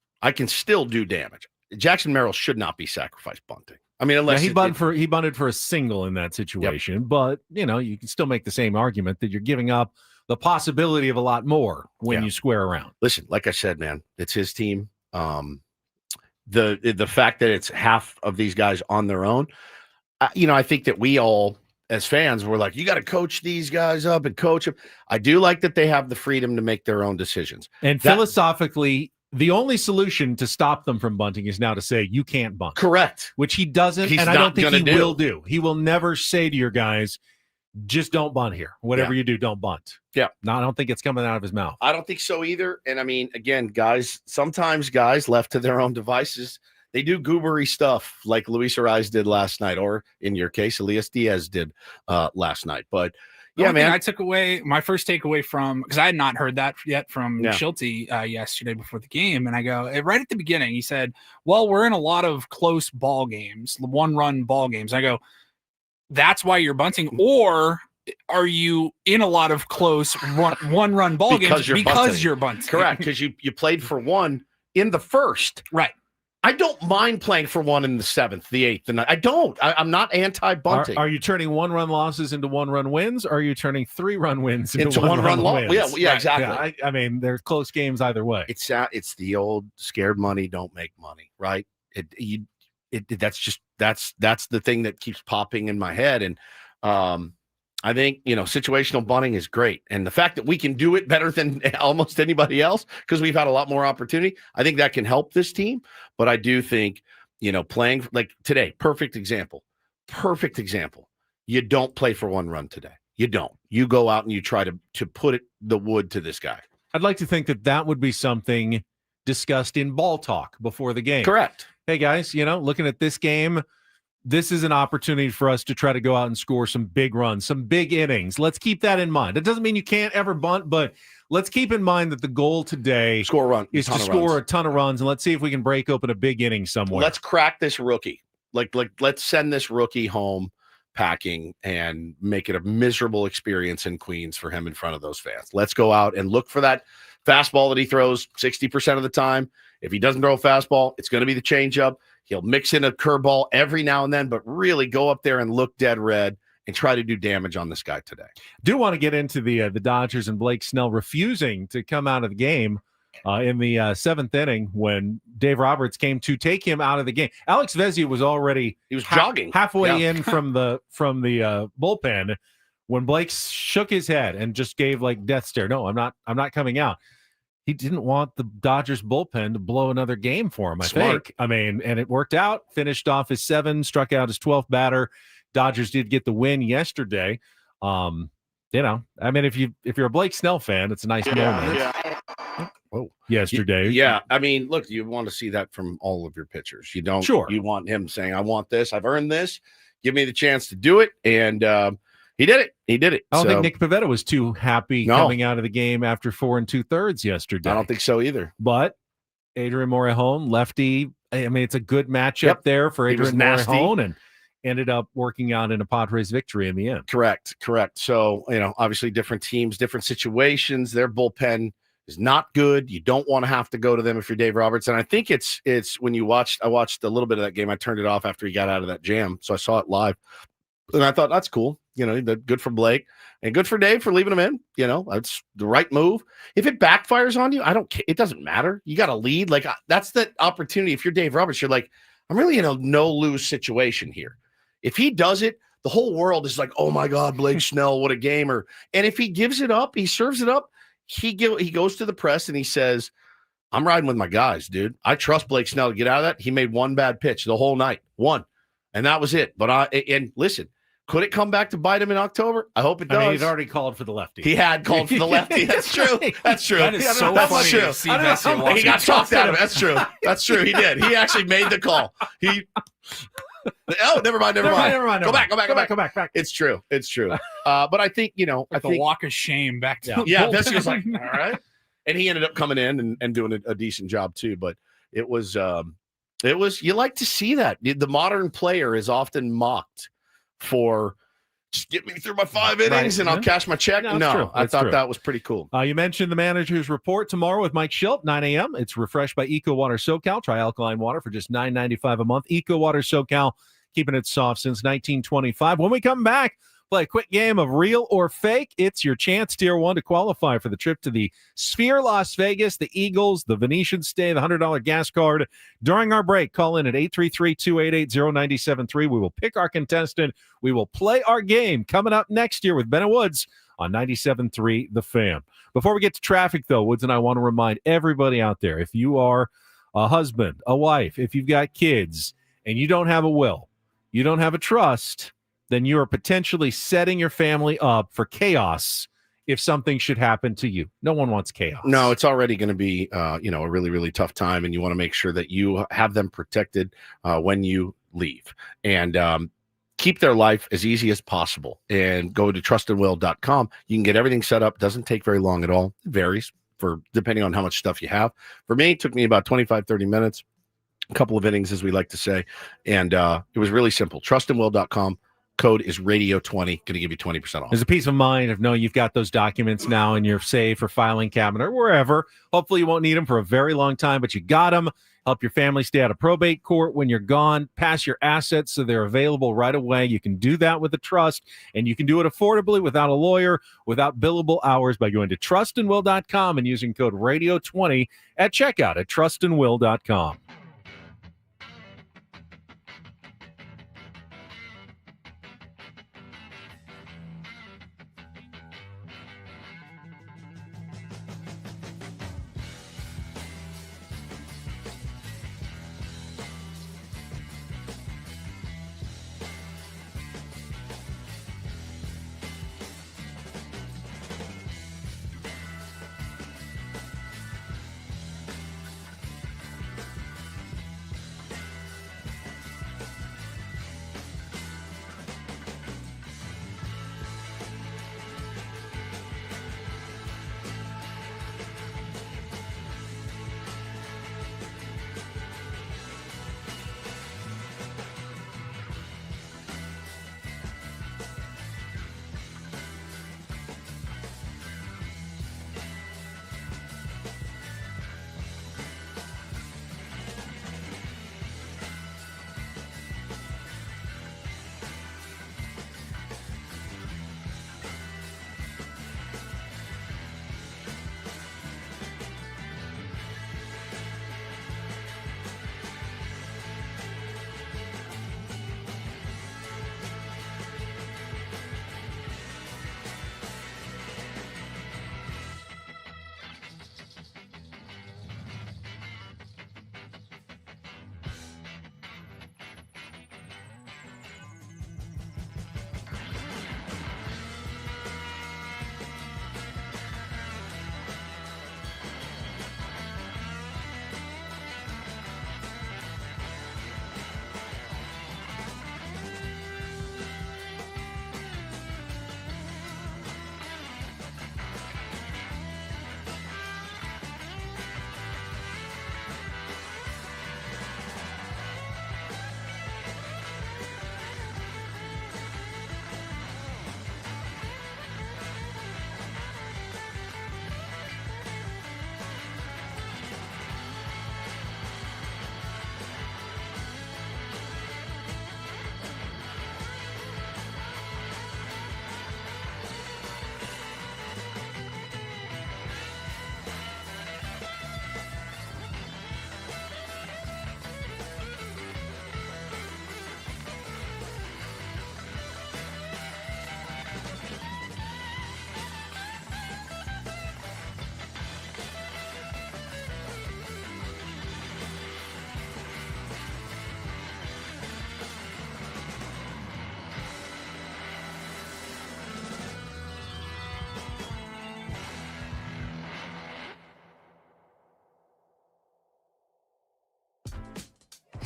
Jackson Merrill should not be sacrifice bunting. I mean, unless he bunted for a single in that situation, but you can still make the same argument that you're giving up the possibility of a lot more when you square around. Listen, like I said, man, it's his team. The fact that it's half of these guys on their own, I think that we all as fans were like, you got to coach these guys up and coach them. I do like that they have the freedom to make their own decisions. And philosophically, the only solution to stop them from bunting is now to say you can't bunt. Correct. Which he doesn't, and I don't think he will do. He will never say to your guys, just don't bunt here. Whatever you do, don't bunt. Yeah. No, I don't think it's coming out of his mouth. I don't think so either. And I mean, again, sometimes guys left to their own devices, they do goobery stuff like Luis Ariz did last night, or in your case, Elias Diaz did last night. But man, I took away my first takeaway from, because I had not heard that yet from Schulte yesterday before the game. And I go, right at the beginning, he said, well, we're in a lot of close ball games, 1-run ball games. I go, that's why you're bunting, or are you in a lot of close one-run ball games because you're bunting? Correct, because you played for one in the first. Right. I don't mind playing for one in the 7th, the 8th, the 9th. I don't. I'm not anti-bunting. Are you turning 1-run losses into 1-run wins, or are you turning 3-run wins into 1-run wins? Yeah, exactly. Yeah, I mean, they're close games either way. It's the old scared money don't make money, right? That's the thing that keeps popping in my head. And I think, situational bunting is great. And the fact that we can do it better than almost anybody else, because we've had a lot more opportunity, I think that can help this team. But I do think, playing like today, perfect example, perfect example. You don't play for one run today. You don't. You go out and you try to put the wood to this guy. I'd like to think that would be something discussed in ball talk before the game. Correct. Hey, guys, looking at this game, this is an opportunity for us to try to go out and score some big runs, some big innings. Let's keep that in mind. It doesn't mean you can't ever bunt, but let's keep in mind that the goal today is to score a ton of runs, and let's see if we can break open a big inning somewhere. Let's crack this rookie. Like let's send this rookie home packing and make it a miserable experience in Queens for him in front of those fans. Let's go out and look for that fastball that he throws 60% of the time. If he doesn't throw a fastball, it's going to be the changeup. He'll mix in a curveball every now and then, but really go up there and look dead red and try to do damage on this guy today. Do want to get into the Dodgers and Blake Snell refusing to come out of the game in the seventh inning when Dave Roberts came to take him out of the game. Alex Vezina was already jogging halfway in from the bullpen when Blake shook his head and just gave like death stare. No, I'm not coming out. He didn't want the Dodgers bullpen to blow another game for him, I think. I mean, and it worked out. Finished off his 7, struck out his 12th batter. Dodgers did get the win yesterday. I mean, if you're a Blake Snell fan, it's a nice moment. Oh, yesterday. Yeah. I mean, look, you want to see that from all of your pitchers. You don't. Sure. You want him saying, "I want this. I've earned this. Give me the chance to do it." And he did it. He did it. I don't think Nick Pivetta was too happy coming out of the game after 4 2/3 yesterday. I don't think so either. But Adrian Morejon, lefty. I mean, it's a good matchup there for Adrian Morejon, and ended up working out in a Padres victory in the end. Correct. So, obviously different teams, different situations. Their bullpen is not good. You don't want to have to go to them if you're Dave Roberts. And I think it's when I watched a little bit of that game. I turned it off after he got out of that jam. So I saw it live. And I thought, that's cool. Good for Blake and good for Dave for leaving him in. That's the right move. If it backfires on you, I don't care. It doesn't matter. You got to lead. Like, that's the opportunity. If you're Dave Roberts, you're like, I'm really in a no-lose situation here. If he does it, the whole world is like, oh my God, Blake Snell, what a gamer. And if he gives it up, he serves it up, he goes to the press and he says, I'm riding with my guys, dude. I trust Blake Snell to get out of that. He made one bad pitch the whole night. One. And that was it. But listen, could it come back to bite him in October? I hope it does. I mean, he'd already called for the lefty. He had called for the lefty. That's true. That's true. That is so funny. True. To see Vezina He got talked out of it. That's true. That's true. He did. He actually made the call. Oh, never mind. Go back. It's true. But I think, I think walk of shame back to Vezina was like, all right. And he ended up coming in and doing a decent job too. But it was you like to see that. The modern player is often mocked for just get me through my 5 innings and I'll cash my check. No, I thought that was pretty cool. You mentioned the manager's report tomorrow with Mike Schilt, 9 a.m. It's refreshed by Eco Water SoCal. Try alkaline water for just $9.95 a month. Eco Water SoCal, keeping it soft since 1925. When we come back, play a quick game of real or fake. It's your chance, Tier 1, to qualify for the trip to the Sphere Las Vegas, the Eagles, the Venetian stay, the $100 gas card. During our break, call in at 833-288-0973. We will pick our contestant. We will play our game coming up next year with Ben and Woods on 97.3 The Fan. Before we get to traffic, though, Woods and I want to remind everybody out there, if you are a husband, a wife, if you've got kids, and you don't have a will, you don't have a trust, then you are potentially setting your family up for chaos if something should happen to you. No one wants chaos. No, it's already going to be, a really, really tough time, and you want to make sure that you have them protected when you leave. And keep their life as easy as possible. And go to trustandwill.com. You can get everything set up. Doesn't take very long at all. It varies depending on how much stuff you have. For me, it took me about 25, 30 minutes, a couple of innings, as we like to say. And it was really simple. Trustandwill.com. Code is radio20, going to give you 20% off. There's a peace of mind of knowing you've got those documents now in your safe or filing cabinet or wherever. Hopefully you won't need them for a very long time, but you got them. Help your family stay out of probate court when you're gone. Pass your assets so they're available right away. You can do that with a trust, and you can do it affordably without a lawyer, without billable hours by going to trustandwill.com and using code radio20 at checkout at trustandwill.com.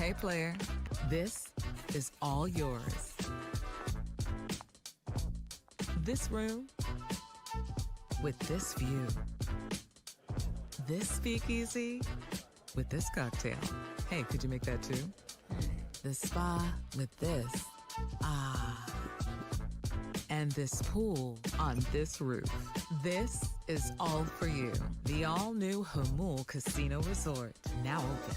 Hey, player, this is all yours. This room with this view. This speakeasy with this cocktail. Hey, could you make that too? The spa with this. Ah. And this pool on this roof. This is all for you. The all-new Hamul Casino Resort, now open.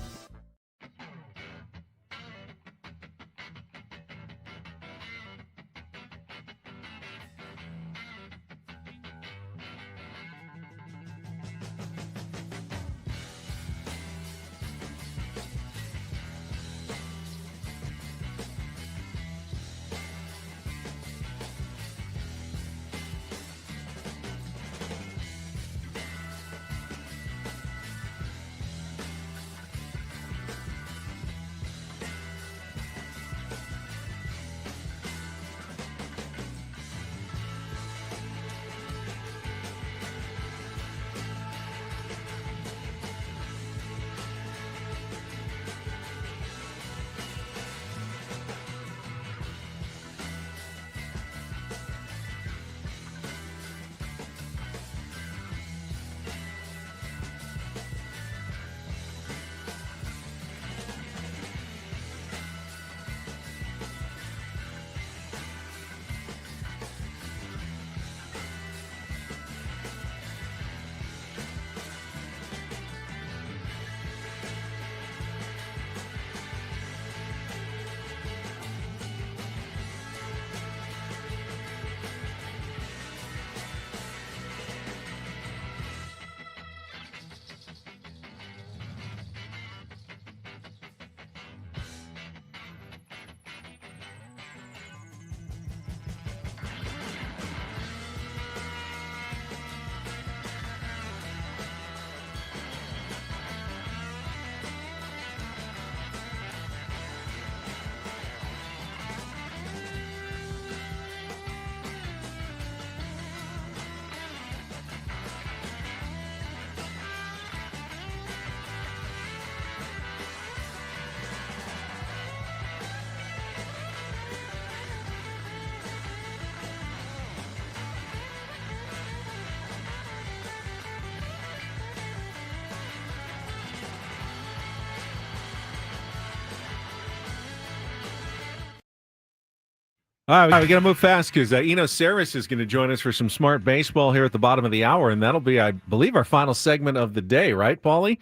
All right, we got to move fast because Eno Sarris is going to join us for some smart baseball here at the bottom of the hour, and that'll be, I believe, our final segment of the day, right, Paulie?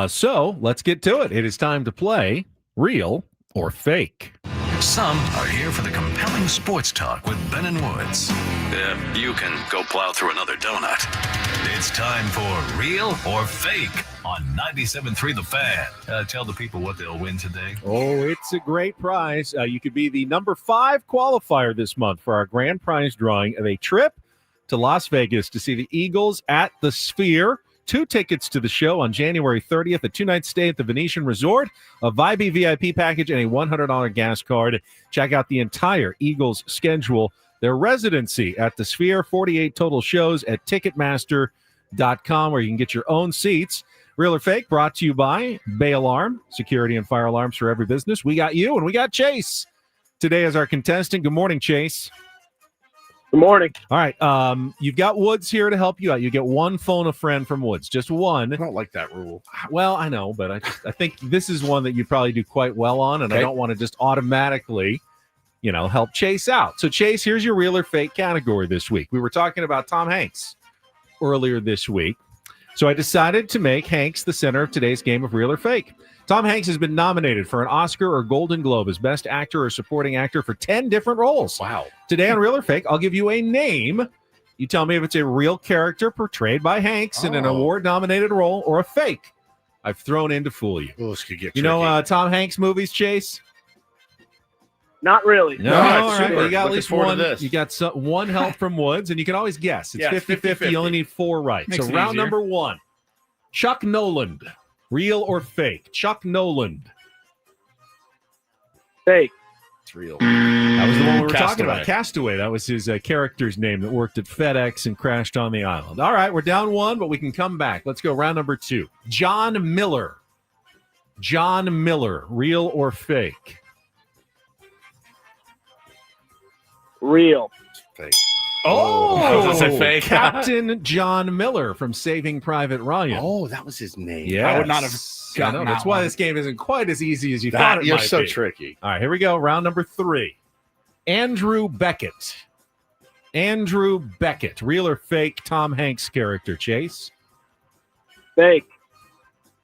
So let's get to it. It is time to play Real or Fake. Some are here for the compelling sports talk with Ben and Woods. You can go plow through another donut. It's time for Real or Fake on 97.3 The Fan. Tell the people what they'll win today. Oh, it's a great prize. You could be the number 5 qualifier this month for our grand prize drawing of a trip to Las Vegas to see the Eagles at the Sphere. 2 tickets to the show on January 30th, a 2-night stay at the Venetian Resort, a Vibey VIP package, and a $100 gas card. Check out the entire Eagles schedule, their residency at the Sphere, 48 total shows at Ticketmaster.com, where you can get your own seats. Real or Fake, brought to you by Bay Alarm, security and fire alarms for every business. We got you, and we got Chase today as our contestant. Good morning, Chase. Good morning. All right. You've got Woods here to help you out. You get one phone a friend from Woods, just one. I don't like that rule. Well, I know, but I think this is one that you probably do quite well on, and okay. I don't want to just automatically, help Chase out. So, Chase, here's your Real or Fake category this week. We were talking about Tom Hanks earlier this week, so I decided to make Hanks the center of today's game of Real or Fake. Tom Hanks has been nominated for an Oscar or Golden Globe as Best Actor or Supporting Actor for 10 different roles. Wow. Today on Real or Fake, I'll give you a name. You tell me if it's a real character portrayed by Hanks in an award-nominated role or a fake I've thrown in to fool you. Oh, this could get tricky. Tom Hanks movies, Chase? Not really. No, all right. Well, you got at least one. You got one help from Woods, and you can always guess. It's 50-50. You only need 4 right. Makes so it round easier. number 1. Chuck Noland. Real or fake? Chuck Noland. Fake. It's real. That was the one we were talking Castaway. about. Castaway. That was his character's name that worked at FedEx and crashed on the island. All right, we're down 1, but we can come back. Let's go round number 2. John Miller. John Miller, real or fake? Real. Fake. Oh, I was gonna say fake. Captain John Miller from Saving Private Ryan. Oh, that was his name. Yeah, I would not have gotten That's that why one. this game isn't quite as easy as you thought it You're might so be. tricky. All right, here we go. Round number 3. Andrew Beckett. Andrew Beckett, real or fake Tom Hanks character, Chase? Fake.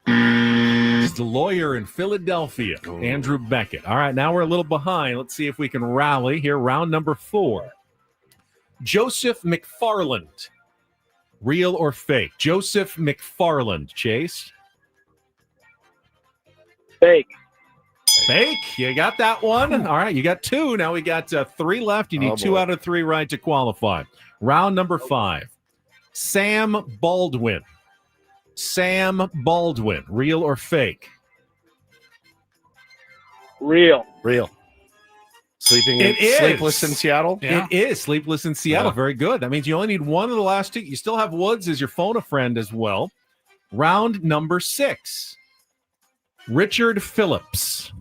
He's the lawyer in Philadelphia, Andrew Beckett. All right, now we're a little behind. Let's see if we can rally here. Round number 4. Joseph McFarland, real or fake? Joseph McFarland, Chase? Fake. Fake. You got that one. All right, you got 2. Now we got 3 left. You need 2 out of 3 right to qualify. Round number 5. Sam Baldwin. Sam Baldwin, real or fake? Real. Real. Sleepless in Seattle? Yeah. It is Sleepless in Seattle. Yeah. Very good. That means you only need 1 of the last 2. You still have Woods as your phone a friend as well. Round number 6. Richard Phillips.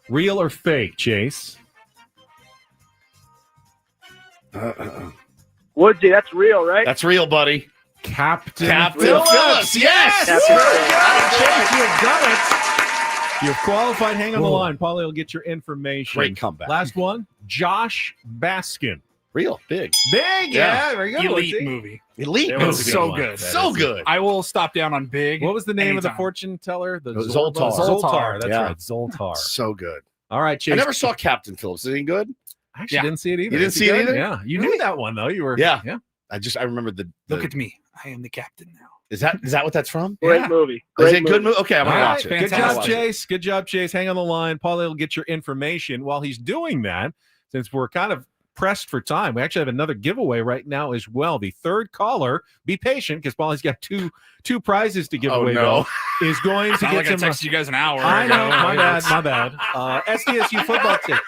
Real or fake, Chase? Woodsy, that's real, right? That's real, buddy. Captain Phillips. Yes. Chase, you have done it. You've qualified. Hang on the line. Paulie will get your information. Great comeback. Last one, Josh Baskin. Real. Big. Big. Yeah, very good. Elite movie. Elite. It was so good. So good. I will stop down on Big. What was the name of the anytime. fortune teller? The Zoltar. Zoltar. That's Yeah. right. Zoltar. So good. All right, Chase. I never saw Captain Phillips. Is he good? I actually didn't see it either. You didn't see it either? Yeah. You knew that one, though. You were. Yeah. Yeah. I remember the Look at me. I am the captain now. Is that what that's from? Great movie. Is it a good movie? Okay, I'm gonna All watch right, it. Good job, Chase. Good job, Chase. Hang on the line. Paulie will get your information. While he's doing that, since we're kind of pressed for time, we actually have another giveaway right now as well. The third caller, be patient because Paulie's got two prizes to give away. No. Though, is going to Not get like some. I texted you guys an hour. I know. ago. My bad. SDSU football tickets.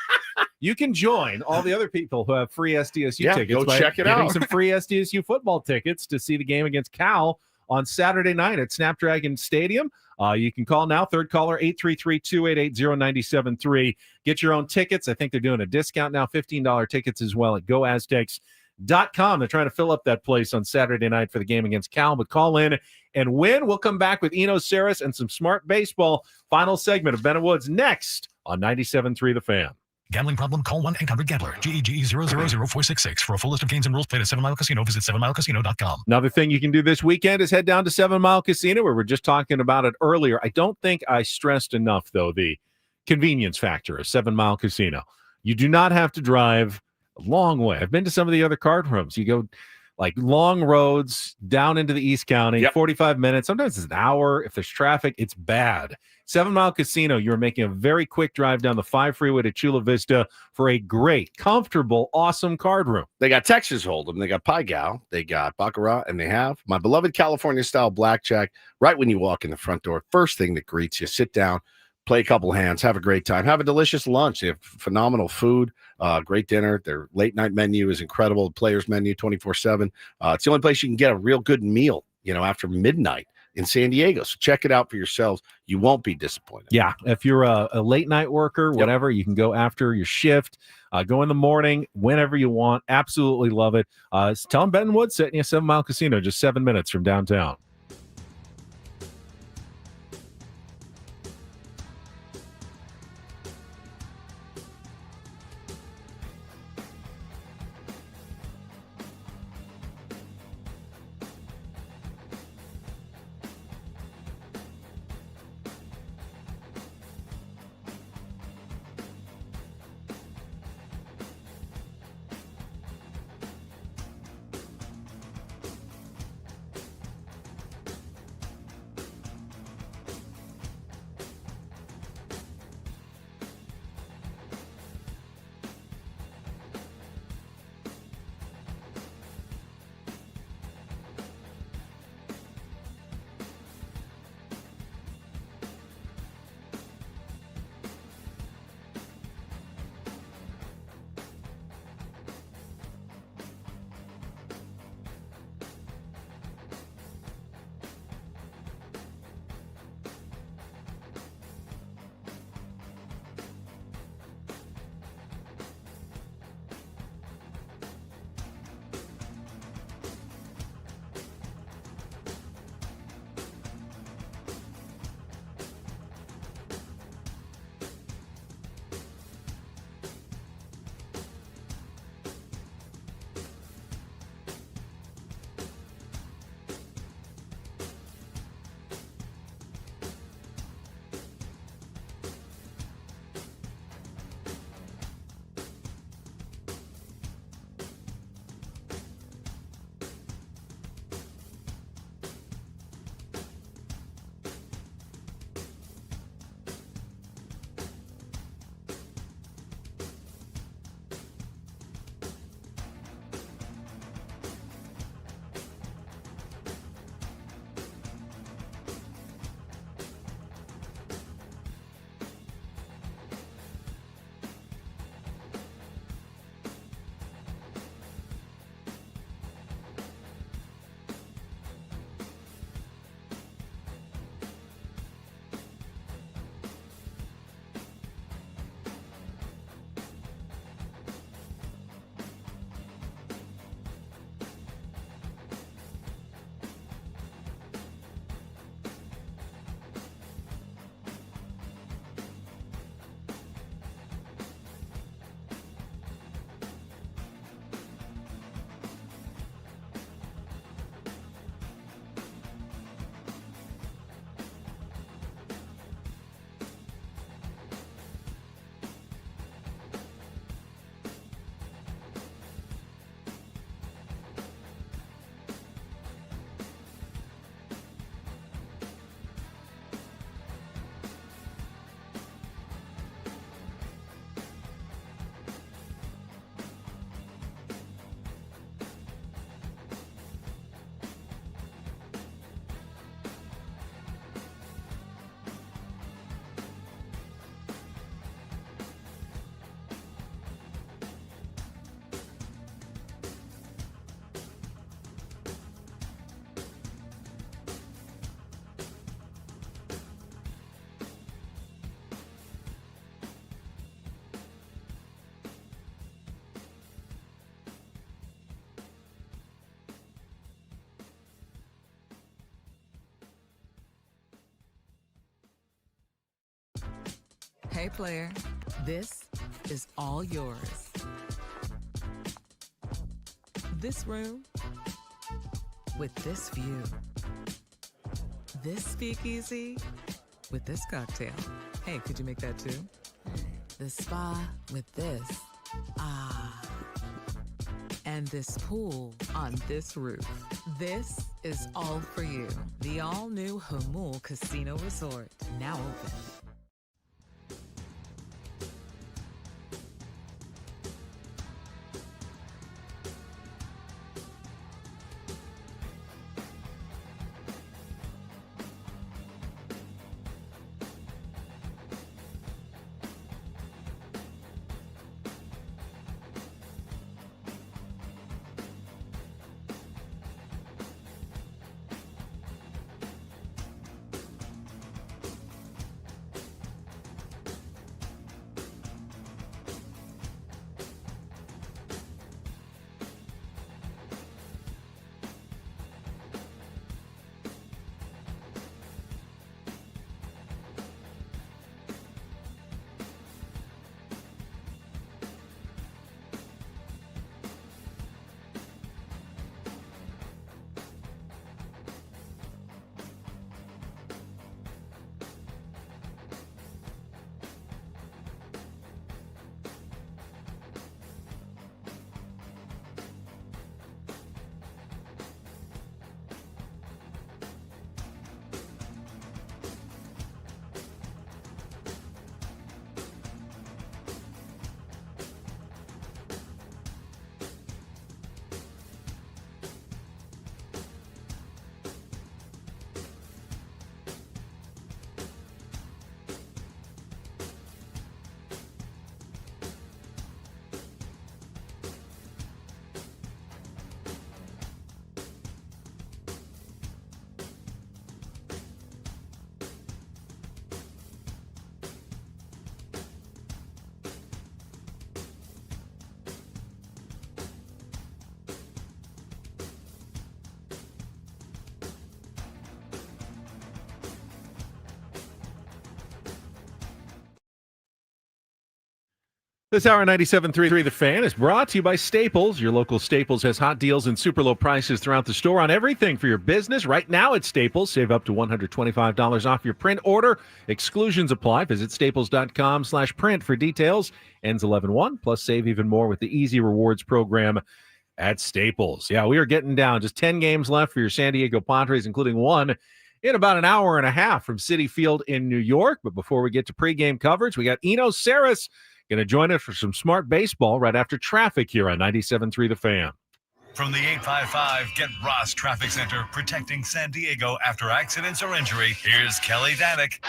You can join all the other people who have free SDSU tickets. Go by check it getting out. some free SDSU football tickets to see the game against Cal on Saturday night at Snapdragon Stadium. You can call now, third caller, 833-288-0973. Get your own tickets. I think they're doing a discount now, $15 tickets as well at GoAztecs.com. They're trying to fill up that place on Saturday night for the game against Cal, but call in and win. We'll come back with Eno Sarris and some smart baseball. Final segment of Ben & Woods next on 97.3 The Fan. Gambling problem? Call 1-800-GAMBLER. GEGE 000-466. For a full list of games and rules, played at 7 Mile Casino. Visit 7milecasino.com. Another thing you can do this weekend is head down to 7 Mile Casino, where we were just talking about it earlier. I don't think I stressed enough, though, the convenience factor of 7 Mile Casino. You do not have to drive a long way. I've been to some of the other card rooms. You go like long roads down into the East County, 45 minutes. Sometimes it's an hour. If there's traffic, it's bad. 7 Mile Casino, you're making a very quick drive down the 5 freeway to Chula Vista for a great, comfortable, awesome card room. They got Texas Hold'em, they got Pai Gow, they got Baccarat, and they have my beloved California-style blackjack right when you walk in the front door. First thing that greets you, sit down, play a couple hands, have a great time, have a delicious lunch. They have phenomenal food, great dinner. Their late-night menu is incredible. The players menu 24/7. It's the only place you can get a real good meal, after midnight in San Diego. So check it out for yourselves. You won't be disappointed. Yeah, if you're a late night worker, whatever, you can go after your shift, go in the morning, whenever you want. Absolutely love it. Tell them Ben Wood sitting at 7 Mile Casino, just 7 minutes from downtown. Hey, player, this is all yours. This room with this view. This speakeasy with this cocktail. Hey, could you make that too? The spa with this. Ah. And this pool on this roof. This is all for you. The all-new Hamul Casino Resort, now open. This hour 97.3 The Fan is brought to you by Staples. Your local Staples has hot deals and super low prices throughout the store on everything for your business. Right now at Staples, save up to $125 off your print order. Exclusions apply. Visit staples.com/print for details. Ends 11/1, plus save even more with the Easy Rewards program at Staples. Yeah, we are getting down. Just 10 games left for your San Diego Padres, including one in about an hour and a half from Citi Field in New York. But before we get to pregame coverage, we got Eno Sarris going to join us for some smart baseball right after traffic here on 97.3 The Fan. From the 855 Get Ross Traffic Center, protecting San Diego after accidents or injury, here's Kelly Danick.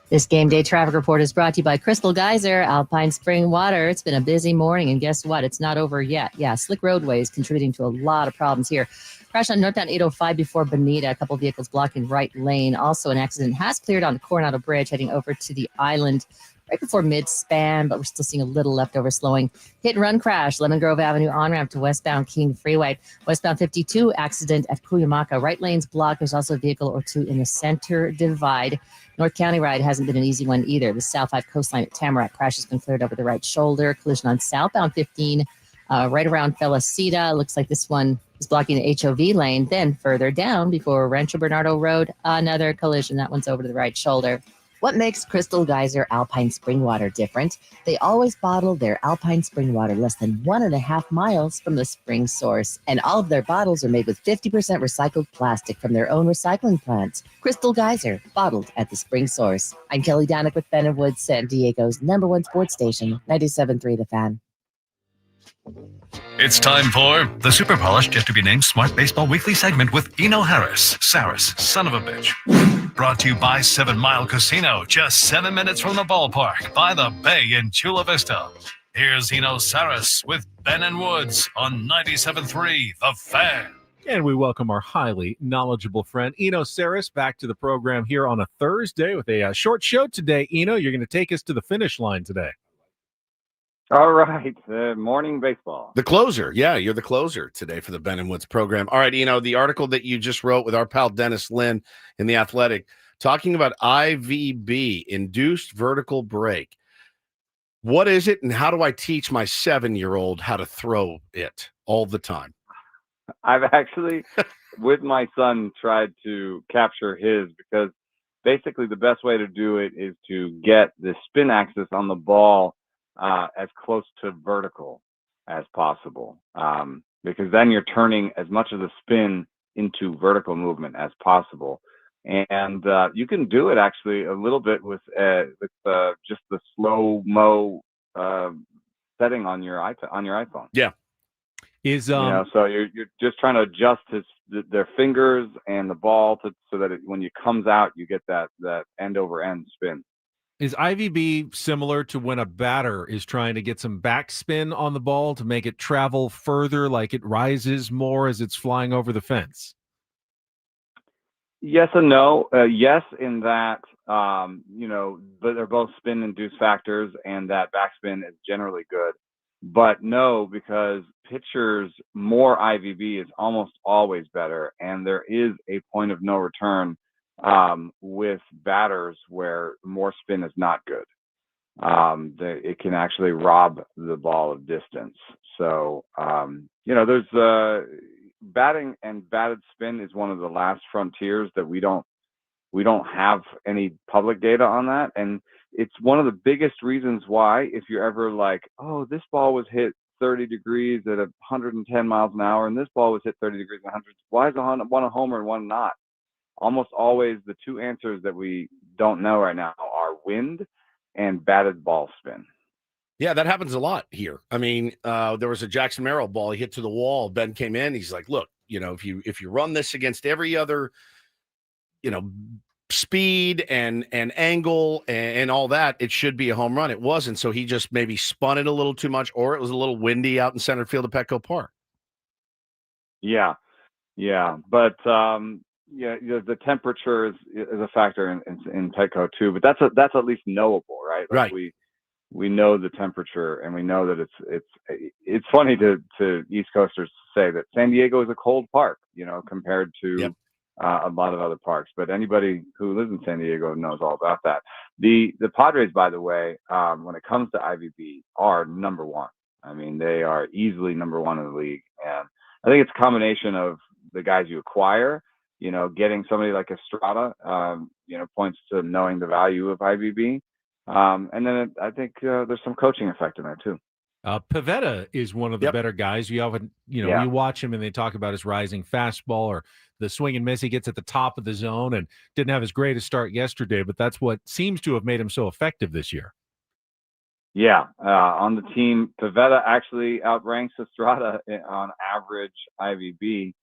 This game day traffic report is brought to you by Crystal Geyser, Alpine Spring Water. It's been a busy morning, and guess what? It's not over yet. Yeah, slick roadways contributing to a lot of problems here. Crash on northbound 805 before Bonita. A couple vehicles blocking right lane. Also, an accident has cleared on the Coronado Bridge heading over to the island right before mid-span, but we're still seeing a little leftover slowing. Hit and run crash, Lemon Grove Avenue on-ramp to westbound King Freeway. Westbound 52, accident at Cuyamaca. Right lane's blocked. There's also a vehicle or two in the center divide. North County ride hasn't been an easy one either. The South 5 coastline at Tamarack crash has been cleared over the right shoulder. Collision on southbound 15, right around Felicita. Looks like this one is blocking the HOV lane. Then further down before Rancho Bernardo Road, another collision. That one's over to the right shoulder. What makes Crystal Geyser Alpine Spring Water different? They always bottle their Alpine Spring Water less than 1.5 miles from the spring source. And all of their bottles are made with 50% recycled plastic from their own recycling plants. Crystal Geyser, bottled at the spring source. I'm Kelly Danick with Ben & Woods, San Diego's #1 sports station, 97.3 The Fan. It's time for the super polished, yet to be named Smart Baseball Weekly segment with Eno Sarris, son of a bitch. Brought to you by 7 Mile Casino, just 7 minutes from the ballpark, by the bay in Chula Vista. Here's Eno Sarris with Ben & Woods on 97.3 The Fan. And we welcome our highly knowledgeable friend, Eno Sarris, back to the program here on a Thursday with a short show today. Eno, you're going to take us to the finish line today. All right. Morning baseball. The closer. Yeah, you're the closer today for the Ben & Woods program. All right, the article that you just wrote with our pal Dennis Lynn in The Athletic talking about IVB, induced vertical break. What is it, and how do I teach my 7-year-old how to throw it all the time? I've actually, with my son, tried to capture his, because basically the best way to do it is to get the spin axis on the ball as close to vertical as possible, because then you're turning as much of the spin into vertical movement as possible. And you can do it actually a little bit with just the slow-mo setting on your iPhone. Yeah. So you're just trying to adjust their fingers and the ball so that when it comes out, you get that end over end spin. Is IVB similar to when a batter is trying to get some backspin on the ball to make it travel further, like it rises more as it's flying over the fence? Yes and no. Yes, in that, but they're both spin-induced factors, and that backspin is generally good. But no, because pitchers, more IVB is almost always better, and there is a point of no return with batters where more spin is not good. It can actually rob the ball of distance. So, there's batting and batted spin is one of the last frontiers that we don't have any public data on that. And it's one of the biggest reasons why, if you're ever like, oh, this ball was hit 30 degrees at 110 miles an hour, and this ball was hit 30 degrees at 100, why is one a homer and one not? Almost always the two answers that we don't know right now are wind and batted ball spin. Yeah, that happens a lot here. I mean, there was a Jackson Merrill ball he hit to the wall. Ben came in. He's like, look, if you run this against every other, speed and angle and all that, it should be a home run. It wasn't. So he just maybe spun it a little too much, or it was a little windy out in center field of Petco Park. Yeah. But, the temperature is a factor in Petco too, but that's at least knowable, right? Like right. We know the temperature, and we know that it's funny to East Coasters say that San Diego is a cold park, compared to a lot of other parks. But anybody who lives in San Diego knows all about that. The Padres, by the way, when it comes to IVB, are number one. I mean, they are easily number one in the league, and I think it's a combination of the guys you acquire. Getting somebody like Estrada, points to knowing the value of IVB. And then I think there's some coaching effect in there too. Pivetta is one of the better guys. You often, you watch him and they talk about his rising fastball or the swing and miss he gets at the top of the zone, and didn't have his greatest start yesterday, but that's what seems to have made him so effective this year. Yeah, on the team, Pivetta actually outranks Estrada on average IVB,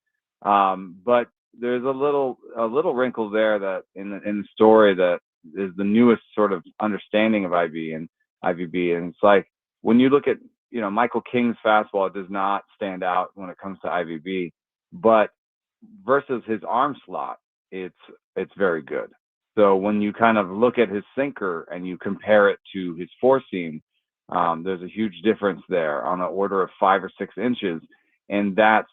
but there's a little wrinkle there that in the story that is the newest sort of understanding of IVB, and it's like when you look at Michael King's fastball, it does not stand out when it comes to IVB, but versus his arm slot, it's very good. So when you kind of look at his sinker and you compare it to his four seam, there's a huge difference there on the order of 5 or 6 inches, and that's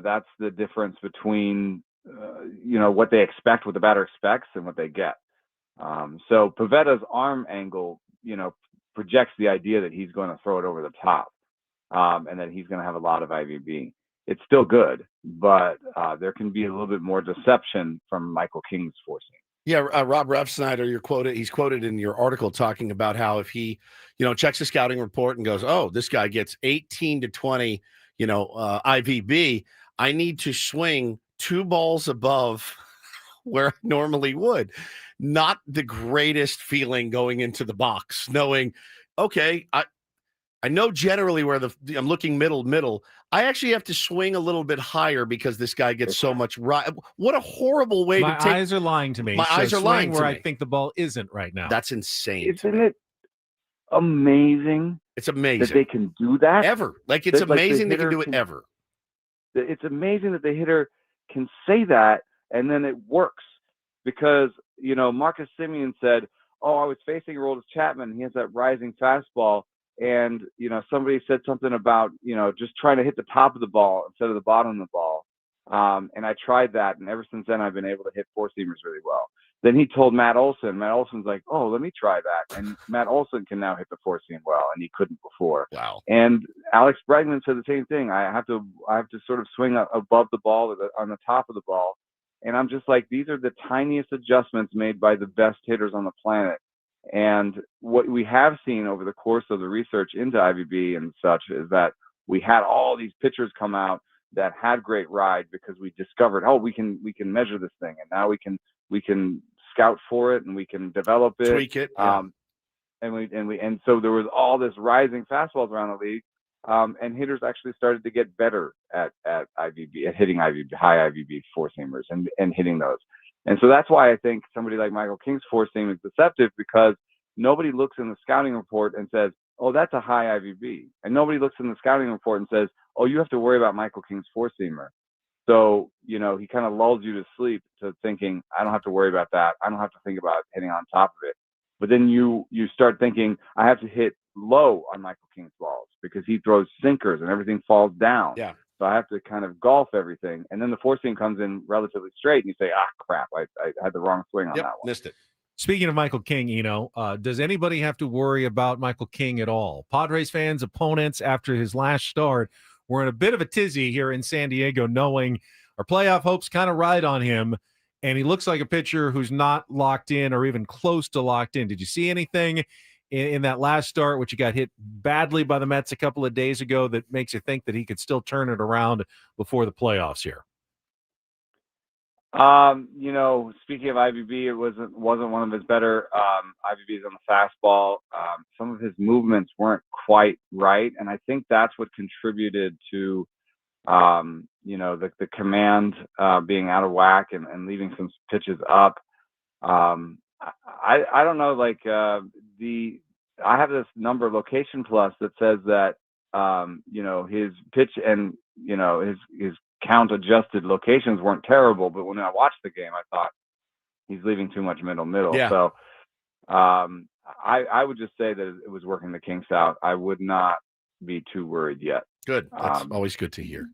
that's the difference between what they expect, what the batter expects, and what they get. So Pivetta's arm angle, projects the idea that he's going to throw it over the top, and that he's going to have a lot of IVB. It's still good, but there can be a little bit more deception from Michael King's forcing. Yeah, Rob Refsnyder, he's quoted in your article talking about how if he, checks the scouting report and goes, oh, this guy gets 18 to 20, IVB, I need to swing 2 balls above where I normally would. Not the greatest feeling going into the box, knowing, okay, I know generally where I'm looking middle. I actually have to swing a little bit higher because this guy gets so much right. What a horrible way to take. My eyes are lying to me. My eyes are lying where to I me. think the ball isn't right now. That's insane. Isn't it amazing? It's amazing that they can do that ever. Like it's amazing they can do it ever. It's amazing that the hitter can say that and then it works, because Marcus Semien said, "Oh, I was facing Aroldis Chapman. He has that rising fastball." And, somebody said something about, just trying to hit the top of the ball instead of the bottom of the ball. And I tried that, and ever since then, I've been able to hit four-seamers really well. Then he told Matt Olson. Matt Olson's like, oh, let me try that. And Matt Olson can now hit the four-seam well, and he couldn't before. Wow. And Alex Bregman said the same thing. I have to sort of swing above the ball or on the top of the ball. And I'm just like, these are the tiniest adjustments made by the best hitters on the planet. And what we have seen over the course of the research into IVB and such is that we had all these pitchers come out that had great ride because we discovered, oh, we can measure this thing, and now we can scout for it, and we can develop it, tweak it. Yeah. And so there was all this rising fastballs around the league, and hitters actually started to get better at IVB, at hitting IVB, high IVB four seamers and hitting those. And so that's why I think somebody like Michael King's four seam is deceptive, because nobody looks in the scouting report and says, oh, that's a high IVB. And nobody looks in the scouting report and says, oh, you have to worry about Michael King's four seamer. So, he kind of lulls you to sleep to thinking, I don't have to worry about that. I don't have to think about hitting on top of it. But then you start thinking, I have to hit low on Michael King's balls because he throws sinkers and everything falls down. Yeah. So I have to kind of golf everything. And then the four seam comes in relatively straight, and you say, crap, I had the wrong swing on that one. Missed it. Speaking of Michael King, does anybody have to worry about Michael King at all? Padres fans, opponents, after his last start, were in a bit of a tizzy here in San Diego, knowing our playoff hopes kind of ride on him, and he looks like a pitcher who's not locked in or even close to locked in. Did you see anything in that last start, which he got hit badly by the Mets a couple of days ago, that makes you think that he could still turn it around before the playoffs here? Speaking of IVB, it wasn't one of his better IVBs on the fastball. Some of his movements weren't quite right, and I think that's what contributed to the command being out of whack and leaving some pitches up. I don't know, I have this number, Location Plus, that says that his pitch and his count adjusted locations weren't terrible, but when I watched the game, I thought he's leaving too much middle. Yeah. So I would just say that it was working the kinks out. I would not be too worried yet. Good. That's always good to hear.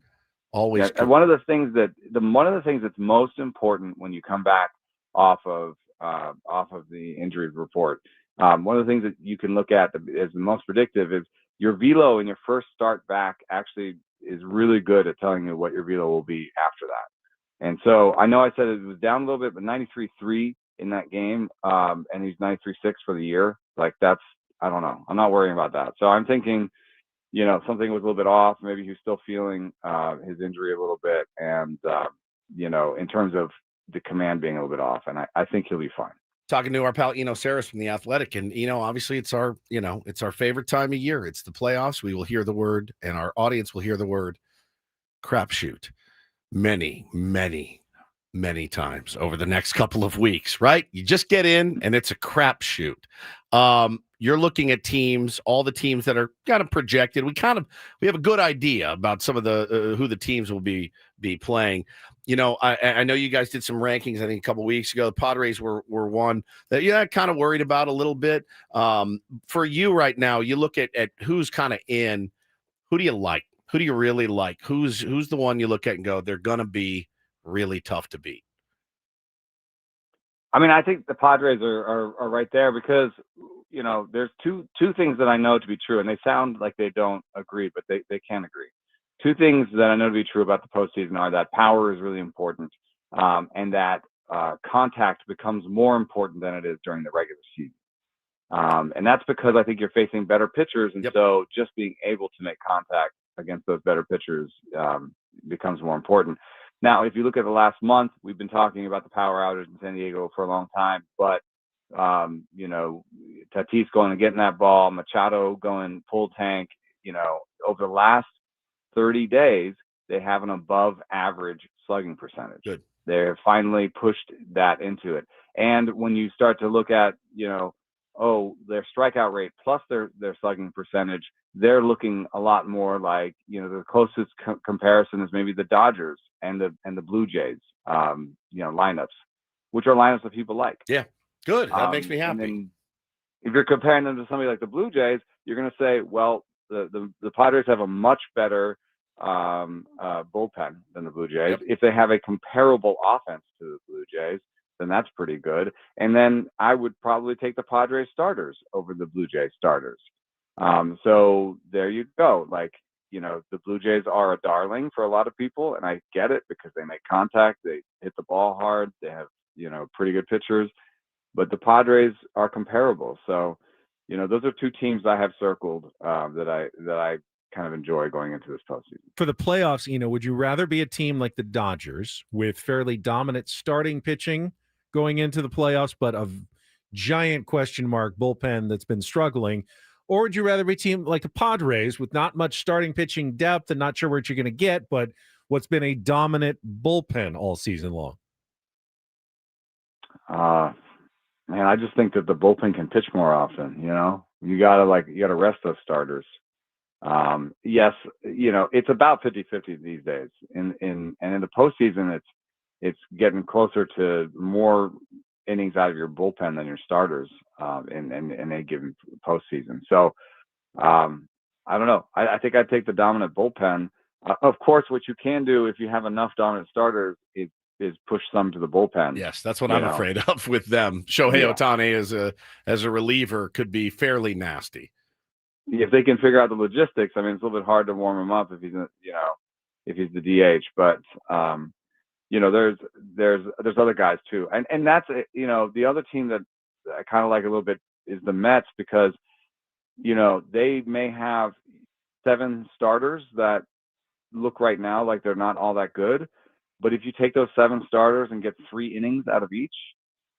Always. And one of the things that's most important when you come back off of the injury report, one of the things that you can look at as the most predictive is your velo in your first start back actually is really good at telling you what your velo will be after that. And so I know I said it was down a little bit, but 93.3 in that game, and he's 93.6 for the year. I don't know. I'm not worrying about that. So I'm thinking, something was a little bit off. Maybe he was still feeling his injury a little bit, and in terms of the command being a little bit off, and I think he'll be fine. Talking to our pal Eno Sarris from The Athletic, and obviously it's our favorite time of year. It's the playoffs. We will hear the word, and our audience will hear the word crapshoot many, many, many times over the next couple of weeks, right? You just get in, and it's a crapshoot. You're looking at teams, all the teams that are kind of projected. We have a good idea about some of the who the teams will be playing. I know you guys did some rankings, I think, a couple of weeks ago. The Padres were one that kind of worried about a little bit. For you right now, you look at who's kind of in. Who do you like? Who do you really like? Who's the one you look at and go, they're going to be really tough to beat? I mean, I think the Padres are right there because, there's two things that I know to be true, and they sound like they don't agree, but they can agree. Two things that I know to be true about the postseason are that power is really important, and that contact becomes more important than it is during the regular season. And that's because I think you're facing better pitchers, and so just being able to make contact against those better pitchers becomes more important. Now, if you look at the last month, we've been talking about the power outage in San Diego for a long time, but Tatis going and getting that ball, Machado going full tank, over the last 30 days, they have an above average slugging percentage. Good. They're finally pushed that into it. And when you start to look at, their strikeout rate plus their slugging percentage, they're looking a lot more like, the closest comparison is maybe the Dodgers and the Blue Jays, lineups, which are lineups that people like. Yeah. Good. That makes me happy. And if you're comparing them to somebody like the Blue Jays, you're going to say, well, the Padres have a much better bullpen than the Blue Jays. Yep. If they have a comparable offense to the Blue Jays, then that's pretty good. And then I would probably take the Padres starters over the Blue Jays starters. So there you go. Like, the Blue Jays are a darling for a lot of people, and I get it because they make contact, they hit the ball hard, they have, pretty good pitchers, but the Padres are comparable. So, those are two teams I have circled that I kind of enjoy going into this postseason. For the playoffs, would you rather be a team like the Dodgers with fairly dominant starting pitching going into the playoffs, but a giant question mark bullpen that's been struggling? Or would you rather be a team like the Padres with not much starting pitching depth and not sure what you're going to get, but what's been a dominant bullpen all season long? Man, I just think that the bullpen can pitch more often. You gotta rest those starters. Yes, it's about 50-50 these days. And in the postseason, it's getting closer to more innings out of your bullpen than your starters in a given postseason. So I don't know. I think I'd take the dominant bullpen. Of course, what you can do if you have enough dominant starters is push some to the bullpen. Yes, that's what I'm afraid of with them. Shohei Ohtani as a reliever could be fairly nasty. If they can figure out the logistics, I mean, it's a little bit hard to warm him up if he's if he's the DH, but there's other guys too, and that's the other team that I kind of like a little bit is the Mets, because they may have 7 starters that look right now like they're not all that good, but if you take those 7 starters and get 3 innings out of each,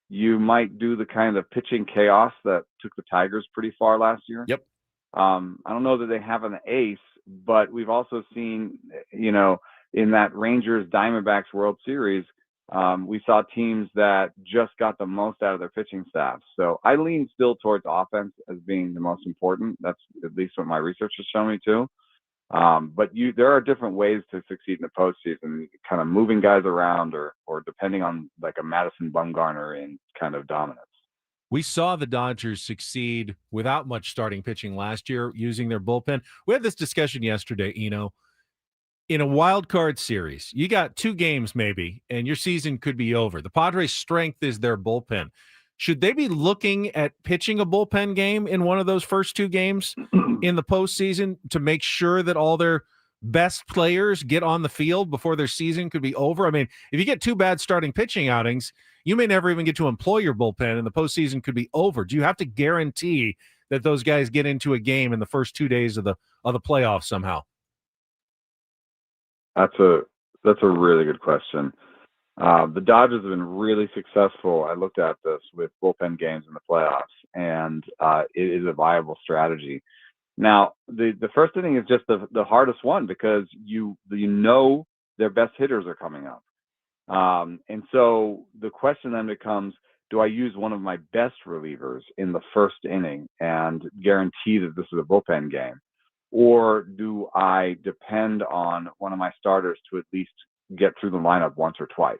you might do the kind of pitching chaos that took the Tigers pretty far last year. Yep. I don't know that they have an ace, but we've also seen, in that Rangers Diamondbacks World Series, we saw teams that just got the most out of their pitching staff. So I lean still towards offense as being the most important. That's at least what my research has shown me too. But there are different ways to succeed in the postseason, kind of moving guys around or depending on like a Madison Bumgarner in kind of dominance. We saw the Dodgers succeed without much starting pitching last year using their bullpen. We had this discussion yesterday, in a wild card series, you got 2 games maybe, and your season could be over. The Padres' strength is their bullpen. Should they be looking at pitching a bullpen game in one of those first 2 games in the postseason to make sure that all their best players get on the field before their season could be over? I mean, if you get 2 bad starting pitching outings, you may never even get to employ your bullpen, and the postseason could be over. Do you have to guarantee that those guys get into a game in the first 2 days of the playoffs somehow? That's a really good question. The Dodgers have been really successful. I looked at this with bullpen games in the playoffs, and it is a viable strategy. Now, the first inning is just the hardest one because their best hitters are coming up. And so the question then becomes, do I use one of my best relievers in the first inning and guarantee that this is a bullpen game? Or do I depend on one of my starters to at least get through the lineup once or twice,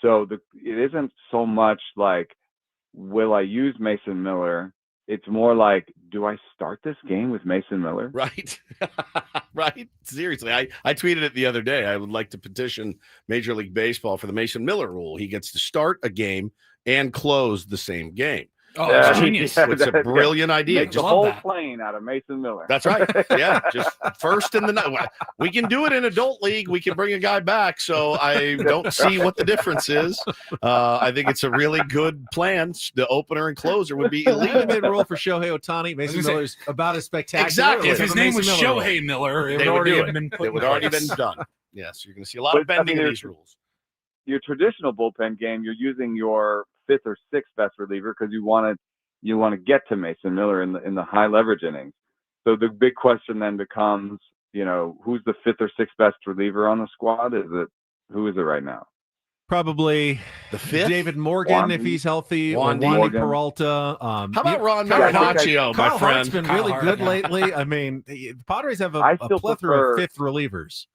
So it isn't so much like, will I use Mason Miller? It's more like, do I start this game with Mason Miller? Right. Right. Seriously. I tweeted it the other day. I would like to petition Major League Baseball for the Mason Miller rule. He gets to start a game and close the same game. Oh, it's genius. It's a brilliant idea. Make the whole plane out of Mason Miller. That's right. Yeah, just first in the night. We can do it in adult league. We can bring a guy back. So I don't see what the difference is. I think it's a really good plan. The opener and closer would be elite. Mid-roll for Shohei Ohtani. Mason Miller's about as spectacular. Exactly. If his name was Shohei Miller, it would already have been put. It would already been done. Yes, you're going to see a lot of bending in these rules. Your traditional bullpen game, you're using your 5th or 6th best reliever because you want to get to Mason Miller in the high leverage innings. So the big question then becomes, who's the 5th or 6th best reliever on the squad? Who is it right now? Probably the 5th. David Morgan, if he's healthy, or Wandy Peralta. How about Ron Marinaccio, my Carl friend? Hart's been really good lately. I mean, the Padres have a plethora of 5th relievers.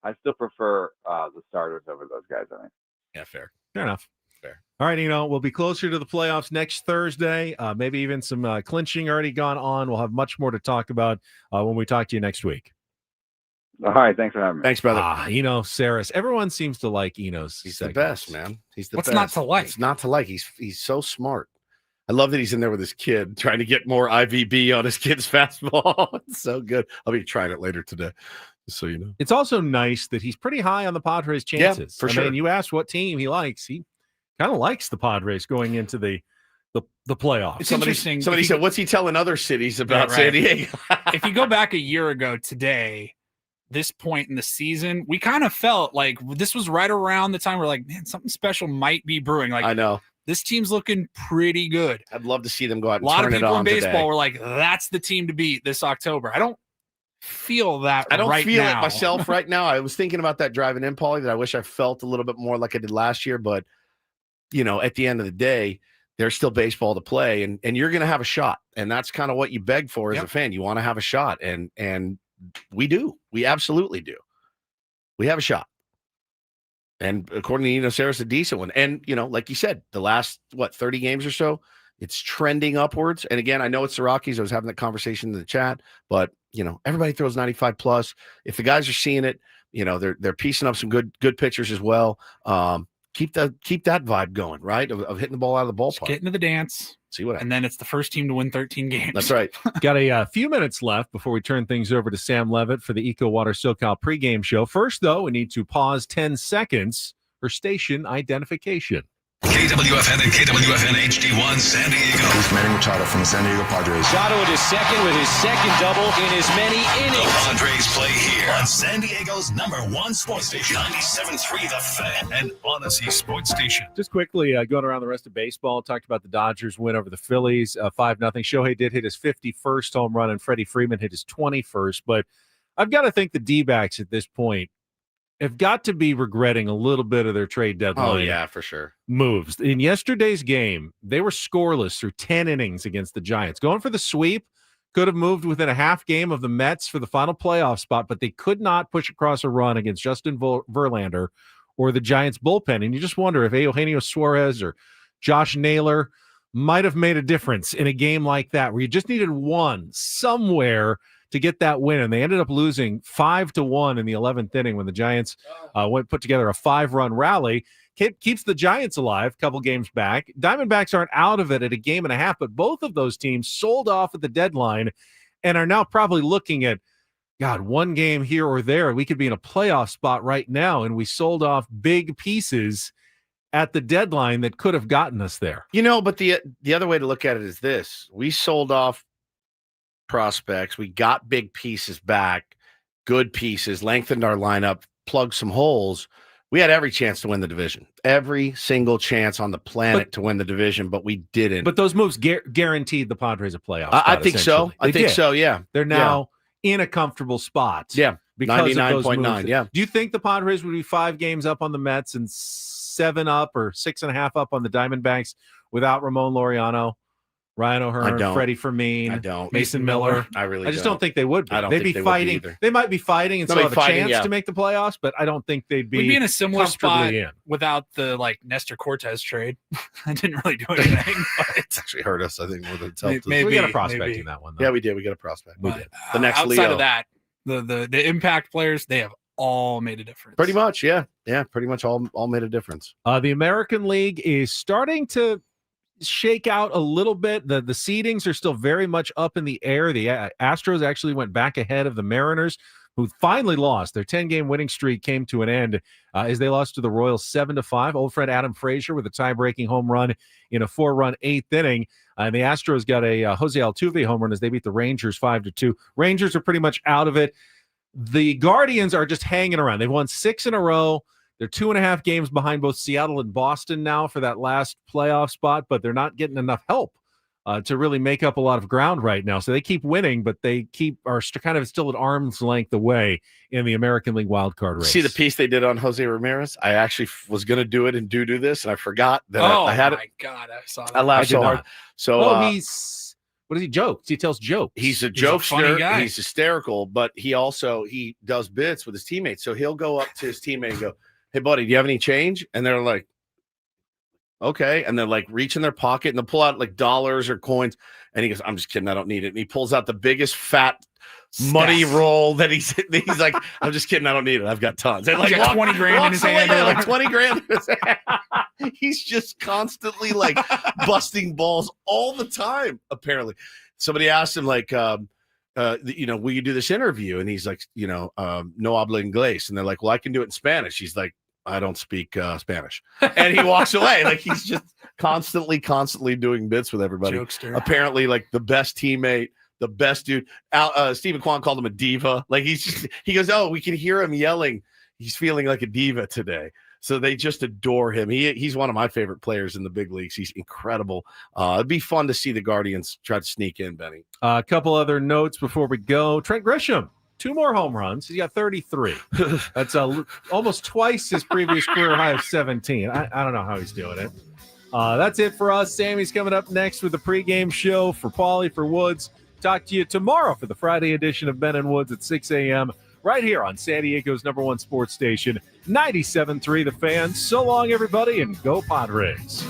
I still prefer the starters over those guys, I think. Yeah, fair enough. Fair. All right, we'll be closer to the playoffs next Thursday. Maybe even some clinching already gone on. We'll have much more to talk about when we talk to you next week. All right, thanks for having me. Thanks, brother. Eno Sarris. Everyone seems to like Eno's. He's segments. the best, man. He's the What's best. not to like? It's not to like. He's so smart. I love that he's in there with his kid trying to get more IVB on his kid's fastball. It's so good. I'll be trying it later today, just so you know. It's also nice that he's pretty high on the Padres' chances. Yeah, for sure. I mean, you asked what team he likes. He kind of likes the Padres going into the playoffs. It's interesting. Somebody said, "What's he telling other cities about San Diego?" If you go back a year ago today, this point in the season, we kind of felt like this was right around the time we're like, man, something special might be brewing. Like, I know this team's looking pretty good. I'd love to see them go out and a lot turn of people it on in baseball today. were like, that's the team to beat this October. I don't feel that. I don't right feel now. it myself right now. I was thinking about that driving in, Paulie, that I wish I felt a little bit more like I did last year. But, at the end of the day, there's still baseball to play, and you're going to have a shot. And that's kind of what you beg for as a fan. You want to have a shot, and we do. We absolutely do. We have a shot. And according to Eno Sarris, a decent one. And, like you said, the last, 30 games or so, it's trending upwards. And again, I know it's the Rockies. I was having that conversation in the chat, but, everybody throws 95 plus. If the guys are seeing it, they're piecing up some good pitchers as well. Keep that vibe going, right? Of hitting the ball out of the ballpark. Just get into the dance. See what happens. And then it's the first team to win 13 games. That's right. Got a few minutes left before we turn things over to Sam Levit for the Eco Water SoCal pregame show. First, though, we need to pause 10 seconds for station identification. KWFN and KWFN HD1 San Diego. This is Manny Machado from the San Diego Padres. Machado into second with his second double in as many innings. The Padres play here on San Diego's #1 sports station, 97.3 The Fan and Odyssey Sports Station. Just quickly going around the rest of baseball, talked about the Dodgers win over the Phillies, 5-0. Shohei did hit his 51st home run, and Freddie Freeman hit his 21st. But I've got to think the D-backs at this point have got to be regretting a little bit of their trade deadline. Oh, yeah, for sure. Moves. In yesterday's game, they were scoreless through 10 innings against the Giants. Going for the sweep, could have moved within a half game of the Mets for the final playoff spot, but they could not push across a run against Justin Verlander or the Giants bullpen. And you just wonder if Eugenio Suarez or Josh Naylor might have made a difference in a game like that, where you just needed one somewhere to get that win, and they ended up losing 5-1 in the 11th inning when the Giants put together a 5-run rally. Keeps the Giants alive a couple games back. Diamondbacks aren't out of it at a game and a half, but both of those teams sold off at the deadline and are now probably looking at, God, one game here or there. We could be in a playoff spot right now, and we sold off big pieces at the deadline that could have gotten us there. But the other way to look at it is this. We sold off prospects. We got big pieces back, good pieces, lengthened our lineup, plugged some holes. We had every chance to win the division, every single chance on the planet to win the division, but we didn't. But those moves guaranteed the Padres a playoff I spot, think so. I think so. Yeah. They're now in a comfortable spot. Yeah. Because of those 99.9. moves. Yeah. Do you think the Padres would be 5 games up on the Mets and 7 up or 6.5 up on the Diamondbacks without Ramon Laureano, Ryan O'Hearn, Freddie Fermin, I don't. Mason Miller? I really just don't think they would be. I don't They'd think be they fighting. would be either. They might be fighting and still have a chance to make the playoffs, but I don't think they'd be. We'd be in a similar spot in. without the Nestor Cortez trade. I didn't really do anything, but It's actually hurt us, I think, more than it's helped us. Maybe we got a prospect in that one, though. Yeah, we did. We got a prospect. We did. The next outside Leo. of that, the impact players, they have all made a difference. Pretty much, yeah. Yeah, pretty much all made a difference. The American League is starting to shake out a little bit. The seedings are still very much up in the air. The Astros actually went back ahead of the Mariners, who finally lost. Their 10-game winning streak came to an end as they lost to the Royals 7-5. Old friend Adam Frazier with a tie-breaking home run in a 4-run 8th inning. And the Astros got a Jose Altuve home run as they beat the Rangers 5-2. Rangers are pretty much out of it. The Guardians are just hanging around. They've won 6 in a row. They're 2.5 games behind both Seattle and Boston now for that last playoff spot, but they're not getting enough help to really make up a lot of ground right now. So they keep winning, but they are kind of still at arm's length away in the American League wildcard race. See the piece they did on Jose Ramirez? I actually was going to do it and do this, and I forgot that I had it. Oh, my God. I saw that. I laughed so hard. So, what does he joke? He tells jokes. He's a funny jokester. guy. He's hysterical, but he does bits with his teammates. So he'll go up to his teammate and go, "Hey, buddy, do you have any change?" And they're like, okay. And they're like reach in their pocket and they'll pull out like dollars or coins. And he goes, I'm just kidding. I don't need it. And he pulls out the biggest fat money roll that he's like, I'm just kidding. I don't need it. I've got tons. And like got 20 grand in his hand. Like 20 grand in his hand. He's just constantly like busting balls all the time, apparently. Somebody asked him like, will you do this interview? And he's like, no habla inglés. And they're like, well, I can do it in Spanish. He's like, I don't speak Spanish. And he walks away. Like he's just constantly doing bits with everybody. Jokester. Apparently like the best teammate, the best dude. Stephen Kwan called him a diva. Like he goes, oh, we can hear him yelling. He's feeling like a diva today. So they just adore him. He's one of my favorite players in the big leagues. He's incredible. It'd be fun to see the Guardians try to sneak in, Benny. A couple other notes before we go. Trent Grisham, 2 more home runs. He's got 33. That's almost twice his previous career high of 17. I don't know how he's doing it. That's it for us. Sammy's coming up next with the pregame show for Paulie, for Woods. Talk to you tomorrow for the Friday edition of Ben and Woods at 6 a.m. right here on San Diego's #1 sports station, 97.3 The Fan. So long, everybody, and go Padres.